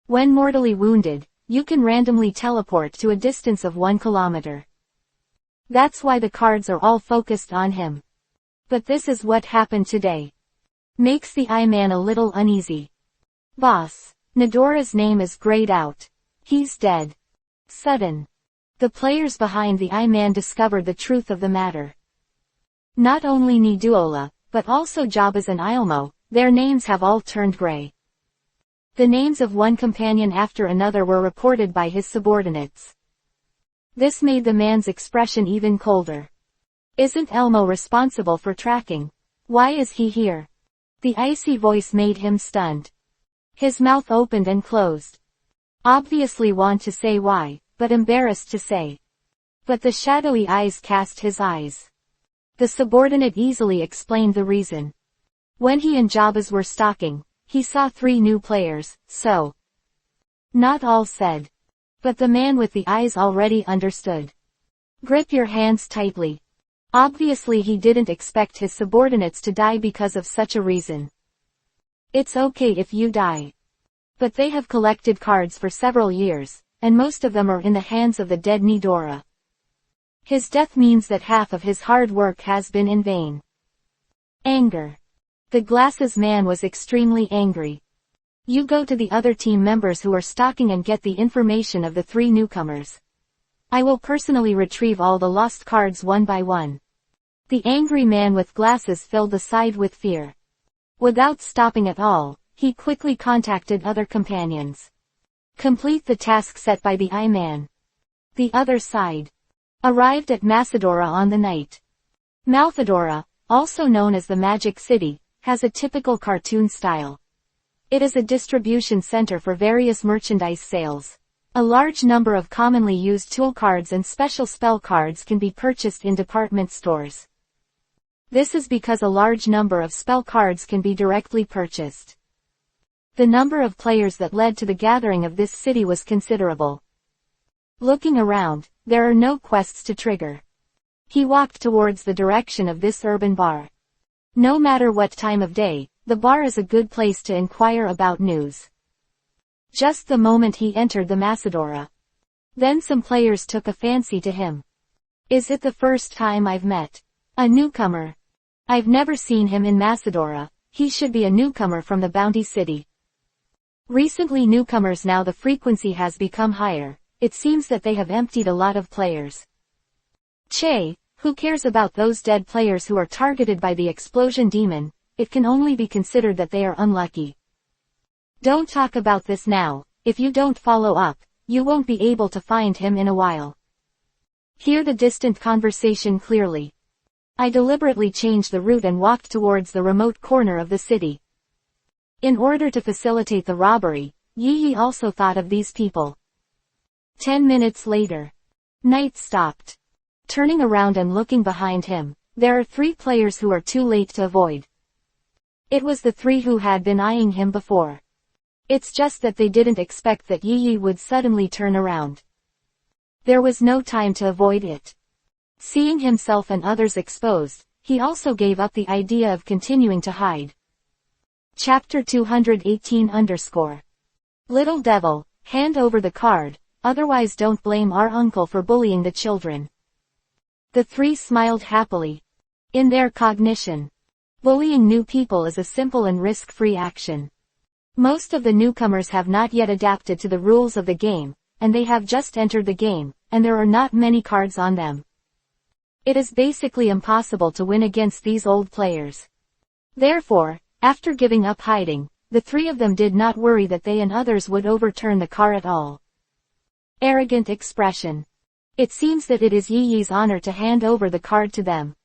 Speaker 1: When mortally wounded, you can randomly teleport to a distance of 1 kilometer. That's why the cards are all focused on him. But this is what happened today. Makes the I-Man a little uneasy. Boss, Nidora's name is grayed out. He's dead. Sudden. The players behind the I-Man discovered the truth of the matter. Not only Niduola, but also Jabaz and Ilmo, their names have all turned gray. The names of one companion after another were reported by his subordinates. This made the man's expression even colder. Isn't Elmo responsible for tracking? Why is he here? The icy voice made him stunned. His mouth opened and closed. Obviously want to say why, but embarrassed to say. But the shadowy eyes cast his eyes. The subordinate easily explained the reason. When he and Jabaz were stalking, he saw 3 new players, so. Not all said. But the man with the eyes already understood. Grip your hands tightly. Obviously he didn't expect his subordinates to die because of such a reason. It's okay if you die. But they have collected cards for several years, and most of them are in the hands of the dead Nidora. His death means that half of his hard work has been in vain. Anger. The glasses man was extremely angry. You go to the other team members who are stalking and get the information of the 3 newcomers. I will personally retrieve all the lost cards one by one. The angry man with glasses filled the side with fear. Without stopping at all, he quickly contacted other companions. Complete the task set by the I-Man. The other side. Arrived at Macedora on the night. Malthedora, also known as the Magic City, has a typical cartoon style. It is a distribution center for various merchandise sales. A large number of commonly used tool cards and special spell cards can be purchased in department stores. This is because a large number of spell cards can be directly purchased. The number of players that led to the gathering of this city was considerable. Looking around, there are no quests to trigger. He walked towards the direction of this urban bar. No matter what time of day, the bar is a good place to inquire about news. Just the moment he entered the Macedora. Then some players took a fancy to him. Is it the first time I've met a newcomer? I've never seen him in Macedora. He should be a newcomer from the Bounty City. Recently newcomers now the frequency has become higher. It seems that they have emptied a lot of players. Che, who cares about those dead players who are targeted by the explosion demon? It can only be considered that they are unlucky. Don't talk about this now. If you don't follow up, you won't be able to find him in a while. Hear the distant conversation clearly. I deliberately changed the route and walked towards the remote corner of the city. In order to facilitate the robbery, Yi also thought of these people. 10 minutes later. Night stopped. Turning around and looking behind him, there are 3 players who are too late to avoid. It was the 3 who had been eyeing him before. It's just that they didn't expect that Yi would suddenly turn around. There was no time to avoid it. Seeing himself and others exposed, he also gave up the idea of continuing to hide. Chapter 218 _ Little devil, hand over the card, otherwise don't blame our uncle for bullying the children. The 3 smiled happily. In their cognition, bullying new people is a simple and risk-free action. Most of the newcomers have not yet adapted to the rules of the game, and they have just entered the game, and there are not many cards on them. It is basically impossible to win against these old players. Therefore, after giving up hiding, the 3 of them did not worry that they and others would overturn the car at all. Arrogant expression. It seems that it is Yi's honor to hand over the card to them.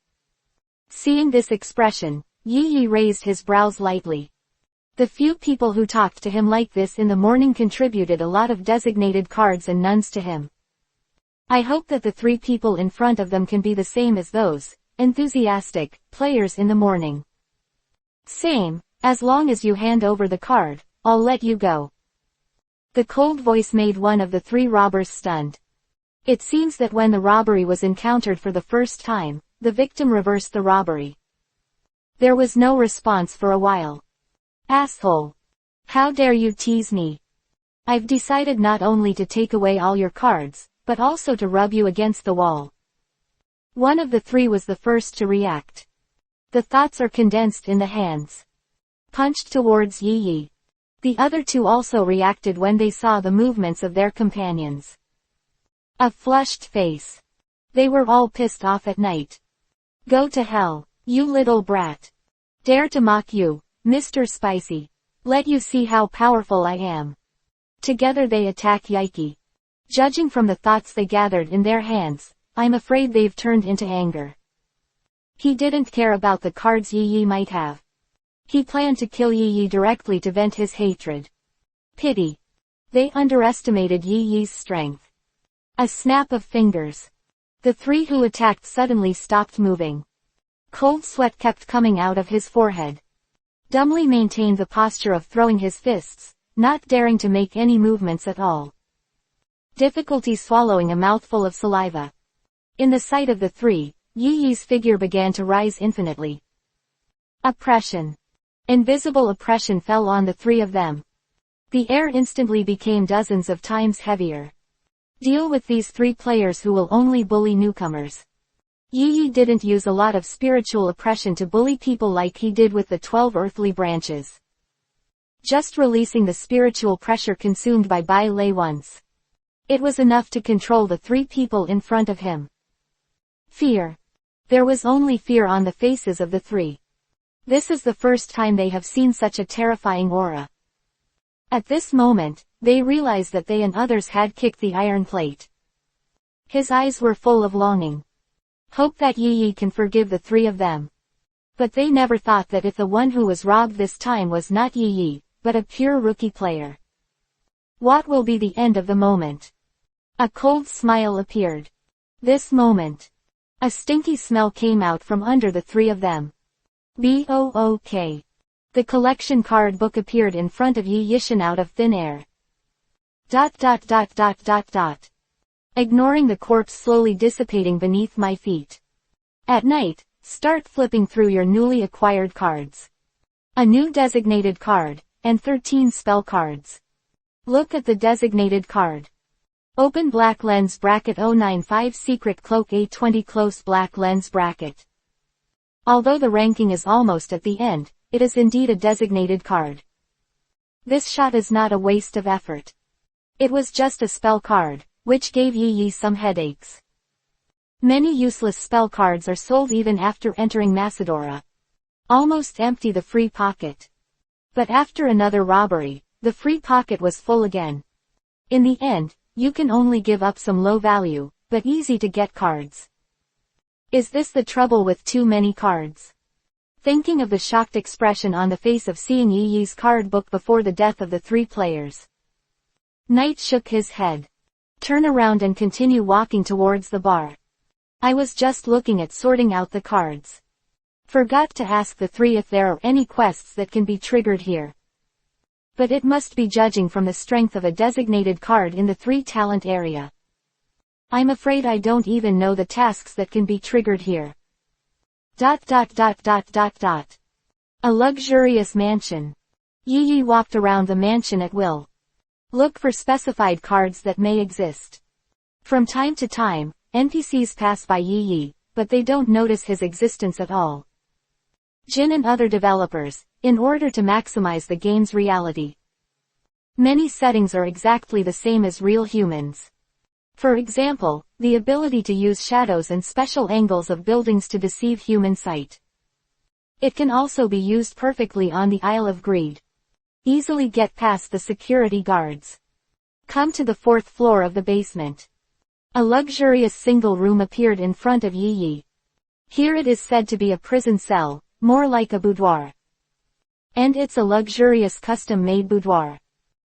Speaker 1: Seeing this expression, Yi raised his brows lightly. The few people who talked to him like this in the morning contributed a lot of designated cards and nuns to him. I hope that the 3 people in front of them can be the same as those enthusiastic players in the morning. Same, as long as you hand over the card, I'll let you go. The cold voice made one of the 3 robbers stunned. It seems that when the robbery was encountered for the first time, the victim reversed the robbery. There was no response for a while. Asshole. How dare you tease me? I've decided not only to take away all your cards, but also to rub you against the wall. One of the 3 was the first to react. The thoughts are condensed in the hands. Punched towards Yi. The other 2 also reacted when they saw the movements of their companions. A flushed face. They were all pissed off at night. Go to hell, you little brat. Dare to mock you, Mr. Spicy. Let you see how powerful I am. Together they attack Yiki. Judging from the thoughts they gathered in their hands, I'm afraid they've turned into anger. He didn't care about the cards Yi might have. He planned to kill Yi directly to vent his hatred. Pity. They underestimated Yi's strength. A snap of fingers. The 3 who attacked suddenly stopped moving. Cold sweat kept coming out of his forehead. Dumbly maintained the posture of throwing his fists, not daring to make any movements at all. Difficulty swallowing a mouthful of saliva. In the sight of the 3, Yi's figure began to rise infinitely. Oppression. Invisible oppression fell on the 3 of them. The air instantly became dozens of times heavier. Deal with these 3 players who will only bully newcomers. Yi didn't use a lot of spiritual oppression to bully people like he did with the 12 earthly branches. Just releasing the spiritual pressure consumed by Bai Lei once. It was enough to control the 3 people in front of him. Fear. There was only fear on the faces of the 3. This is the first time they have seen such a terrifying aura. At this moment, they realized that they and others had kicked the iron plate. His eyes were full of longing. Hope that Yi can forgive the 3 of them. But they never thought that if the one who was robbed this time was not Yi, but a pure rookie player. What will be the end of the moment? A cold smile appeared. This moment. A stinky smell came out from under the three of them. BOOK. The collection card book appeared in front of Yi Yishin out of thin air. ... Ignoring the corpse slowly dissipating beneath my feet. At night, start flipping through your newly acquired cards. A new designated card, and 13 spell cards. Look at the designated card. Open black lens bracket 095 secret cloak A20 close black lens bracket. Although the ranking is almost at the end, it is indeed a designated card. This shot is not a waste of effort. It was just a spell card, which gave Yi some headaches. Many useless spell cards are sold even after entering Macedora. Almost empty the free pocket. But after another robbery, the free pocket was full again. In the end, you can only give up some low value, but easy to get cards. Is this the trouble with too many cards? Thinking of the shocked expression on the face of seeing Yi's card book before the death of the three players. Knight shook his head. Turn around and continue walking towards the bar. I was just looking at sorting out the cards. Forgot to ask the three if there are any quests that can be triggered here. But it must be judging from the strength of a designated card in the 3 talent area. I'm afraid I don't even know the tasks that can be triggered here. ... A luxurious mansion. Yi walked around the mansion at will. Look for specified cards that may exist. From time to time, NPCs pass by Yi, but they don't notice his existence at all. Jin and other developers, in order to maximize the game's reality. Many settings are exactly the same as real humans. For example, the ability to use shadows and special angles of buildings to deceive human sight. It can also be used perfectly on the Isle of Greed. Easily get past the security guards. Come to the 4th floor of the basement. A luxurious single room appeared in front of Yi. Here it is said to be a prison cell, more like a boudoir. And it's a luxurious custom-made boudoir.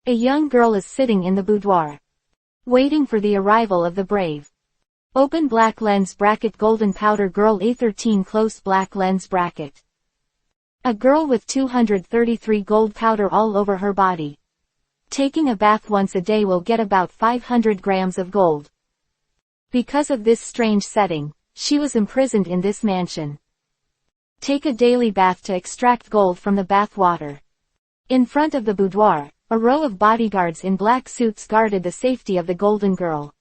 Speaker 1: A young girl is sitting in the boudoir, waiting for the arrival of the brave. Open black lens bracket golden powder girl A13 close black lens bracket. A girl with 233 gold powder all over her body. Taking a bath once a day will get about 500 grams of gold. Because of this strange setting, she was imprisoned in this mansion. Take a daily bath to extract gold from the bath water. In front of the boudoir, a row of bodyguards in black suits guarded the safety of the golden girl.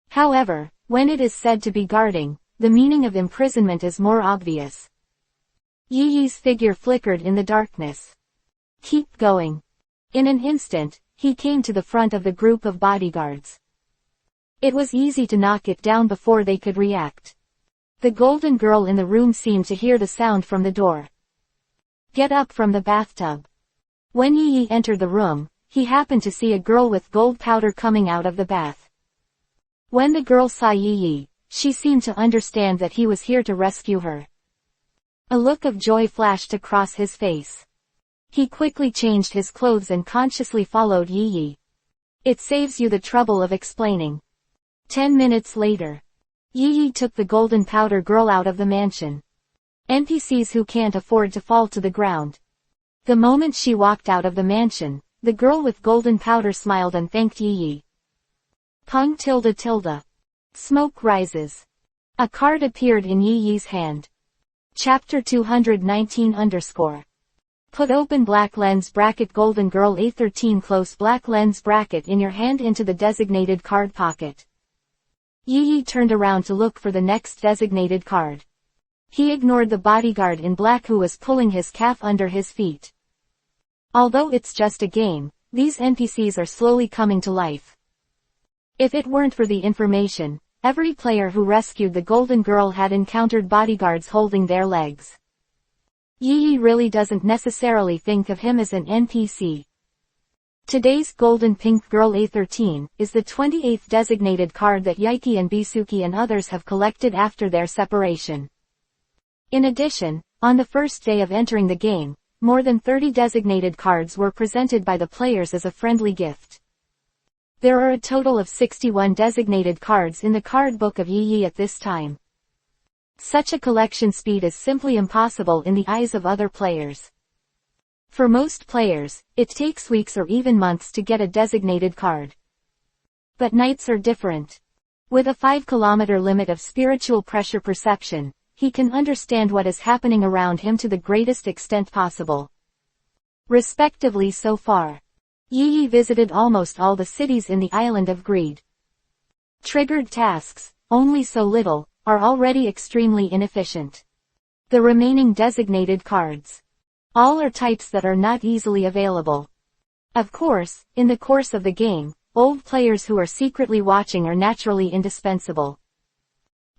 Speaker 1: However, when it is said to be guarding, the meaning of imprisonment is more obvious. Yi's figure flickered in the darkness. Keep going. In an instant, he came to the front of the group of bodyguards. It was easy to knock it down before they could react. The golden girl in the room seemed to hear the sound from the door. Get up from the bathtub. When Yi entered the room, he happened to see a girl with gold powder coming out of the bath. When the girl saw Yi, she seemed to understand that he was here to rescue her. A look of joy flashed across his face. He quickly changed his clothes and consciously followed Yi. It saves you the trouble of explaining. 10 minutes later. Yi took the golden powder girl out of the mansion. NPCs who can't afford to fall to the ground. The moment she walked out of the mansion, the girl with golden powder smiled and thanked Yi. Pung tilde tilde. Smoke rises. A card appeared in Yi's hand. Chapter-201-220. Put open black lens bracket golden girl A13 close black lens bracket in your hand into the designated card pocket. Yi turned around to look for the next designated card. He ignored the bodyguard in black who was pulling his calf under his feet. Although it's just a game, these NPCs are slowly coming to life. If it weren't for the information, every player who rescued the golden girl had encountered bodyguards holding their legs. Yi really doesn't necessarily think of him as an NPC. Today's golden pink girl A13 is the 28th designated card that Yaiki and Bisuki and others have collected after their separation. In addition, on the first day of entering the game, more than 30 designated cards were presented by the players as a friendly gift. There are a total of 61 designated cards in the card book of Yi Yi at this time. Such a collection speed is simply impossible in the eyes of other players. For most players, it takes weeks or even months to get a designated card. But knights are different. With a 5-kilometer limit of spiritual pressure perception, he can understand what is happening around him to the greatest extent possible. Respectively so far, Yi Yi visited almost all the cities in the Island of Greed. Triggered tasks, only so little, are already extremely inefficient. The remaining designated cards. All are types that are not easily available. Of course, in the course of the game, old players who are secretly watching are naturally indispensable.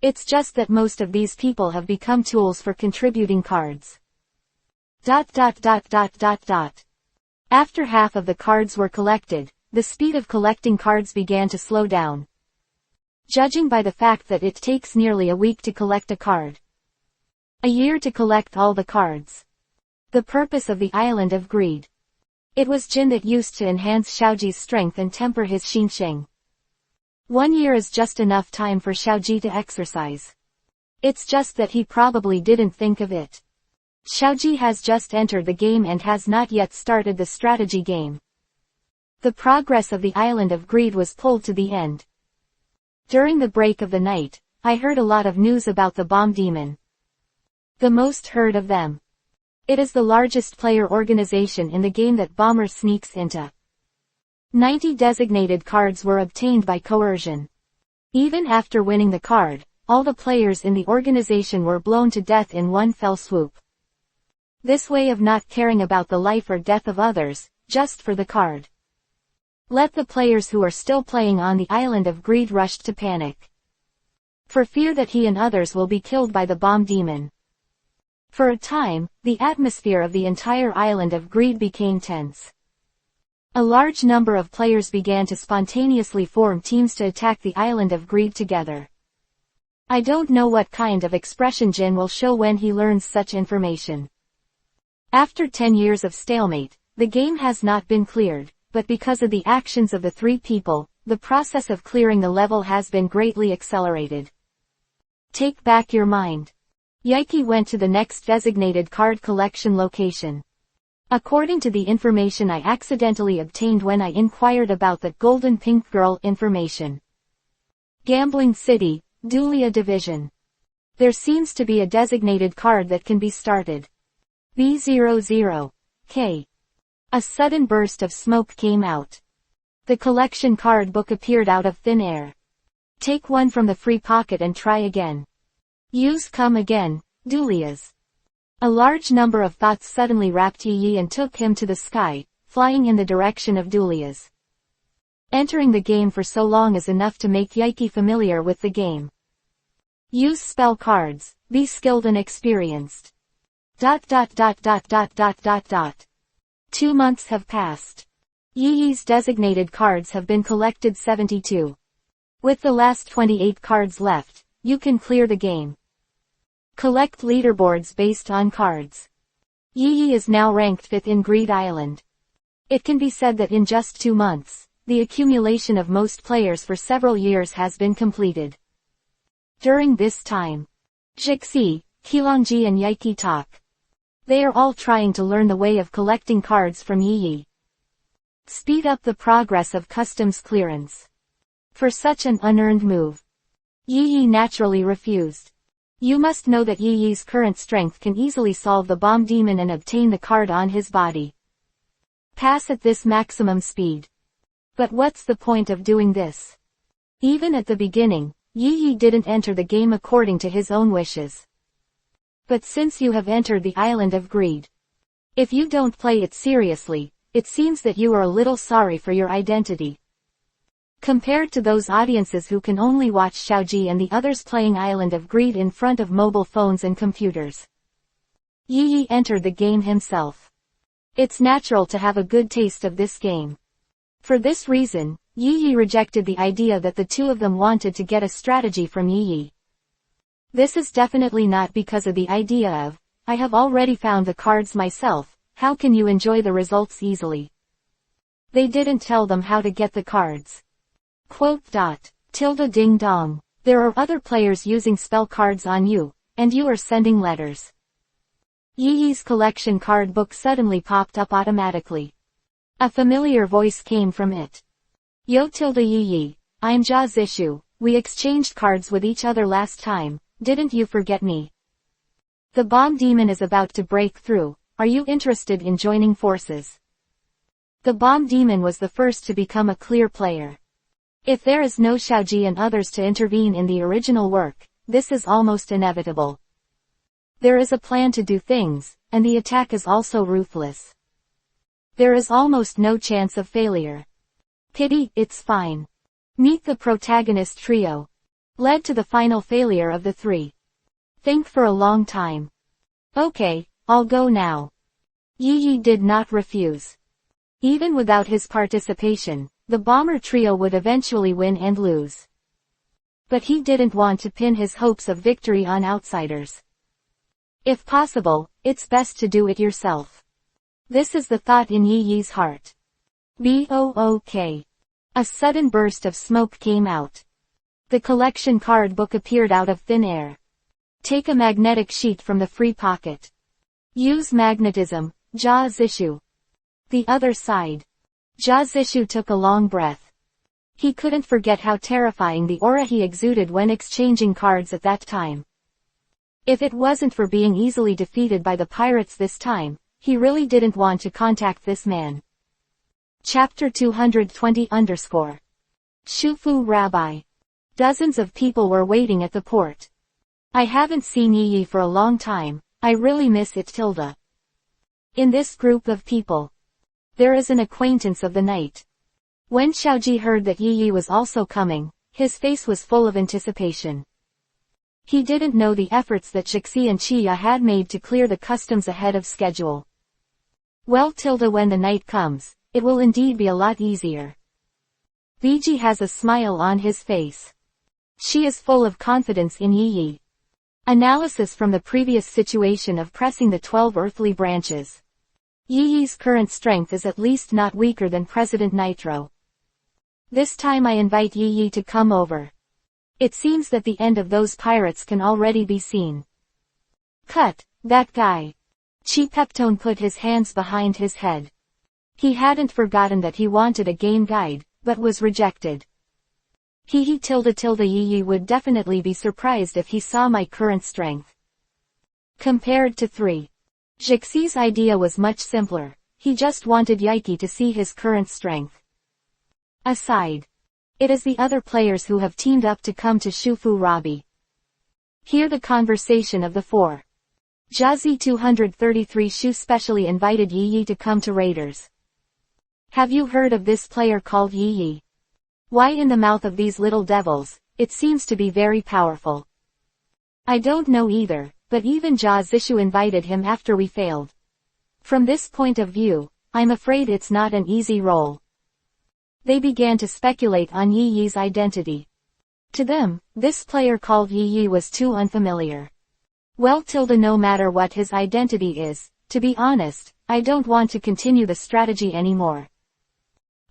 Speaker 1: It's just that most of these people have become tools for contributing cards. After half of the cards were collected, the speed of collecting cards began to slow down. Judging by the fact that it takes nearly a week to collect a card. A year to collect all the cards. The purpose of the Island of Greed. It was Jin that used to enhance Xiaoji's strength and temper his Xinsheng. 1 year is just enough time for Xiaoji to exercise. It's just that he probably didn't think of it. Xiaoji has just entered the game and has not yet started the strategy game. The progress of the Island of Greed was pulled to the end. During the break of the night, I heard a lot of news about the Bomb Demon. The most heard of them. It is the largest player organization in the game that Bomber sneaks into. 90 designated cards were obtained by coercion. Even after winning the card, all the players in the organization were blown to death in one fell swoop. This way of not caring about the life or death of others, just for the card. Let the players who are still playing on the Island of Greed rush to panic. For fear that he and others will be killed by the Bomb Demon. For a time, the atmosphere of the entire Island of Greed became tense. A large number of players began to spontaneously form teams to attack the Island of Greed together. I don't know what kind of expression Jin will show when he learns such information. After 10 years of stalemate, the game has not been cleared, but because of the actions of the 3 people, the process of clearing the level has been greatly accelerated. Take back your mind. Yaiki went to the next designated card collection location. According to the information I accidentally obtained when I inquired about the Golden Pink Girl information. Gambling City, Dulia Division. There seems to be a designated card that can be started. B00K. A sudden burst of smoke came out. The collection card book appeared out of thin air. Take one from the free pocket and try again. Use come again, Dulias. A large number of thoughts suddenly wrapped Yi Yi and took him to the sky, flying in the direction of Dulias. Entering the game for so long is enough to make Yaiki familiar with the game. Use spell cards, be skilled and experienced. 2 months have passed. Yi Yi's designated cards have been collected 72. With the last 28 cards left, you can clear the game. Collect leaderboards based on cards. Yi Yi is now ranked 5th in Greed Island. It can be said that in just 2 months, the accumulation of most players for several years has been completed. During this time, Jixi, Qilongji and Yaiki talk. They are all trying to learn the way of collecting cards from Yi Yi. Speed up the progress of customs clearance. For such an unearned move, Yi Yi naturally refused. You must know that Yi Yi's current strength can easily solve the Bomb Demon and obtain the card on his body. Pass at this maximum speed. But what's the point of doing this? Even at the beginning, Yi Yi didn't enter the game according to his own wishes. But since you have entered the Island of Greed, if you don't play it seriously, it seems that you are a little sorry for your identity. Compared to those audiences who can only watch Xiaoji and the others playing Island of Greed in front of mobile phones and computers, Yi Yi entered the game himself. It's natural to have a good taste of this game. For this reason, Yi Yi rejected the idea that the two of them wanted to get a strategy from Yi Yi. This is definitely not because of the idea of, I have already found the cards myself, how can you enjoy the results easily? They didn't tell them how to get the cards. Quote dot. Tilde ding dong. There are other players using spell cards on you, and you are sending letters. Yi-Yi's collection card book suddenly popped up automatically. A familiar voice came from it. Yo tilde Yi-Yi, I'm Ja Zishu, we exchanged cards with each other last time, didn't you forget me? The bomb demon is about to break through, are you interested in joining forces? The bomb demon was the first to become a clear player. If there is no Xiaoji and others to intervene in the original work, this is almost inevitable. There is a plan to do things, and the attack is also ruthless. There is almost no chance of failure. Pity, it's fine. Meet the protagonist trio. Led to the final failure of the three. Think for a long time. Okay, I'll go now. Yi-Yi did not refuse. Even without his participation, the bomber trio would eventually win and lose. But he didn't want to pin his hopes of victory on outsiders. If possible, it's best to do it yourself. This is the thought in Yi-Yi's heart. B-O-O-K. A sudden burst of smoke came out. The collection card book appeared out of thin air. Take a magnetic sheet from the free pocket. Use magnetism, Ja Zishu. The other side. Ja Zishu took a long breath. He couldn't forget how terrifying the aura he exuded when exchanging cards at that time. If it wasn't for being easily defeated by the pirates this time, he really didn't want to contact this man. Chapter 220 Shufu Rabbi. Dozens of people were waiting at the port. I haven't seen Yi-Yi for a long time, I really miss it tilde. In this group of people, there is an acquaintance of the night. When Xiaoji heard that Yi-Yi was also coming, his face was full of anticipation. He didn't know the efforts that Jixi and Chia had made to clear the customs ahead of schedule. Well tilde when the night comes, it will indeed be a lot easier. Viji has a smile on his face. She is full of confidence in Yi-Yi. Analysis from the previous situation of pressing the 12 earthly branches. Yi-Yi's current strength is at least not weaker than President Nitro. This time I invite Yi-Yi to come over. It seems that the end of those pirates can already be seen. Cut, that guy. Chi Peptone put his hands behind his head. He hadn't forgotten that he wanted a game guide, but was rejected. He tilde Yi-Yi would definitely be surprised if he saw my current strength. Compared to 3. Jixi's idea was much simpler, he just wanted Yaiki to see his current strength. Aside. It is the other players who have teamed up to come to Shufu Rabi. Hear the conversation of the 4. Jazzy 233 Shu specially invited Yi-Yi to come to Raiders. Have you heard of this player called Yi-Yi? Why in the mouth of these little devils, it seems to be very powerful. I don't know either. But even Ja Zishu invited him after we failed. From this point of view, I'm afraid it's not an easy role. They began to speculate on Yi-Yi's identity. To them, this player called Yi-Yi was too unfamiliar. Well tilde no matter what his identity is, to be honest, I don't want to continue the strategy anymore.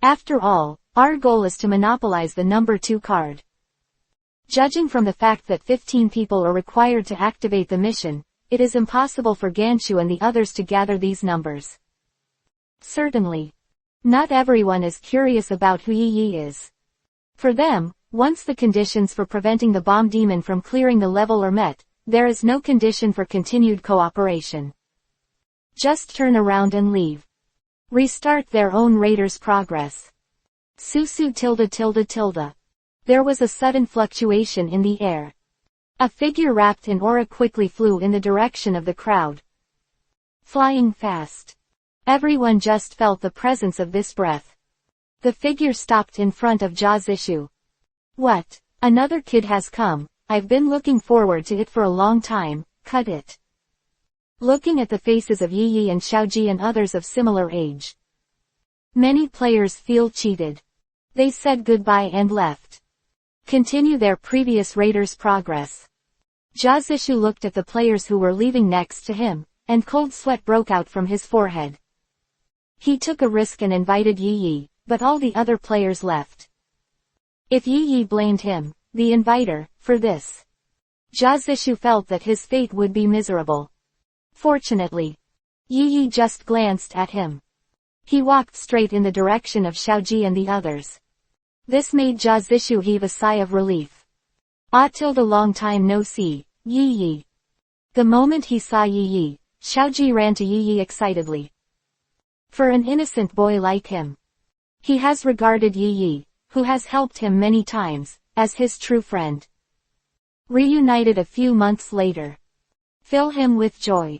Speaker 1: After all, our goal is to monopolize the number 2 card. Judging from the fact that 15 people are required to activate the mission, it is impossible for Ganshu and the others to gather these numbers. Certainly. Not everyone is curious about who Yi-Yi is. For them, once the conditions for preventing the bomb demon from clearing the level are met, there is no condition for continued cooperation. Just turn around and leave. Restart their own raiders' progress. Susu tilde. There was a sudden fluctuation in the air. A figure wrapped in aura quickly flew in the direction of the crowd. Flying fast. Everyone just felt the presence of this breath. The figure stopped in front of Ja Zishu. What? Another kid has come, I've been looking forward to it for a long time, cut it. Looking at the faces of Yi-Yi and Xiaoji and others of similar age. Many players feel cheated. They said goodbye and left. Continue their previous raiders' progress. Ja Zishu looked at the players who were leaving next to him, and cold sweat broke out from his forehead. He took a risk and invited Yi-Yi, but all the other players left. If Yi Yi blamed him, the inviter, for this, Jia Zishu felt that his fate would be miserable. Fortunately, Yi Yi just glanced at him. He walked straight in the direction of Xiaoji and the others. This made Jia Zishu heave a sigh of relief. Long time no see, Yi Yi. The moment he saw Yi Yi, Xiaoji ran to Yi Yi excitedly. For an innocent boy like him, he has regarded Yi Yi, who has helped him many times, as his true friend. Reunited a few months later, fill him with joy.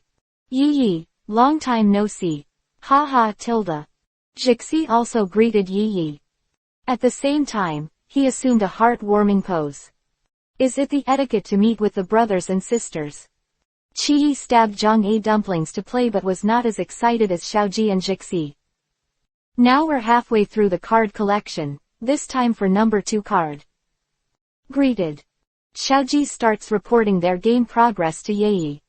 Speaker 1: Yi Yi, long time no see. Ha ha tilde. Jixi also greeted Yi Yi. At the same time, he assumed a heart-warming pose. Is it the etiquette to meet with the brothers and sisters? Qi Yi stabbed Zhang A dumplings to play but was not as excited as Xiaoji and Jixi. Now we're halfway through the card collection, this time for number 2 card. Greeted. Xiaoji starts reporting their game progress to Yi Yi.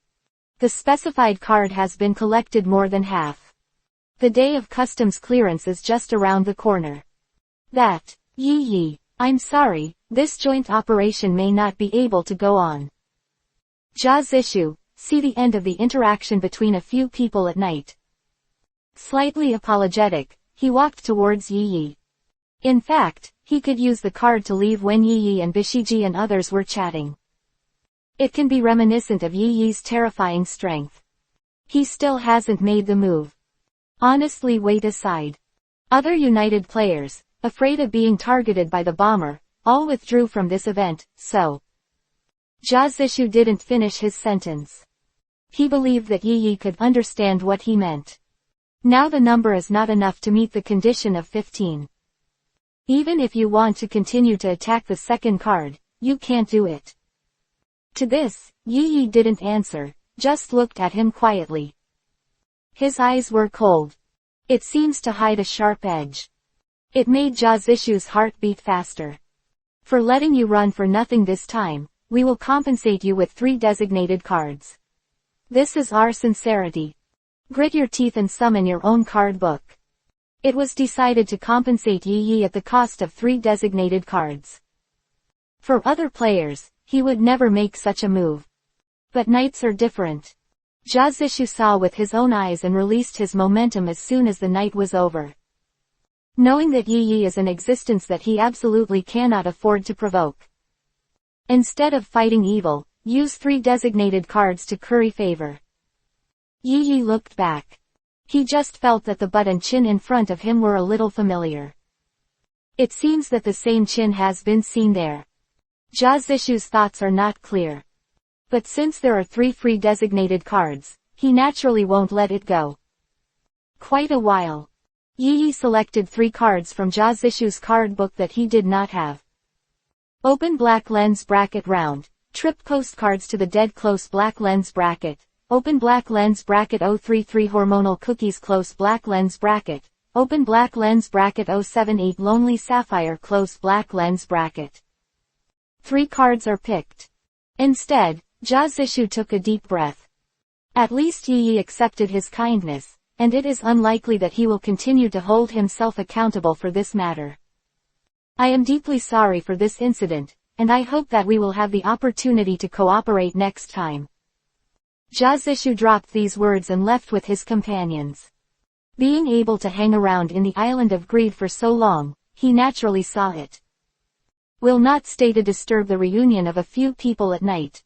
Speaker 1: The specified card has been collected more than half. The day of customs clearance is just around the corner. That, Yi Yi, I'm sorry, this joint operation may not be able to go on. Jia Zishu, see the end of the interaction between a few people at night. Slightly apologetic, he walked towards Yi Yi. In fact, he could use the card to leave when Yi Yi and Bishiji and others were chatting. It can be reminiscent of Yi Yi's terrifying strength. He still hasn't made the move. Honestly, wait aside. Other United players, afraid of being targeted by the bomber, all withdrew from this event, so. Jia Zishu didn't finish his sentence. He believed that Yi Yi could understand what he meant. Now the number is not enough to meet the condition of 15. Even if you want to continue to attack the second card, you can't do it. To this, Yi Yi didn't answer, just looked at him quietly. His eyes were cold. It seems to hide a sharp edge. It made Jia Zishu's heart beat faster. For letting you run for nothing this time, we will compensate you with 3 designated cards. This is our sincerity. Grit your teeth and summon your own card book. It was decided to compensate Yi Yi at the cost of 3 designated cards. For other players, he would never make such a move. But knights are different. Jia Zishu saw with his own eyes and released his momentum as soon as the night was over. Knowing that Yi Yi is an existence that he absolutely cannot afford to provoke. Instead of fighting evil, use 3 designated cards to curry favor. Yi Yi looked back. He just felt that the butt and chin in front of him were a little familiar. It seems that the same chin has been seen there. Jia Zishu's thoughts are not clear. But since there are 3 free designated cards, he naturally won't let it go. Quite a while. Yi Yi selected 3 cards from Jia Zishu's card book that he did not have. Open black lens bracket round, trip postcards to the dead close black lens bracket, open black lens bracket 033 hormonal cookies close black lens bracket, open black lens bracket 078 lonely sapphire close black lens bracket. 3 cards are picked. Instead, Jia Zishu took a deep breath. At least Yi Yi accepted his kindness, and it is unlikely that he will continue to hold himself accountable for this matter. I am deeply sorry for this incident, and I hope that we will have the opportunity to cooperate next time. Jia Zishu dropped these words and left with his companions. Being able to hang around in the island of greed for so long, he naturally saw it will not stay to disturb the reunion of a few people at night.